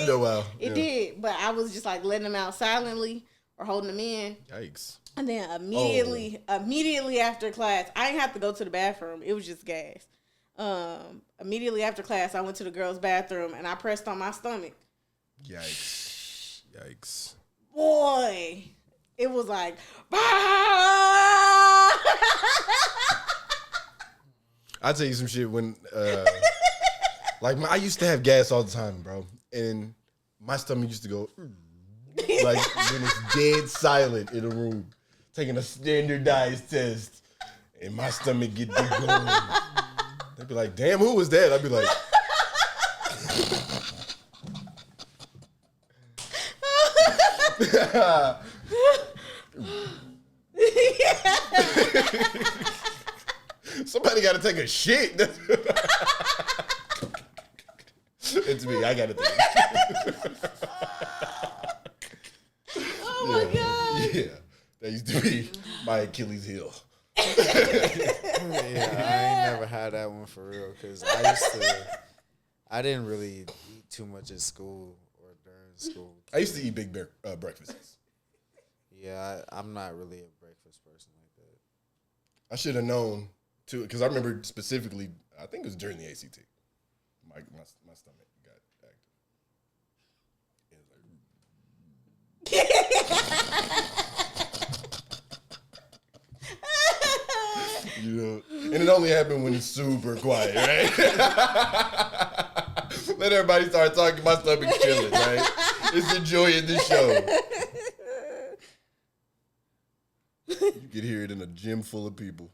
[SPEAKER 6] No, wow.
[SPEAKER 7] It did, but I was just like letting him out silently or holding him in.
[SPEAKER 6] Yikes.
[SPEAKER 7] And then immediately after class, I didn't have to go to the bathroom. It was just gas. Immediately after class, I went to the girls' bathroom and I pressed on my stomach.
[SPEAKER 6] Yikes.
[SPEAKER 7] Boy, it was like,
[SPEAKER 6] I'll tell you some shit when, I used to have gas all the time, bro. And my stomach used to go, like when it's dead silent in a room, taking a standardized test, and my stomach get big going. They'd be like, damn, who was that? I'd be like, somebody got to take a shit. It's me. I got to take a shit.
[SPEAKER 7] oh my God.
[SPEAKER 6] Yeah. That used to be my Achilles heel.
[SPEAKER 5] Yeah, I ain't never had that one for real because I didn't really eat too much at school or during school.
[SPEAKER 6] I used to eat big breakfasts.
[SPEAKER 5] Yeah, I'm not really a breakfast person like that.
[SPEAKER 6] I should have known too, because I remember specifically. I think it was during the ACT. My stomach got active. You know, and it only happened when it's super quiet, right? Let everybody start talking. My stomach's chilling, right? It's enjoying the show. You could hear it in a gym full of people.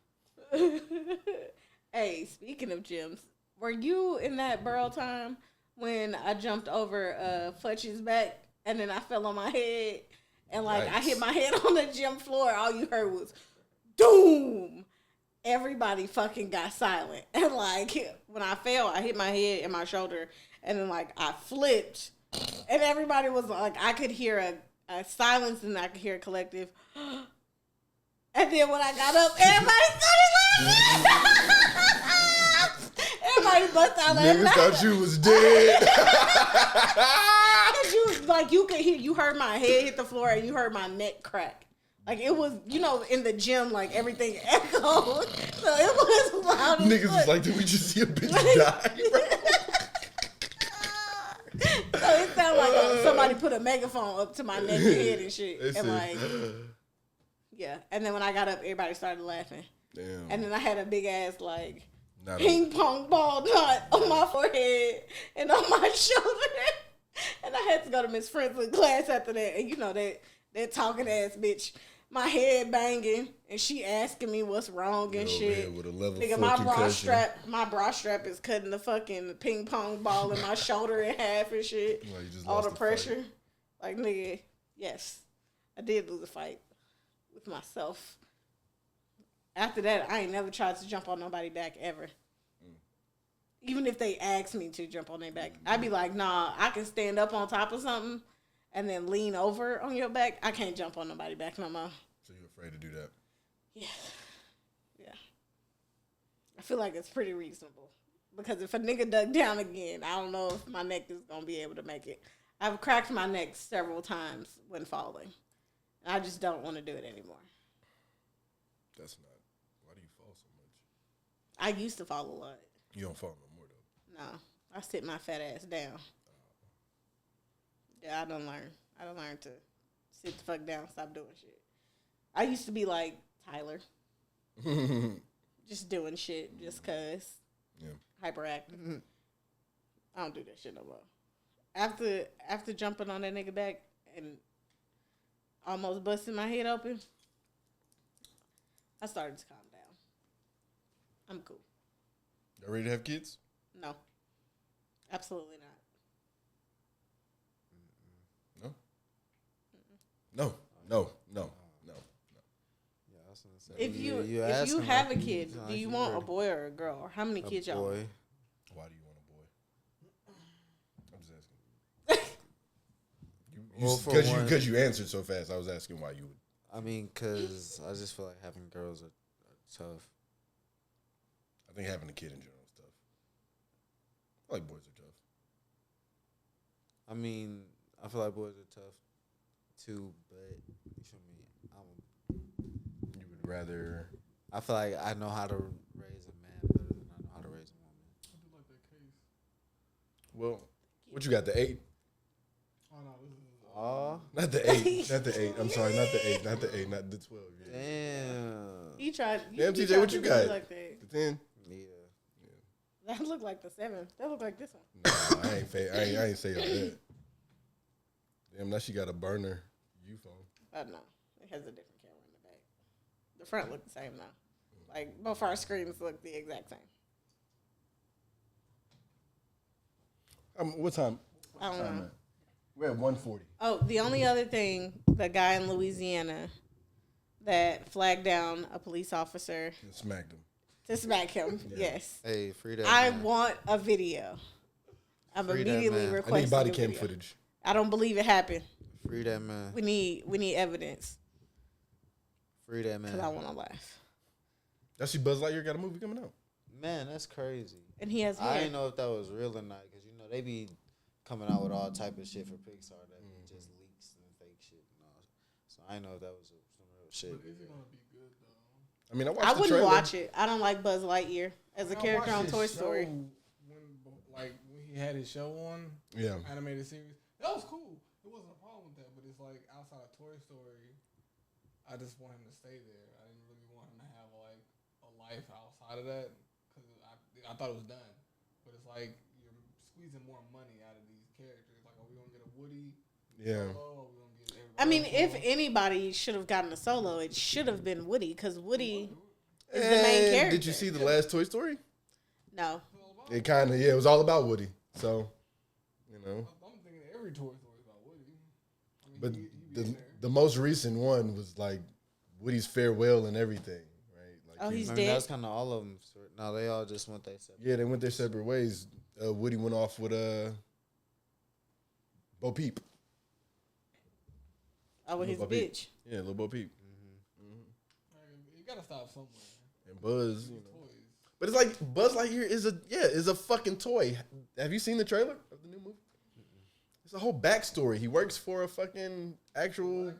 [SPEAKER 7] Hey, speaking of gyms, were you in that Burrow time when I jumped over Futch's back and then I fell on my head and like I hit my head on the gym floor? All you heard was doom. Everybody fucking got silent. And like when I fell, I hit my head and my shoulder and then like I flipped and everybody was like, I could hear a silence and I could hear a collective. And then when I got up, everybody started laughing. Everybody bust out laughing.
[SPEAKER 6] Niggas thought you was dead.
[SPEAKER 7] You heard my head hit the floor and you heard my neck crack. Like it was, in the gym, like everything echoed. So it was loud.
[SPEAKER 6] Niggas was like, did we just see a bitch die, bro?
[SPEAKER 7] So it sounded like somebody put a megaphone up to my neck and head and shit. And like, yeah. And then when I got up, everybody started laughing.
[SPEAKER 6] Damn.
[SPEAKER 7] And then I had a big ass like ping pong ball knot on my forehead and on my shoulder. And I had to go to Miss Friendly's class after that. And that talking ass bitch, my head banging, and she asking me what's wrong and shit.
[SPEAKER 6] With a level
[SPEAKER 7] nigga, my bra strap is cutting the fucking ping pong ball in my shoulder in half and shit.
[SPEAKER 6] Well, you just
[SPEAKER 7] all
[SPEAKER 6] lost
[SPEAKER 7] the pressure. Like, nigga, yes, I did lose a fight with myself. After that, I ain't never tried to jump on nobody back ever. Even if they asked me to jump on their back, I'd be like, nah, I can stand up on top of something and then lean over on your back. I can't jump on nobody back no more.
[SPEAKER 6] So you're afraid to do that?
[SPEAKER 7] Yeah. I feel like it's pretty reasonable. Because if a nigga dug down again, I don't know if my neck is going to be able to make it. I've cracked my neck several times when falling. I just don't want to do it anymore.
[SPEAKER 6] That's not. Why do you fall so much?
[SPEAKER 7] I used to fall a lot.
[SPEAKER 6] You don't fall no more, though.
[SPEAKER 7] No. I sit my fat ass down. Yeah, I don't learn. I don't learn to sit the fuck down, stop doing shit. I used to be like Tyler. Just doing shit just cause.
[SPEAKER 6] Yeah.
[SPEAKER 7] Hyperactive. I don't do that shit no more. After jumping on that nigga back and almost busting my head open, I started to calm down. I'm cool.
[SPEAKER 6] You ready to have kids?
[SPEAKER 7] No. Absolutely not.
[SPEAKER 6] No. No.
[SPEAKER 5] Yeah, I was gonna say.
[SPEAKER 7] If you
[SPEAKER 5] asking
[SPEAKER 7] have a
[SPEAKER 5] like
[SPEAKER 7] kid, do you want a boy or a girl? Or how many kids y'all want?
[SPEAKER 5] boy?
[SPEAKER 6] Why do you want a boy? I'm just asking.
[SPEAKER 5] Well, for one-
[SPEAKER 6] Because you answered so fast, I was asking why you would.
[SPEAKER 5] I mean, cause I just feel like having girls are tough.
[SPEAKER 6] I think having a kid in general is tough. I like boys are tough.
[SPEAKER 5] I mean, I feel like boys are tough too, but you feel me?
[SPEAKER 6] You would rather.
[SPEAKER 5] I feel like I know how to raise a man better than I know how to raise a woman.
[SPEAKER 8] I do like that case.
[SPEAKER 6] Well, what you got? The 8?
[SPEAKER 8] Oh no, this is.
[SPEAKER 6] Not the 8. Not the 8. I'm sorry, not the 8. Not the 8. Not the 12. Yeah.
[SPEAKER 5] Damn.
[SPEAKER 7] He tried.
[SPEAKER 6] Damn,
[SPEAKER 7] he
[SPEAKER 6] TJ,
[SPEAKER 7] tried
[SPEAKER 6] what
[SPEAKER 7] to
[SPEAKER 6] you
[SPEAKER 7] do
[SPEAKER 6] got?
[SPEAKER 7] Like that.
[SPEAKER 6] The 10.
[SPEAKER 5] Yeah.
[SPEAKER 7] That looked like the 7. That looked like this one.
[SPEAKER 6] No, I ain't say all that. Damn, now she got a burner phone.
[SPEAKER 7] No, it has a different camera in the back. The front looked the same though. Like both our screens look the exact same.
[SPEAKER 6] What time?
[SPEAKER 7] I don't know.
[SPEAKER 6] We're at 1:40.
[SPEAKER 7] Oh, the only other thing, the guy in Louisiana that flagged down a police officer
[SPEAKER 6] And smacked him.
[SPEAKER 7] to smack him. Yes.
[SPEAKER 5] Hey, free that
[SPEAKER 7] I
[SPEAKER 5] man.
[SPEAKER 7] want a video. I'm
[SPEAKER 5] Free that
[SPEAKER 7] immediately
[SPEAKER 5] man.
[SPEAKER 6] I
[SPEAKER 7] requesting
[SPEAKER 6] need body
[SPEAKER 7] a
[SPEAKER 6] cam
[SPEAKER 7] video.
[SPEAKER 6] footage.
[SPEAKER 7] I don't believe it happened.
[SPEAKER 5] Free that man.
[SPEAKER 7] We need evidence
[SPEAKER 5] Free that man.
[SPEAKER 7] because I want to laugh.
[SPEAKER 6] That's see Buzz Lightyear got a movie coming out.
[SPEAKER 5] Man, that's crazy.
[SPEAKER 7] And he has
[SPEAKER 5] I
[SPEAKER 7] hair.
[SPEAKER 5] didn't know if that was real or not, because you know they be coming out with all type of shit for Pixar that be just leaks and fake shit and all. So I didn't know if that was some real shit.
[SPEAKER 8] But is it gonna be good though?
[SPEAKER 6] I mean, I watched
[SPEAKER 7] I
[SPEAKER 6] the
[SPEAKER 7] wouldn't
[SPEAKER 6] trailer.
[SPEAKER 7] watch it. I don't like Buzz Lightyear as a
[SPEAKER 8] I
[SPEAKER 7] character
[SPEAKER 8] watched
[SPEAKER 7] on
[SPEAKER 8] his
[SPEAKER 7] Toy
[SPEAKER 8] show
[SPEAKER 7] Story.
[SPEAKER 8] When he had his show on,
[SPEAKER 6] Yeah.
[SPEAKER 8] animated series, that was cool. It wasn't a problem with that, but it's like outside of Toy Story, I just want him to stay there. I didn't really want him to have like a life outside of that because I thought it was done. But it's like you're squeezing more money out of these characters. Like, are we gonna get a Woody?
[SPEAKER 6] Yeah.
[SPEAKER 8] Solo? Are we gonna get everybody
[SPEAKER 7] I mean,
[SPEAKER 8] else
[SPEAKER 7] if
[SPEAKER 8] solo?
[SPEAKER 7] anybody should have gotten a solo, it should have been Woody because Woody is the main
[SPEAKER 6] And
[SPEAKER 7] character.
[SPEAKER 6] did you see the last Toy Story?
[SPEAKER 7] No.
[SPEAKER 6] It kind of, it was all about Woody. So, you know.
[SPEAKER 8] I'm thinking every Toy Story is about Woody. I mean,
[SPEAKER 6] But
[SPEAKER 8] he be in there.
[SPEAKER 6] the most recent one was like Woody's farewell and everything, right? Like
[SPEAKER 7] Oh, he's
[SPEAKER 5] I mean,
[SPEAKER 7] dead.
[SPEAKER 5] that's kind of all of them. No, they all just went their separate.
[SPEAKER 6] yeah, they went their separate ways. Woody went off with Bo Peep.
[SPEAKER 7] Oh, with his
[SPEAKER 6] Lil Bo Peep.
[SPEAKER 7] bitch.
[SPEAKER 6] Yeah, little Bo Peep.
[SPEAKER 8] You gotta stop somewhere.
[SPEAKER 6] And Buzz, you know.
[SPEAKER 8] Toys.
[SPEAKER 6] But it's like Buzz Lightyear is a fucking toy. Have you seen the trailer of the new movie? It's a whole backstory. He works for a fucking actual,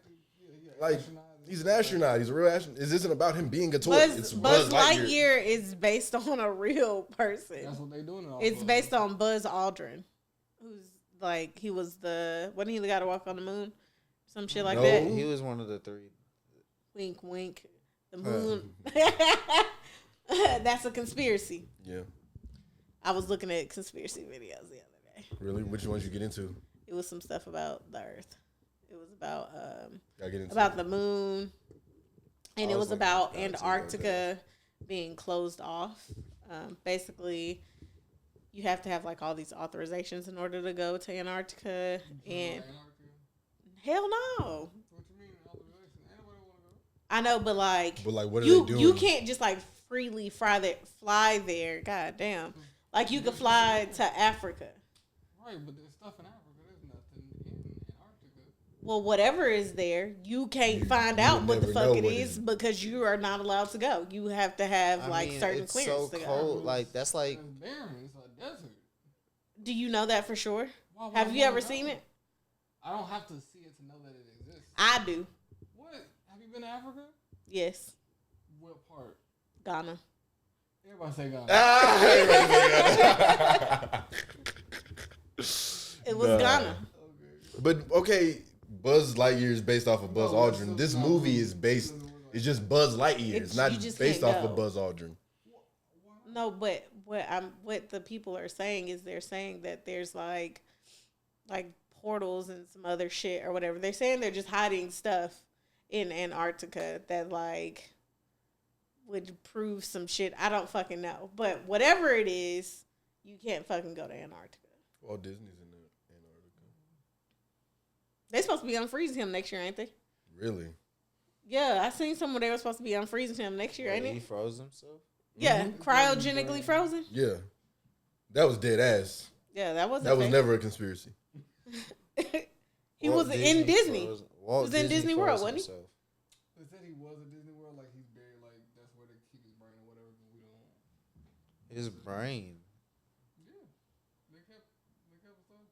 [SPEAKER 6] like, he's an astronaut. He's a real astronaut. This isn't about him being a toy. It's
[SPEAKER 7] Buzz Lightyear is based on a real person.
[SPEAKER 8] That's what they doing.
[SPEAKER 7] It's based on Buzz Aldrin, who's like he was wasn't he the guy to walk on the moon, some shit like
[SPEAKER 6] No.
[SPEAKER 7] that.
[SPEAKER 5] He was one of the 3.
[SPEAKER 7] Wink, wink. The moon. That's a conspiracy.
[SPEAKER 6] Yeah.
[SPEAKER 7] I was looking at conspiracy videos the other day.
[SPEAKER 6] Really? Which ones you get into?
[SPEAKER 7] It was some stuff about the Earth. It was about
[SPEAKER 6] Gotta get into
[SPEAKER 7] about the moon, and
[SPEAKER 6] I
[SPEAKER 7] it
[SPEAKER 6] was
[SPEAKER 7] was
[SPEAKER 6] like,
[SPEAKER 7] about
[SPEAKER 6] God, it's about
[SPEAKER 7] Antarctica being closed off. Basically, you have to have like all these authorizations in order to go to Antarctica, and hell no.
[SPEAKER 8] What you mean? Authorization? Ain't nobody wanna go.
[SPEAKER 7] I know, but like,
[SPEAKER 6] But like, what are
[SPEAKER 7] you
[SPEAKER 6] they doing?
[SPEAKER 7] you can't just like freely fly there. God damn, like you could fly to Africa.
[SPEAKER 8] Right, but there's stuff in Africa. There's nothing in Antarctica.
[SPEAKER 7] Well, whatever is there, you can't find out
[SPEAKER 6] would
[SPEAKER 7] what the
[SPEAKER 6] never
[SPEAKER 7] fuck
[SPEAKER 6] know
[SPEAKER 7] it
[SPEAKER 6] what
[SPEAKER 7] is
[SPEAKER 6] it-
[SPEAKER 7] because you are not allowed to go. You have to have
[SPEAKER 5] I
[SPEAKER 7] like
[SPEAKER 5] mean,
[SPEAKER 7] certain
[SPEAKER 5] it's
[SPEAKER 7] clearance
[SPEAKER 5] so
[SPEAKER 7] to
[SPEAKER 5] cold.
[SPEAKER 7] go.
[SPEAKER 5] Like that's like
[SPEAKER 8] It's barren. It's a desert.
[SPEAKER 7] Do you know that for sure?
[SPEAKER 8] Why would
[SPEAKER 7] Have
[SPEAKER 8] I
[SPEAKER 7] you
[SPEAKER 8] wanna
[SPEAKER 7] ever
[SPEAKER 8] go?
[SPEAKER 7] seen it?
[SPEAKER 8] I don't have to see it to know that it exists.
[SPEAKER 7] I do.
[SPEAKER 8] What? Have you been to Africa?
[SPEAKER 7] Yes,
[SPEAKER 8] What part?
[SPEAKER 7] Ghana.
[SPEAKER 8] Everybody say Ghana.
[SPEAKER 7] It was
[SPEAKER 6] Nah.
[SPEAKER 7] Ghana.
[SPEAKER 6] But okay, Buzz Lightyear is based off of Buzz
[SPEAKER 8] No, it's
[SPEAKER 6] Aldrin. This
[SPEAKER 8] not
[SPEAKER 6] movie
[SPEAKER 8] movie.
[SPEAKER 6] is based. It's just Buzz Lightyear. It's not
[SPEAKER 7] you just
[SPEAKER 6] based
[SPEAKER 7] can't
[SPEAKER 6] off
[SPEAKER 7] go.
[SPEAKER 6] of Buzz Aldrin.
[SPEAKER 7] No, but what the people are saying is they're saying that there's like portals and some other shit or whatever. They're saying they're just hiding stuff in Antarctica that like would prove some shit. I don't fucking know. But whatever it is, you can't fucking go to Antarctica.
[SPEAKER 6] Walt Disney's in Antarctica.
[SPEAKER 7] They supposed to be unfreezing him next year, ain't they?
[SPEAKER 6] Really?
[SPEAKER 7] Yeah, I seen someone they were supposed to be unfreezing him next year, ain't
[SPEAKER 5] He
[SPEAKER 7] it?
[SPEAKER 5] froze himself.
[SPEAKER 7] Yeah, cryogenically frozen.
[SPEAKER 6] Yeah. That was dead ass.
[SPEAKER 7] Yeah, that wasn't.
[SPEAKER 6] That was
[SPEAKER 7] fake.
[SPEAKER 6] never a conspiracy.
[SPEAKER 7] He was in Disney. He was in Disney World, wasn't he?
[SPEAKER 8] They said he was at Disney World, like he's buried, like that's where they keep his brain or whatever. But we don't.
[SPEAKER 5] His brain.
[SPEAKER 8] Yeah, they kept stuff.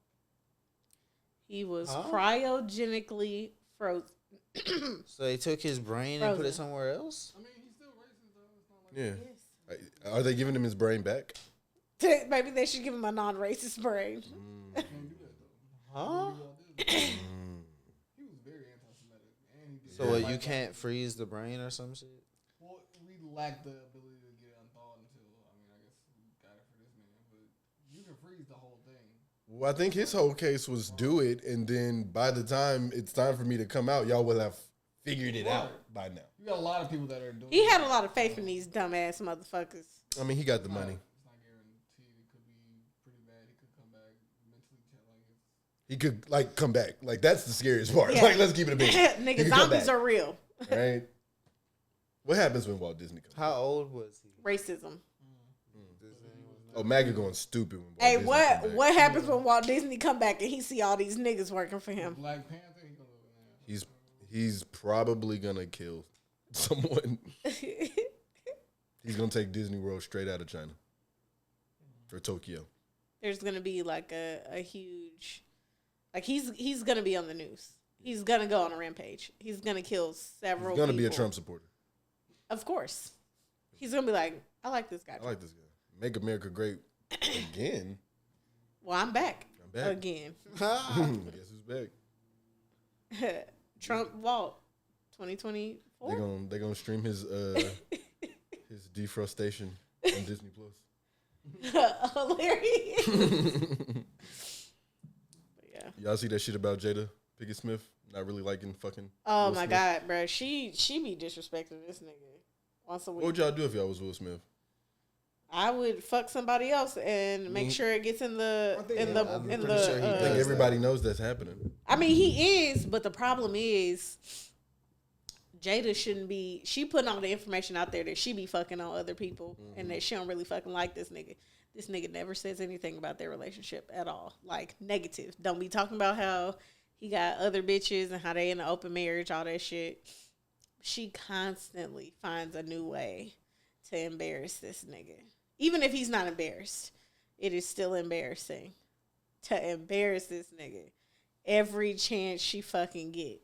[SPEAKER 7] He was cryogenically frozen.
[SPEAKER 5] So they took his brain and put it somewhere else?
[SPEAKER 8] I mean, he's still racist though. It's not like
[SPEAKER 6] Yeah. Are they giving him his brain back?
[SPEAKER 7] Maybe they should give him a non-racist brain.
[SPEAKER 8] can't do that though.
[SPEAKER 5] Huh?
[SPEAKER 8] He was very anti-Semitic, and he did.
[SPEAKER 5] So what, you can't freeze the brain or some shit?
[SPEAKER 8] Well, we lack the ability to get it unthawed until I guess we got it for this man, but you can freeze the whole thing.
[SPEAKER 6] Well, I think his whole case was do it, and then by the time it's time for me to come out, y'all will have figured it out by now.
[SPEAKER 8] You got a lot of people that are doing.
[SPEAKER 7] He had a lot of faith in these dumbass motherfuckers.
[SPEAKER 6] I mean, he got the money.
[SPEAKER 8] It's not guaranteed. It could be pretty bad. He could come back mentally challenged.
[SPEAKER 6] He could like come back. Like that's the scariest part.
[SPEAKER 7] Yeah.
[SPEAKER 6] Like let's keep it a bit.
[SPEAKER 7] Nigga, zombies are real.
[SPEAKER 6] Right? What happens when Walt Disney comes?
[SPEAKER 5] How old was he?
[SPEAKER 7] Racism.
[SPEAKER 6] Oh, Maggie going stupid when Walt
[SPEAKER 7] Hey,
[SPEAKER 6] Disney come back.
[SPEAKER 7] what happens when Walt Disney come back and he see all these niggas working for him?
[SPEAKER 8] Black Panther. He gonna
[SPEAKER 6] He's probably gonna kill someone. He's gonna take Disney World straight out of China or Tokyo.
[SPEAKER 7] There's gonna be like a huge, like he's gonna be on the news. He's gonna go on a rampage. He's gonna kill several.
[SPEAKER 6] He's gonna be a
[SPEAKER 7] people.
[SPEAKER 6] Trump supporter.
[SPEAKER 7] Of course, he's gonna be like, I like this guy.
[SPEAKER 6] I like this guy. Make America great again.
[SPEAKER 7] Well, I'm back. Again.
[SPEAKER 6] Guess who's back?
[SPEAKER 7] Trump Walt, 2024.
[SPEAKER 6] They gonna stream his his defrostation on Disney Plus.
[SPEAKER 7] Hilarious. Yeah.
[SPEAKER 6] Y'all see that shit about Jada Pinkett Smith not really liking fucking.
[SPEAKER 7] Oh
[SPEAKER 6] Will
[SPEAKER 7] my
[SPEAKER 6] Smith?
[SPEAKER 7] God, bro. She be disrespecting this nigga once a week.
[SPEAKER 6] What would y'all do if y'all was Will Smith?
[SPEAKER 7] I would fuck somebody else and make sure it gets in the
[SPEAKER 6] Sure I think everybody knows that's happening.
[SPEAKER 7] I mean, he is, but the problem is Jada shouldn't be. She putting all the information out there that she be fucking on other people and that she don't really fucking like this nigga. This nigga never says anything about their relationship at all. Like negative. Don't be talking about how he got other bitches and how they in an open marriage, all that shit. She constantly finds a new way to embarrass this nigga. Even if he's not embarrassed, it is still embarrassing to embarrass this nigga every chance she fucking get.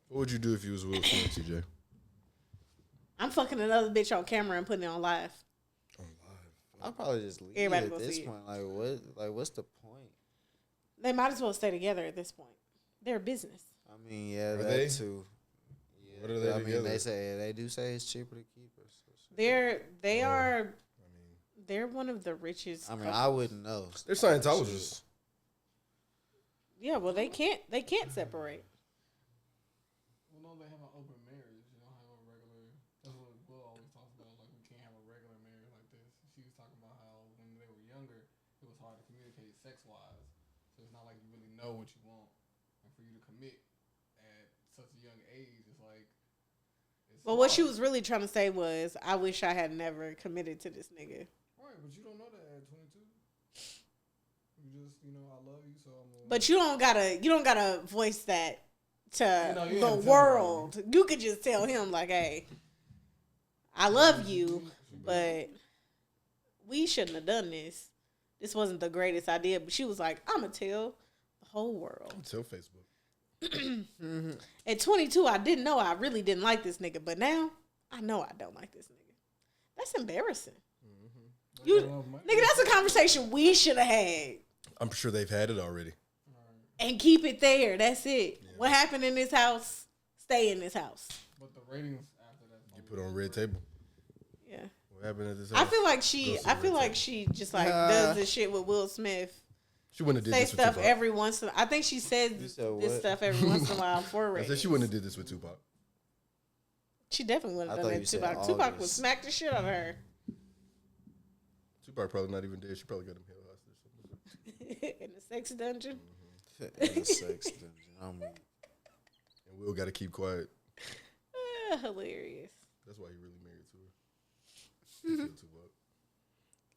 [SPEAKER 6] What would you do if you was Will Smith, TJ?
[SPEAKER 7] I'm fucking another bitch on camera and putting it on live.
[SPEAKER 5] I'll probably just leave
[SPEAKER 7] Everybody
[SPEAKER 5] it
[SPEAKER 7] go
[SPEAKER 5] at this
[SPEAKER 7] see it.
[SPEAKER 5] point. What's the point?
[SPEAKER 7] They might as well stay together at this point. They're a business.
[SPEAKER 5] I mean, yeah,
[SPEAKER 6] Are
[SPEAKER 5] that
[SPEAKER 6] they?
[SPEAKER 5] too. Yeah,
[SPEAKER 6] What are they
[SPEAKER 5] I mean,
[SPEAKER 6] together?
[SPEAKER 5] they do say it's cheaper to keep her. So.
[SPEAKER 7] They're one of the richest.
[SPEAKER 5] I mean,
[SPEAKER 7] couples.
[SPEAKER 5] I wouldn't know.
[SPEAKER 6] They're Scientologists.
[SPEAKER 7] Yeah, well, they can't separate.
[SPEAKER 8] Well, no, they have an open marriage. You don't have a regular. That's what Will always talks about. Like, we can't have a regular marriage like this. She was talking about how when they were younger, it was hard to communicate sex-wise. So it's not like you really know what you want. And for you to commit at such a young age, it's like.
[SPEAKER 7] Well, what she was really trying to say was, I wish I had never committed to this nigga.
[SPEAKER 8] Right, but you don't know that at 22. You just, I love you, so I'm.
[SPEAKER 7] But you don't gotta voice that to
[SPEAKER 8] you
[SPEAKER 7] the
[SPEAKER 8] have to tell
[SPEAKER 7] world. You could just tell him like, "Hey, I love you, but we shouldn't have done this. This wasn't the greatest idea." But she was like, "I'm gonna tell the whole world."
[SPEAKER 6] Tell Facebook.
[SPEAKER 7] At 22, I didn't know I really didn't like this nigga, but now I know I don't like this nigga. That's embarrassing. Nigga, that's a conversation we should have had.
[SPEAKER 6] I'm sure they've had it already.
[SPEAKER 7] And keep it there. That's it. Yeah. What happened in this house, stay in this house.
[SPEAKER 8] But the ratings after that.
[SPEAKER 6] You put on red table.
[SPEAKER 7] Yeah.
[SPEAKER 6] What happened at this house?
[SPEAKER 7] I feel like she just like does this shit with Will Smith.
[SPEAKER 6] She wouldn't have did
[SPEAKER 7] say
[SPEAKER 6] this with
[SPEAKER 7] stuff
[SPEAKER 6] Tupac.
[SPEAKER 7] every once in. I think she says this stuff every once in a while for
[SPEAKER 6] I
[SPEAKER 7] ratings.
[SPEAKER 6] said she wouldn't have did this with Tupac.
[SPEAKER 7] She definitely wouldn't have done that to Tupac. Tupac would smack the shit out of her.
[SPEAKER 6] Tupac probably not even dead. She probably got him held hostage.
[SPEAKER 7] In the sex dungeon.
[SPEAKER 5] In the sex dungeon. I'm weak.
[SPEAKER 6] And Will got to keep quiet.
[SPEAKER 7] Hilarious.
[SPEAKER 6] That's why he really married to her. He killed Tupac.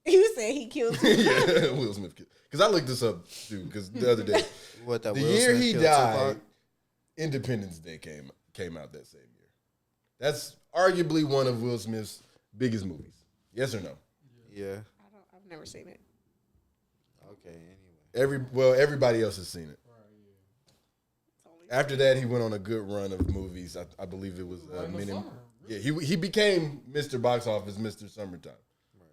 [SPEAKER 7] You said he killed Tupac.
[SPEAKER 6] Yeah, Will Smith killed. Because I looked this up too. Because the other day,
[SPEAKER 5] What that
[SPEAKER 6] the
[SPEAKER 5] Will
[SPEAKER 6] year
[SPEAKER 5] Smith
[SPEAKER 6] he
[SPEAKER 5] killed
[SPEAKER 6] died,
[SPEAKER 5] Tupac?
[SPEAKER 6] Independence Day came out that same year. That's arguably one of Will Smith's biggest movies. Yes or no?
[SPEAKER 5] Yeah.
[SPEAKER 7] I've never seen it.
[SPEAKER 5] Okay. Anyway.
[SPEAKER 6] Everybody else has seen it. After that, he went on a good run of movies. I believe it was Yeah, he became Mr. Box Office, Mr. Summertime. Right.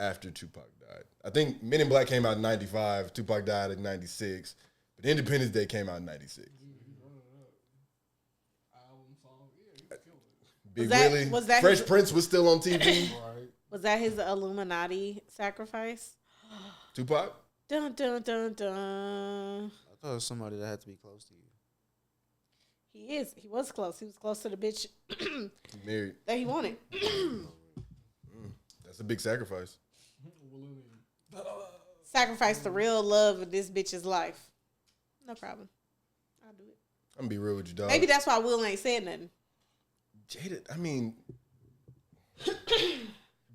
[SPEAKER 6] After Tupac died. I think Men in Black came out in 95. Tupac died in 96. But Independence Day came out in 96. Big Willie.
[SPEAKER 7] Was that
[SPEAKER 6] Fresh
[SPEAKER 7] his,
[SPEAKER 6] Prince was still on TV.
[SPEAKER 7] was that his Illuminati sacrifice?
[SPEAKER 6] Tupac?
[SPEAKER 7] Dun dun dun dun.
[SPEAKER 5] I thought it was somebody that had to be close to you.
[SPEAKER 7] He is. He was close. He was close to the bitch
[SPEAKER 6] Married.
[SPEAKER 7] that he wanted.
[SPEAKER 6] That's a big sacrifice.
[SPEAKER 7] Sacrifice the real love of this bitch's life. No problem. I'll do it.
[SPEAKER 6] I'm gonna be real with you, dog.
[SPEAKER 7] Maybe that's why Will ain't said nothing.
[SPEAKER 6] Jada, I mean,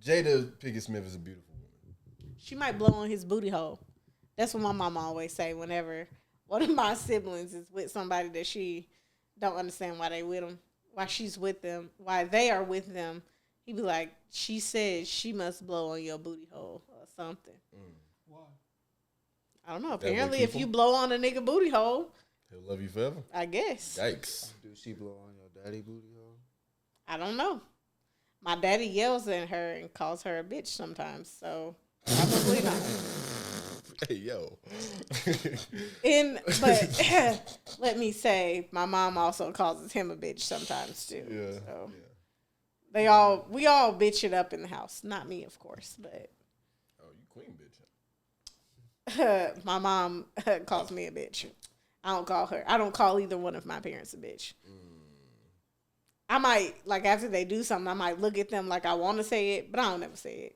[SPEAKER 6] Jada Pinkett Smith is a beautiful woman.
[SPEAKER 7] She might blow on his booty hole. That's what my mama always say whenever one of my siblings is with somebody that she don't understand why they with them, why she's with them, why they are with them. He be like, she said she must blow on your booty hole or something.
[SPEAKER 8] Why?
[SPEAKER 7] I don't know.
[SPEAKER 6] That way
[SPEAKER 7] Apparently, if
[SPEAKER 6] people-
[SPEAKER 7] you blow on a nigga booty hole,
[SPEAKER 6] He'll love you forever.
[SPEAKER 7] I guess.
[SPEAKER 6] Yikes.
[SPEAKER 5] Do she blow on your daddy booty hole?
[SPEAKER 7] I don't know. My daddy yells at her and calls her a bitch sometimes, so probably not.
[SPEAKER 6] Hey, yo.
[SPEAKER 7] But let me say, my mom also calls him a bitch sometimes too.
[SPEAKER 6] Yeah.
[SPEAKER 7] So
[SPEAKER 6] Yeah.
[SPEAKER 7] we all bitch it up in the house. Not me, of course, but
[SPEAKER 6] Oh, you queen bitch.
[SPEAKER 7] my mom calls me a bitch. I don't call her. I don't call either one of my parents a bitch. I might, like, after they do something, I might look at them like I want to say it, but I don't ever say it.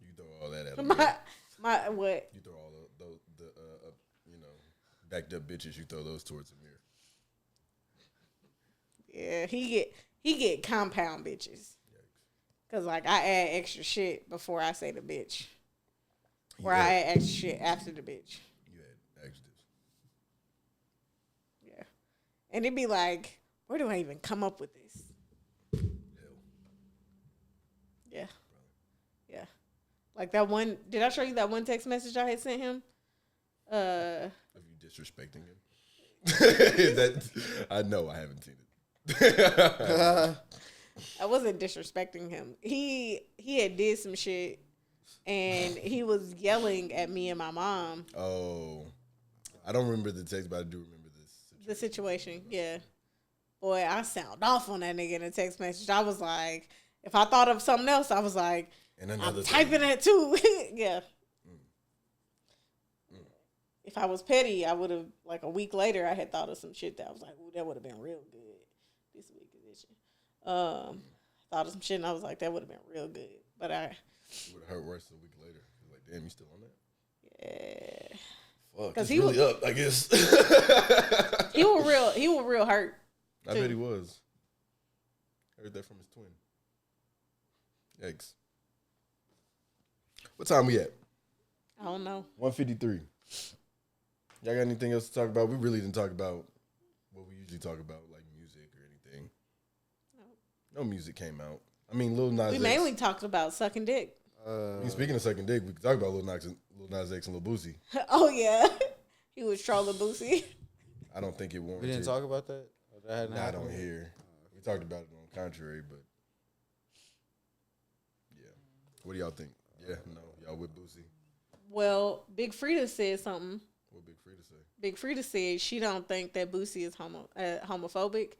[SPEAKER 6] You throw all that at him.
[SPEAKER 7] My what?
[SPEAKER 6] You throw all the backed up bitches. You throw those towards the mirror.
[SPEAKER 7] Yeah, he get compound bitches. Cause like I add extra shit before I say the bitch, or I add extra shit after the bitch.
[SPEAKER 6] You had extras.
[SPEAKER 7] Yeah, and it'd be like, where do I even come up with this?
[SPEAKER 6] Hell.
[SPEAKER 7] Yeah, yeah. Like that one. Did I show you that one text message I had sent him?
[SPEAKER 6] Of you disrespecting him. That I know. I haven't seen it.
[SPEAKER 7] I wasn't disrespecting him. He had did some shit, and he was yelling at me and my mom.
[SPEAKER 6] Oh, I don't remember the text, but I do remember this.
[SPEAKER 7] The situation, yeah. Boy, I sound off on that nigga in a text message. I was like, if I thought of something else, I was like,
[SPEAKER 6] And another
[SPEAKER 7] I'm
[SPEAKER 6] thing.
[SPEAKER 7] typing it too. Yeah. If I was petty, I would have, like, a week later, I had thought of some shit that I was like, ooh, that would have been real good this week edition. Thought of some shit, and I was like, that would have been real good. But
[SPEAKER 6] It would have hurt worse a week later. Like, damn, you still on that?
[SPEAKER 7] yeah.
[SPEAKER 6] Fuck,
[SPEAKER 7] 'Cause
[SPEAKER 6] it's
[SPEAKER 7] he
[SPEAKER 6] really
[SPEAKER 7] was-
[SPEAKER 6] up, I guess.
[SPEAKER 7] He was real hurt.
[SPEAKER 6] I bet he was. Heard that from his twin. Yikes. What time we at?
[SPEAKER 7] I don't know.
[SPEAKER 6] 1:53. Y'all got anything else to talk about? We really didn't talk about what we usually talk about, like music or anything. No music came out. I mean, Lil Nas
[SPEAKER 7] We
[SPEAKER 6] X.
[SPEAKER 7] mainly talked about sucking dick.
[SPEAKER 6] I mean, speaking of sucking dick, we could talk about Lil Nas X and Lil Boosie.
[SPEAKER 7] Oh, yeah. He was trolling Boosie.
[SPEAKER 6] I don't think it
[SPEAKER 5] We
[SPEAKER 6] warranted.
[SPEAKER 5] didn't talk about that? Or that hadn't
[SPEAKER 6] Not
[SPEAKER 5] happened?
[SPEAKER 6] on here. We talked about it on Contrary, but yeah. What do y'all think? Yeah, no, y'all with Boosie?
[SPEAKER 7] Well, Big Frida said something.
[SPEAKER 6] What Big Frida say?
[SPEAKER 7] Big Frida said she don't think that Boosie is homophobic.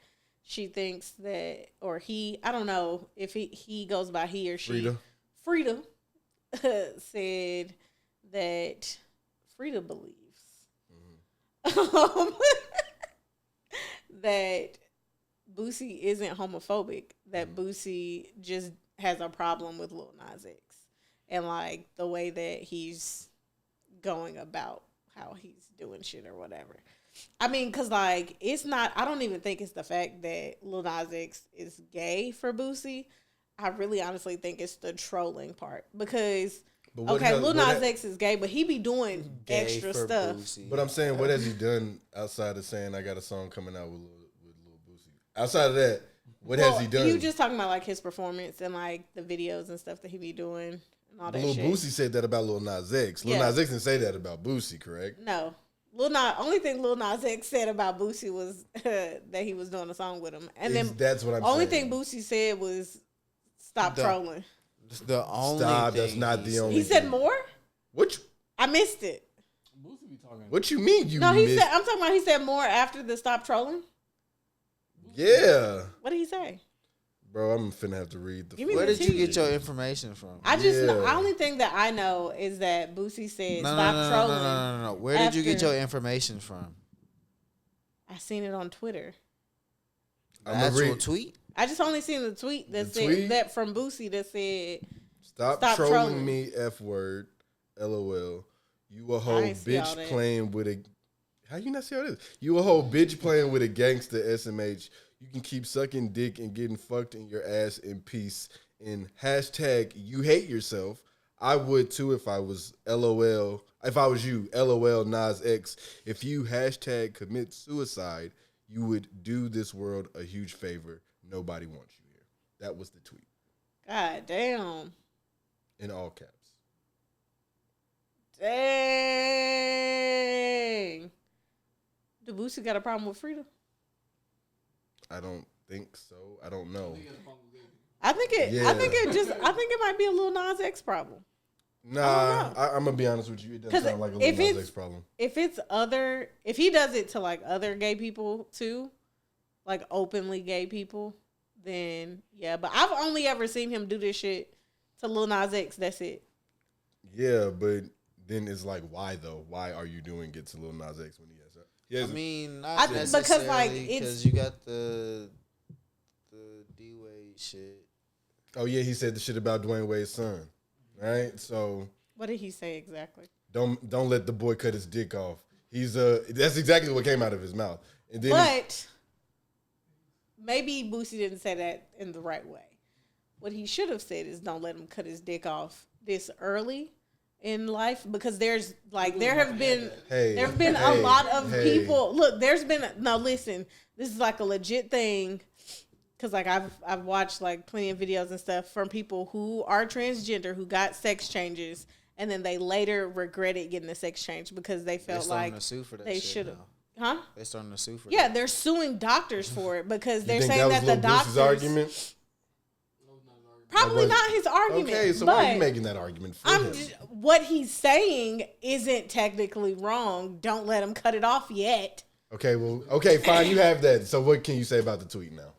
[SPEAKER 7] She thinks that, or he, I don't know if he goes by he or she. Frida said that Frida believes that Boosie isn't homophobic, that Boosie just has a problem with Lil Nas X. And, like, the way that he's going about how he's doing shit or whatever. I mean, cause like it's not. I don't even think it's the fact that Lil Nas X is gay for Boosie. I really honestly think it's the trolling part because Lil Nas X is gay, but he be doing extra stuff.
[SPEAKER 5] Boosie.
[SPEAKER 6] But I'm saying, what has he done outside of saying I got a song coming out with Lil Boosie? Outside of that, what has he done?
[SPEAKER 7] You just talking about like his performance and like the videos and stuff that he be doing and all that
[SPEAKER 6] Lil
[SPEAKER 7] shit.
[SPEAKER 6] Boosie said that about Lil Nas X. Lil Nas X didn't say that about Boosie, correct?
[SPEAKER 7] No. Only thing Lil Nas X said about Boosie was that he was doing a song with him. And then
[SPEAKER 6] that's what I'm
[SPEAKER 7] only
[SPEAKER 6] saying.
[SPEAKER 7] thing Boosie said was stop trolling.
[SPEAKER 5] The only
[SPEAKER 6] Stop,
[SPEAKER 5] thing
[SPEAKER 6] that's not the only
[SPEAKER 7] He said more? I missed it.
[SPEAKER 8] Boosie be talking.
[SPEAKER 6] What you mean you
[SPEAKER 7] No, he
[SPEAKER 6] missed?
[SPEAKER 7] said I'm talking about he said more after the stop trolling.
[SPEAKER 6] Yeah.
[SPEAKER 7] What did he say?
[SPEAKER 6] Bro, I'm finna have to read the.
[SPEAKER 5] Where did you get your information from?
[SPEAKER 7] I just know, the only thing that I know is that Boosie said stop trolling.
[SPEAKER 5] No. Where did you get your information from?
[SPEAKER 7] I seen it on Twitter.
[SPEAKER 5] The actual tweet?
[SPEAKER 7] I just only seen the tweet that said that from Boosie that said
[SPEAKER 6] Stop trolling me, F word, LOL. You a whole bitch playing with a. How you not see all this? You a whole bitch playing with a gangster SMH. You can keep sucking dick and getting fucked in your ass in peace. And hashtag you hate yourself. I would too if I was LOL. If I was you, LOL Nas X. If you hashtag commit suicide, you would do this world a huge favor. Nobody wants you here. That was the tweet.
[SPEAKER 7] God damn.
[SPEAKER 6] In all caps.
[SPEAKER 7] Dang. Do Boosie got a problem with freedom?
[SPEAKER 6] I don't think so. I don't know.
[SPEAKER 7] I think it might be a Lil Nas X problem.
[SPEAKER 6] Nah, I'm gonna be honest with you. It doesn't sound like a Lil Nas X problem.
[SPEAKER 7] If he does it to like other gay people too, like openly gay people, then yeah. But I've only ever seen him do this shit to Lil Nas X. That's it.
[SPEAKER 6] Yeah, but then it's like, why though? Why are you doing it to Lil Nas X when he has that?
[SPEAKER 5] I mean, not necessarily because you got the D-Wade shit.
[SPEAKER 6] Oh yeah, he said the shit about Dwayne Wade's son, right? So
[SPEAKER 7] what did he say exactly?
[SPEAKER 6] Don't let the boy cut his dick off. That's exactly what came out of his mouth. And then
[SPEAKER 7] but maybe Boosie didn't say that in the right way. What he should have said is don't let him cut his dick off this early in life, because there have been a lot of people. Look, listen, this is like a legit thing, because like I've watched like plenty of videos and stuff from people who are transgender who got sex changes and then they later regretted getting the sex change because they felt like they should have. Huh?
[SPEAKER 5] They're starting to sue for that.
[SPEAKER 7] Yeah, they're suing doctors for it because they're
[SPEAKER 6] think
[SPEAKER 7] saying
[SPEAKER 6] that
[SPEAKER 7] that
[SPEAKER 6] was
[SPEAKER 7] the
[SPEAKER 6] Lil Boosie's
[SPEAKER 7] doctors
[SPEAKER 6] argument?
[SPEAKER 7] probably not his argument.
[SPEAKER 6] Okay, so why are you making that argument for him?
[SPEAKER 7] What he's saying isn't technically wrong. Don't let him cut it off yet.
[SPEAKER 6] Okay, fine, you have that. So what can you say about the tweet now?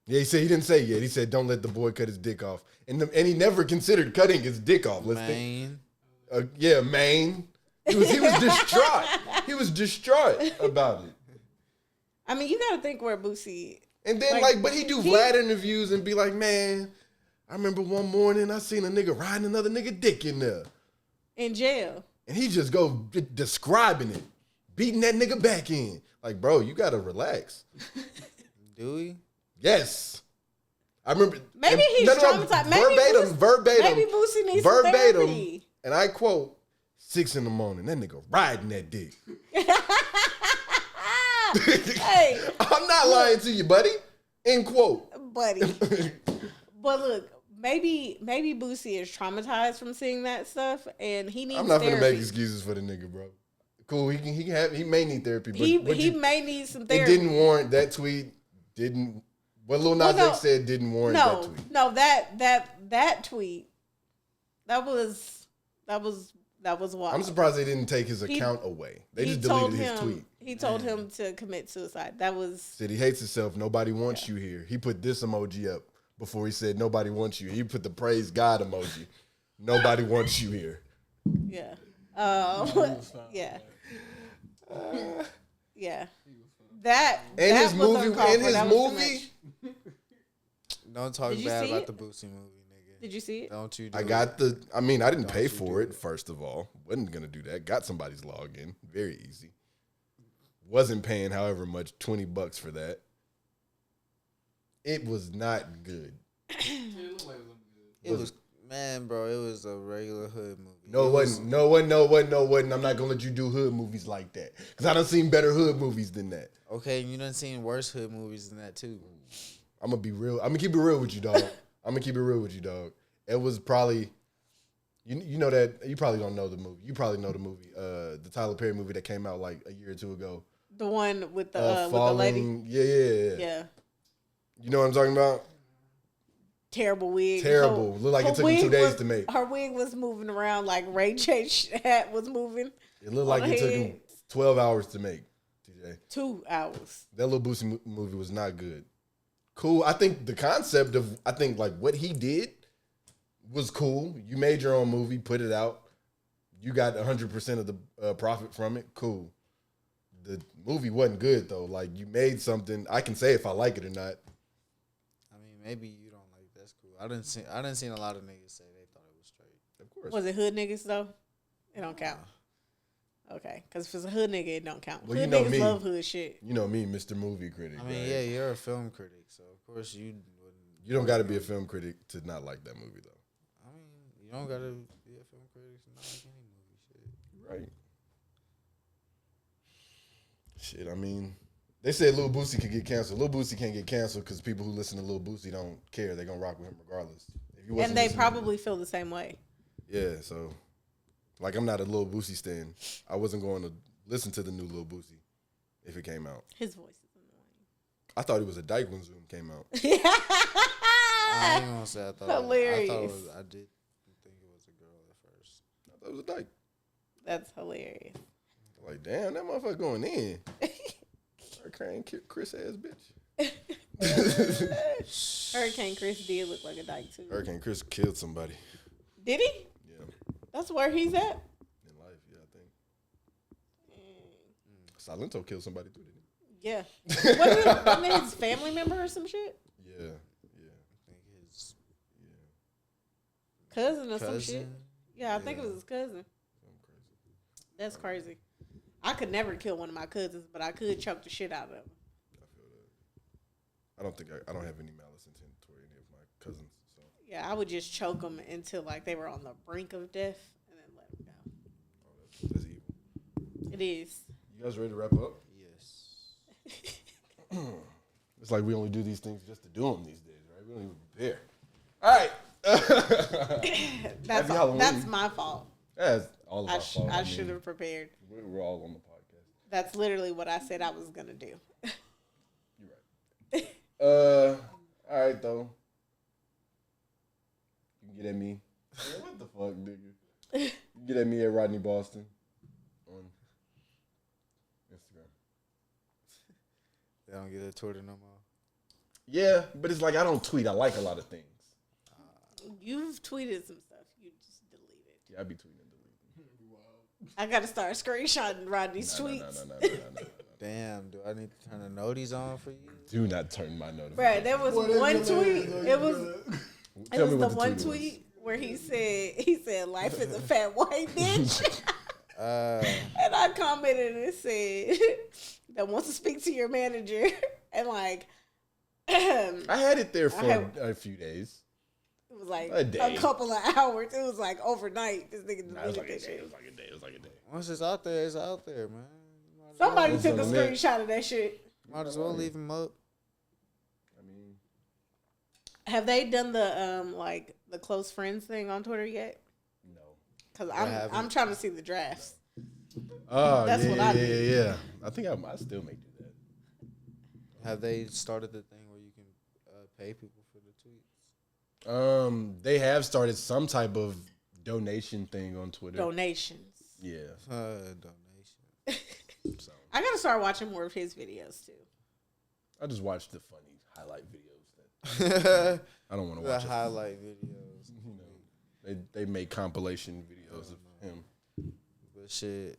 [SPEAKER 6] Yeah, he said he didn't say yet. He said don't let the boy cut his dick off, and he never considered cutting his dick off. Maine. He was distraught. He was distraught about it.
[SPEAKER 7] I mean, you got to think where Boosie.
[SPEAKER 6] And then but he do Vlad interviews and be like, man, I remember one morning I seen a nigga riding another nigga dick in there.
[SPEAKER 7] In jail.
[SPEAKER 6] And he just go describing it, beating that nigga back in. Like, bro, you gotta relax.
[SPEAKER 5] Do we?
[SPEAKER 6] Yes. I remember.
[SPEAKER 7] Maybe he's traumatized.
[SPEAKER 6] Verbatim.
[SPEAKER 7] Maybe Boosie needs some therapy.
[SPEAKER 6] And I quote, 6 in the morning, that nigga riding that dick.
[SPEAKER 7] Hey,
[SPEAKER 6] I'm not lying to you, buddy. End quote.
[SPEAKER 7] Buddy. But look, maybe Boosie is traumatized from seeing that stuff, and he needs.
[SPEAKER 6] I'm not
[SPEAKER 7] therapy.
[SPEAKER 6] gonna make excuses for the nigga, bro. Cool, he may need therapy, but
[SPEAKER 7] he may need some therapy.
[SPEAKER 6] It didn't warrant that tweet. What Lil Nas X said didn't warrant that tweet.
[SPEAKER 7] No, that tweet, that was wild.
[SPEAKER 6] I'm surprised they didn't take his account away. They just deleted his tweet.
[SPEAKER 7] He told him to commit suicide. That was...
[SPEAKER 6] Said he hates himself. Nobody wants you here. He put this emoji up before he said nobody wants you. He put the praise God emoji. Nobody wants you here.
[SPEAKER 7] Yeah. Yeah. Yeah. That
[SPEAKER 6] his
[SPEAKER 7] was
[SPEAKER 6] movie.
[SPEAKER 7] uncalled for. That was too much.
[SPEAKER 5] Don't talk bad about the Boosie movie, nigga.
[SPEAKER 7] Did you see it?
[SPEAKER 5] Don't you? Do
[SPEAKER 6] I got the. I mean, I didn't
[SPEAKER 5] Don't
[SPEAKER 6] pay
[SPEAKER 5] you
[SPEAKER 6] for
[SPEAKER 5] do
[SPEAKER 6] it.
[SPEAKER 5] it.
[SPEAKER 6] First of all, wasn't gonna do that. Got somebody's login. Very easy. Wasn't paying however much, $20 for that. It was not good.
[SPEAKER 5] It was man, bro. It was a regular hood movie.
[SPEAKER 6] No, it wasn't. No, it wasn't. I'm not gonna let you do hood movies like that because I done seen better hood movies than that.
[SPEAKER 5] Okay, you done seen worse hood movies than that too.
[SPEAKER 6] I'm gonna be real. I'm gonna keep it real with you, dog. It was probably, you know that you probably don't know the movie. You probably know the movie, the Tyler Perry movie that came out like a year or two ago.
[SPEAKER 7] The one with the lady.
[SPEAKER 6] Yeah. You know what I'm talking about?
[SPEAKER 7] Terrible wig.
[SPEAKER 6] Terrible. Looked like it took him 2 days to make.
[SPEAKER 7] Her wig was moving around like Ray J's hat was moving.
[SPEAKER 6] It looked like it took him 12 hours to make. TJ.
[SPEAKER 7] 2 hours.
[SPEAKER 6] That Lil Boosie movie was not good. Cool. I think the concept of like what he did was cool. You made your own movie, put it out. You got 100% of the profit from it. Cool. The movie wasn't good though. Like you made something. I can say if I like it or not.
[SPEAKER 5] I mean, maybe you don't like. That's cool. I didn't see a lot of niggas say they thought it was straight.
[SPEAKER 6] Of course.
[SPEAKER 7] Was it hood niggas though? It don't count. Okay, because if it's a hood nigga, it don't count.
[SPEAKER 6] Well,
[SPEAKER 7] hood
[SPEAKER 6] you know
[SPEAKER 7] niggas
[SPEAKER 6] me.
[SPEAKER 7] love hood shit.
[SPEAKER 6] You know me, Mr. Movie Critic.
[SPEAKER 5] I mean,
[SPEAKER 6] right?
[SPEAKER 5] yeah, you're a film critic, so of course you wouldn't.
[SPEAKER 6] You don't got to be a film critic to not like that movie though.
[SPEAKER 5] I mean, you don't gotta be a film critic to not like any movie. Shit.
[SPEAKER 6] Right. Shit, I mean, they said Lil Boosie could get canceled. Lil Boosie can't get canceled because people who listen to Lil Boosie don't care. They're going to rock with him regardless. If you wasn't
[SPEAKER 7] And they
[SPEAKER 6] listening-
[SPEAKER 7] probably feel the same way.
[SPEAKER 6] Yeah, so, like, I'm not a Lil Boosie stan. I wasn't going to listen to the new Lil Boosie if it came out.
[SPEAKER 7] His voice is annoying.
[SPEAKER 6] I thought it was a dyke when Zoom came out.
[SPEAKER 5] I ain't gonna say I thought.
[SPEAKER 7] Hilarious.
[SPEAKER 5] I did think it was a girl at first.
[SPEAKER 6] I thought it was a dyke.
[SPEAKER 7] That's hilarious.
[SPEAKER 6] Like, damn, that motherfucker going in. Hurricane Chris ass bitch.
[SPEAKER 7] Hurricane Chris did look like a dyke too.
[SPEAKER 6] Hurricane Chris killed somebody.
[SPEAKER 7] Did he?
[SPEAKER 6] Yeah,
[SPEAKER 7] That's where he's at.
[SPEAKER 6] in life, yeah, I think. Silento killed somebody too, didn't
[SPEAKER 7] Yeah. Wasn't it his family member or some shit?
[SPEAKER 6] he? Yeah.
[SPEAKER 5] I think his
[SPEAKER 7] Cousin or some
[SPEAKER 5] cousin.
[SPEAKER 7] shit? Yeah, I think it was his cousin. That's crazy. I could never kill one of my cousins, but I could choke the shit out of them.
[SPEAKER 6] I feel that. I don't have any malice intent toward any of my cousins. So
[SPEAKER 7] Yeah, I would just choke them until like they were on the brink of death and then let them go.
[SPEAKER 6] that's evil.
[SPEAKER 7] It is.
[SPEAKER 6] You guys ready to wrap up?
[SPEAKER 5] Yes.
[SPEAKER 6] It's like we only do these things just to do them these days, right? We don't even prepare. All right.
[SPEAKER 7] That's my fault.
[SPEAKER 6] That's all of our fault.
[SPEAKER 7] I should have prepared.
[SPEAKER 6] We're all on the podcast.
[SPEAKER 7] That's literally what I said I was gonna do.
[SPEAKER 6] You're right. All right though. You can get at me. Man, what the fuck, nigga? You can get at me at Rodney Boston on Instagram.
[SPEAKER 5] They don't get a Twitter no more.
[SPEAKER 6] Yeah, but it's like I don't tweet. I like a lot of things.
[SPEAKER 7] You've tweeted some stuff. You just delete it.
[SPEAKER 6] Yeah, I be tweeting and deleting.
[SPEAKER 7] I gotta start screenshotting Rodney's tweets.
[SPEAKER 6] No.
[SPEAKER 5] Damn, do I need to turn the noties on for you?
[SPEAKER 6] Do not turn my notifications.
[SPEAKER 7] Bruh, there was one tweet. It was
[SPEAKER 6] Tell me
[SPEAKER 7] the
[SPEAKER 6] what
[SPEAKER 7] one
[SPEAKER 6] was.
[SPEAKER 7] tweet where he said life is a fat white bitch. And I commented and said that wants to speak to your manager and like
[SPEAKER 6] I had it there for
[SPEAKER 7] had-
[SPEAKER 6] a few days.
[SPEAKER 7] it was like
[SPEAKER 6] A day.
[SPEAKER 7] a couple of hours. It was like overnight. This nigga
[SPEAKER 6] It was
[SPEAKER 7] deleted
[SPEAKER 6] like a
[SPEAKER 7] that
[SPEAKER 6] day.
[SPEAKER 7] shit.
[SPEAKER 6] It was like a day.
[SPEAKER 5] Once it's out there, man.
[SPEAKER 7] Somebody
[SPEAKER 6] It's
[SPEAKER 7] took a
[SPEAKER 6] on the net.
[SPEAKER 7] screenshot of that shit.
[SPEAKER 5] Might as well leave him up.
[SPEAKER 6] I mean,
[SPEAKER 7] Have they done the like the close friends thing on Twitter yet?
[SPEAKER 6] no.
[SPEAKER 7] Because
[SPEAKER 5] haven't.
[SPEAKER 7] I'm trying to see the drafts.
[SPEAKER 6] Oh,
[SPEAKER 7] That's
[SPEAKER 6] yeah,
[SPEAKER 7] what I
[SPEAKER 6] yeah,
[SPEAKER 7] do.
[SPEAKER 6] yeah. I think I still may do that.
[SPEAKER 5] Have they started the thing where you can pay people for the tweets?
[SPEAKER 6] They have started some type of donation thing on Twitter.
[SPEAKER 7] Donations.
[SPEAKER 6] Yeah.
[SPEAKER 5] Donation.
[SPEAKER 6] So
[SPEAKER 7] I gotta start watching more of his videos too.
[SPEAKER 6] I just watched the funny highlight videos. That I don't want to
[SPEAKER 5] The
[SPEAKER 6] watch.
[SPEAKER 5] highlight videos.
[SPEAKER 6] You know, they make compilation videos of him.
[SPEAKER 5] But shit,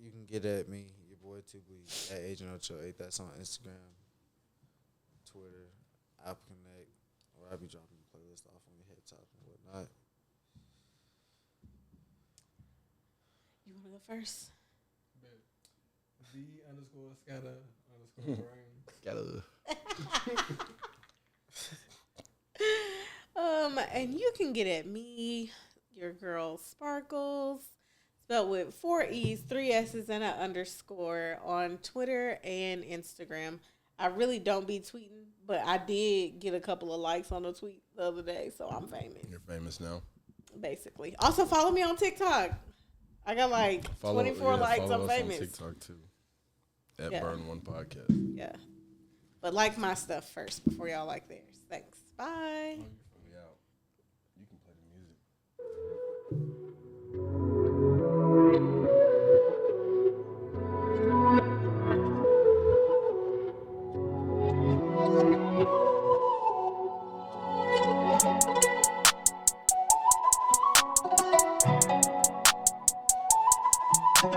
[SPEAKER 5] you can get at me, your boy 2B, at Agent Ocho 8. That's on Instagram, Twitter, Apple Connect, where I be dropping the playlist off on
[SPEAKER 7] You want to go first?
[SPEAKER 8] _scatter_brain.
[SPEAKER 6] Gotta.
[SPEAKER 7] And you can get at me, your girl Sparkles, spelled with 4 E's, 3 S's, and an underscore on Twitter and Instagram. I really don't be tweeting, but I did get a couple of likes on a tweet the other day, so I'm famous.
[SPEAKER 6] You're famous now.
[SPEAKER 7] Basically. Also, follow me on TikTok. I got like 24 likes. I'm famous.
[SPEAKER 6] On TikTok too. At Burn One Podcast.
[SPEAKER 7] Yeah. But like my stuff first before y'all like theirs. Thanks. Bye.
[SPEAKER 6] We out. You can play the music.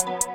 [SPEAKER 4] Thank you.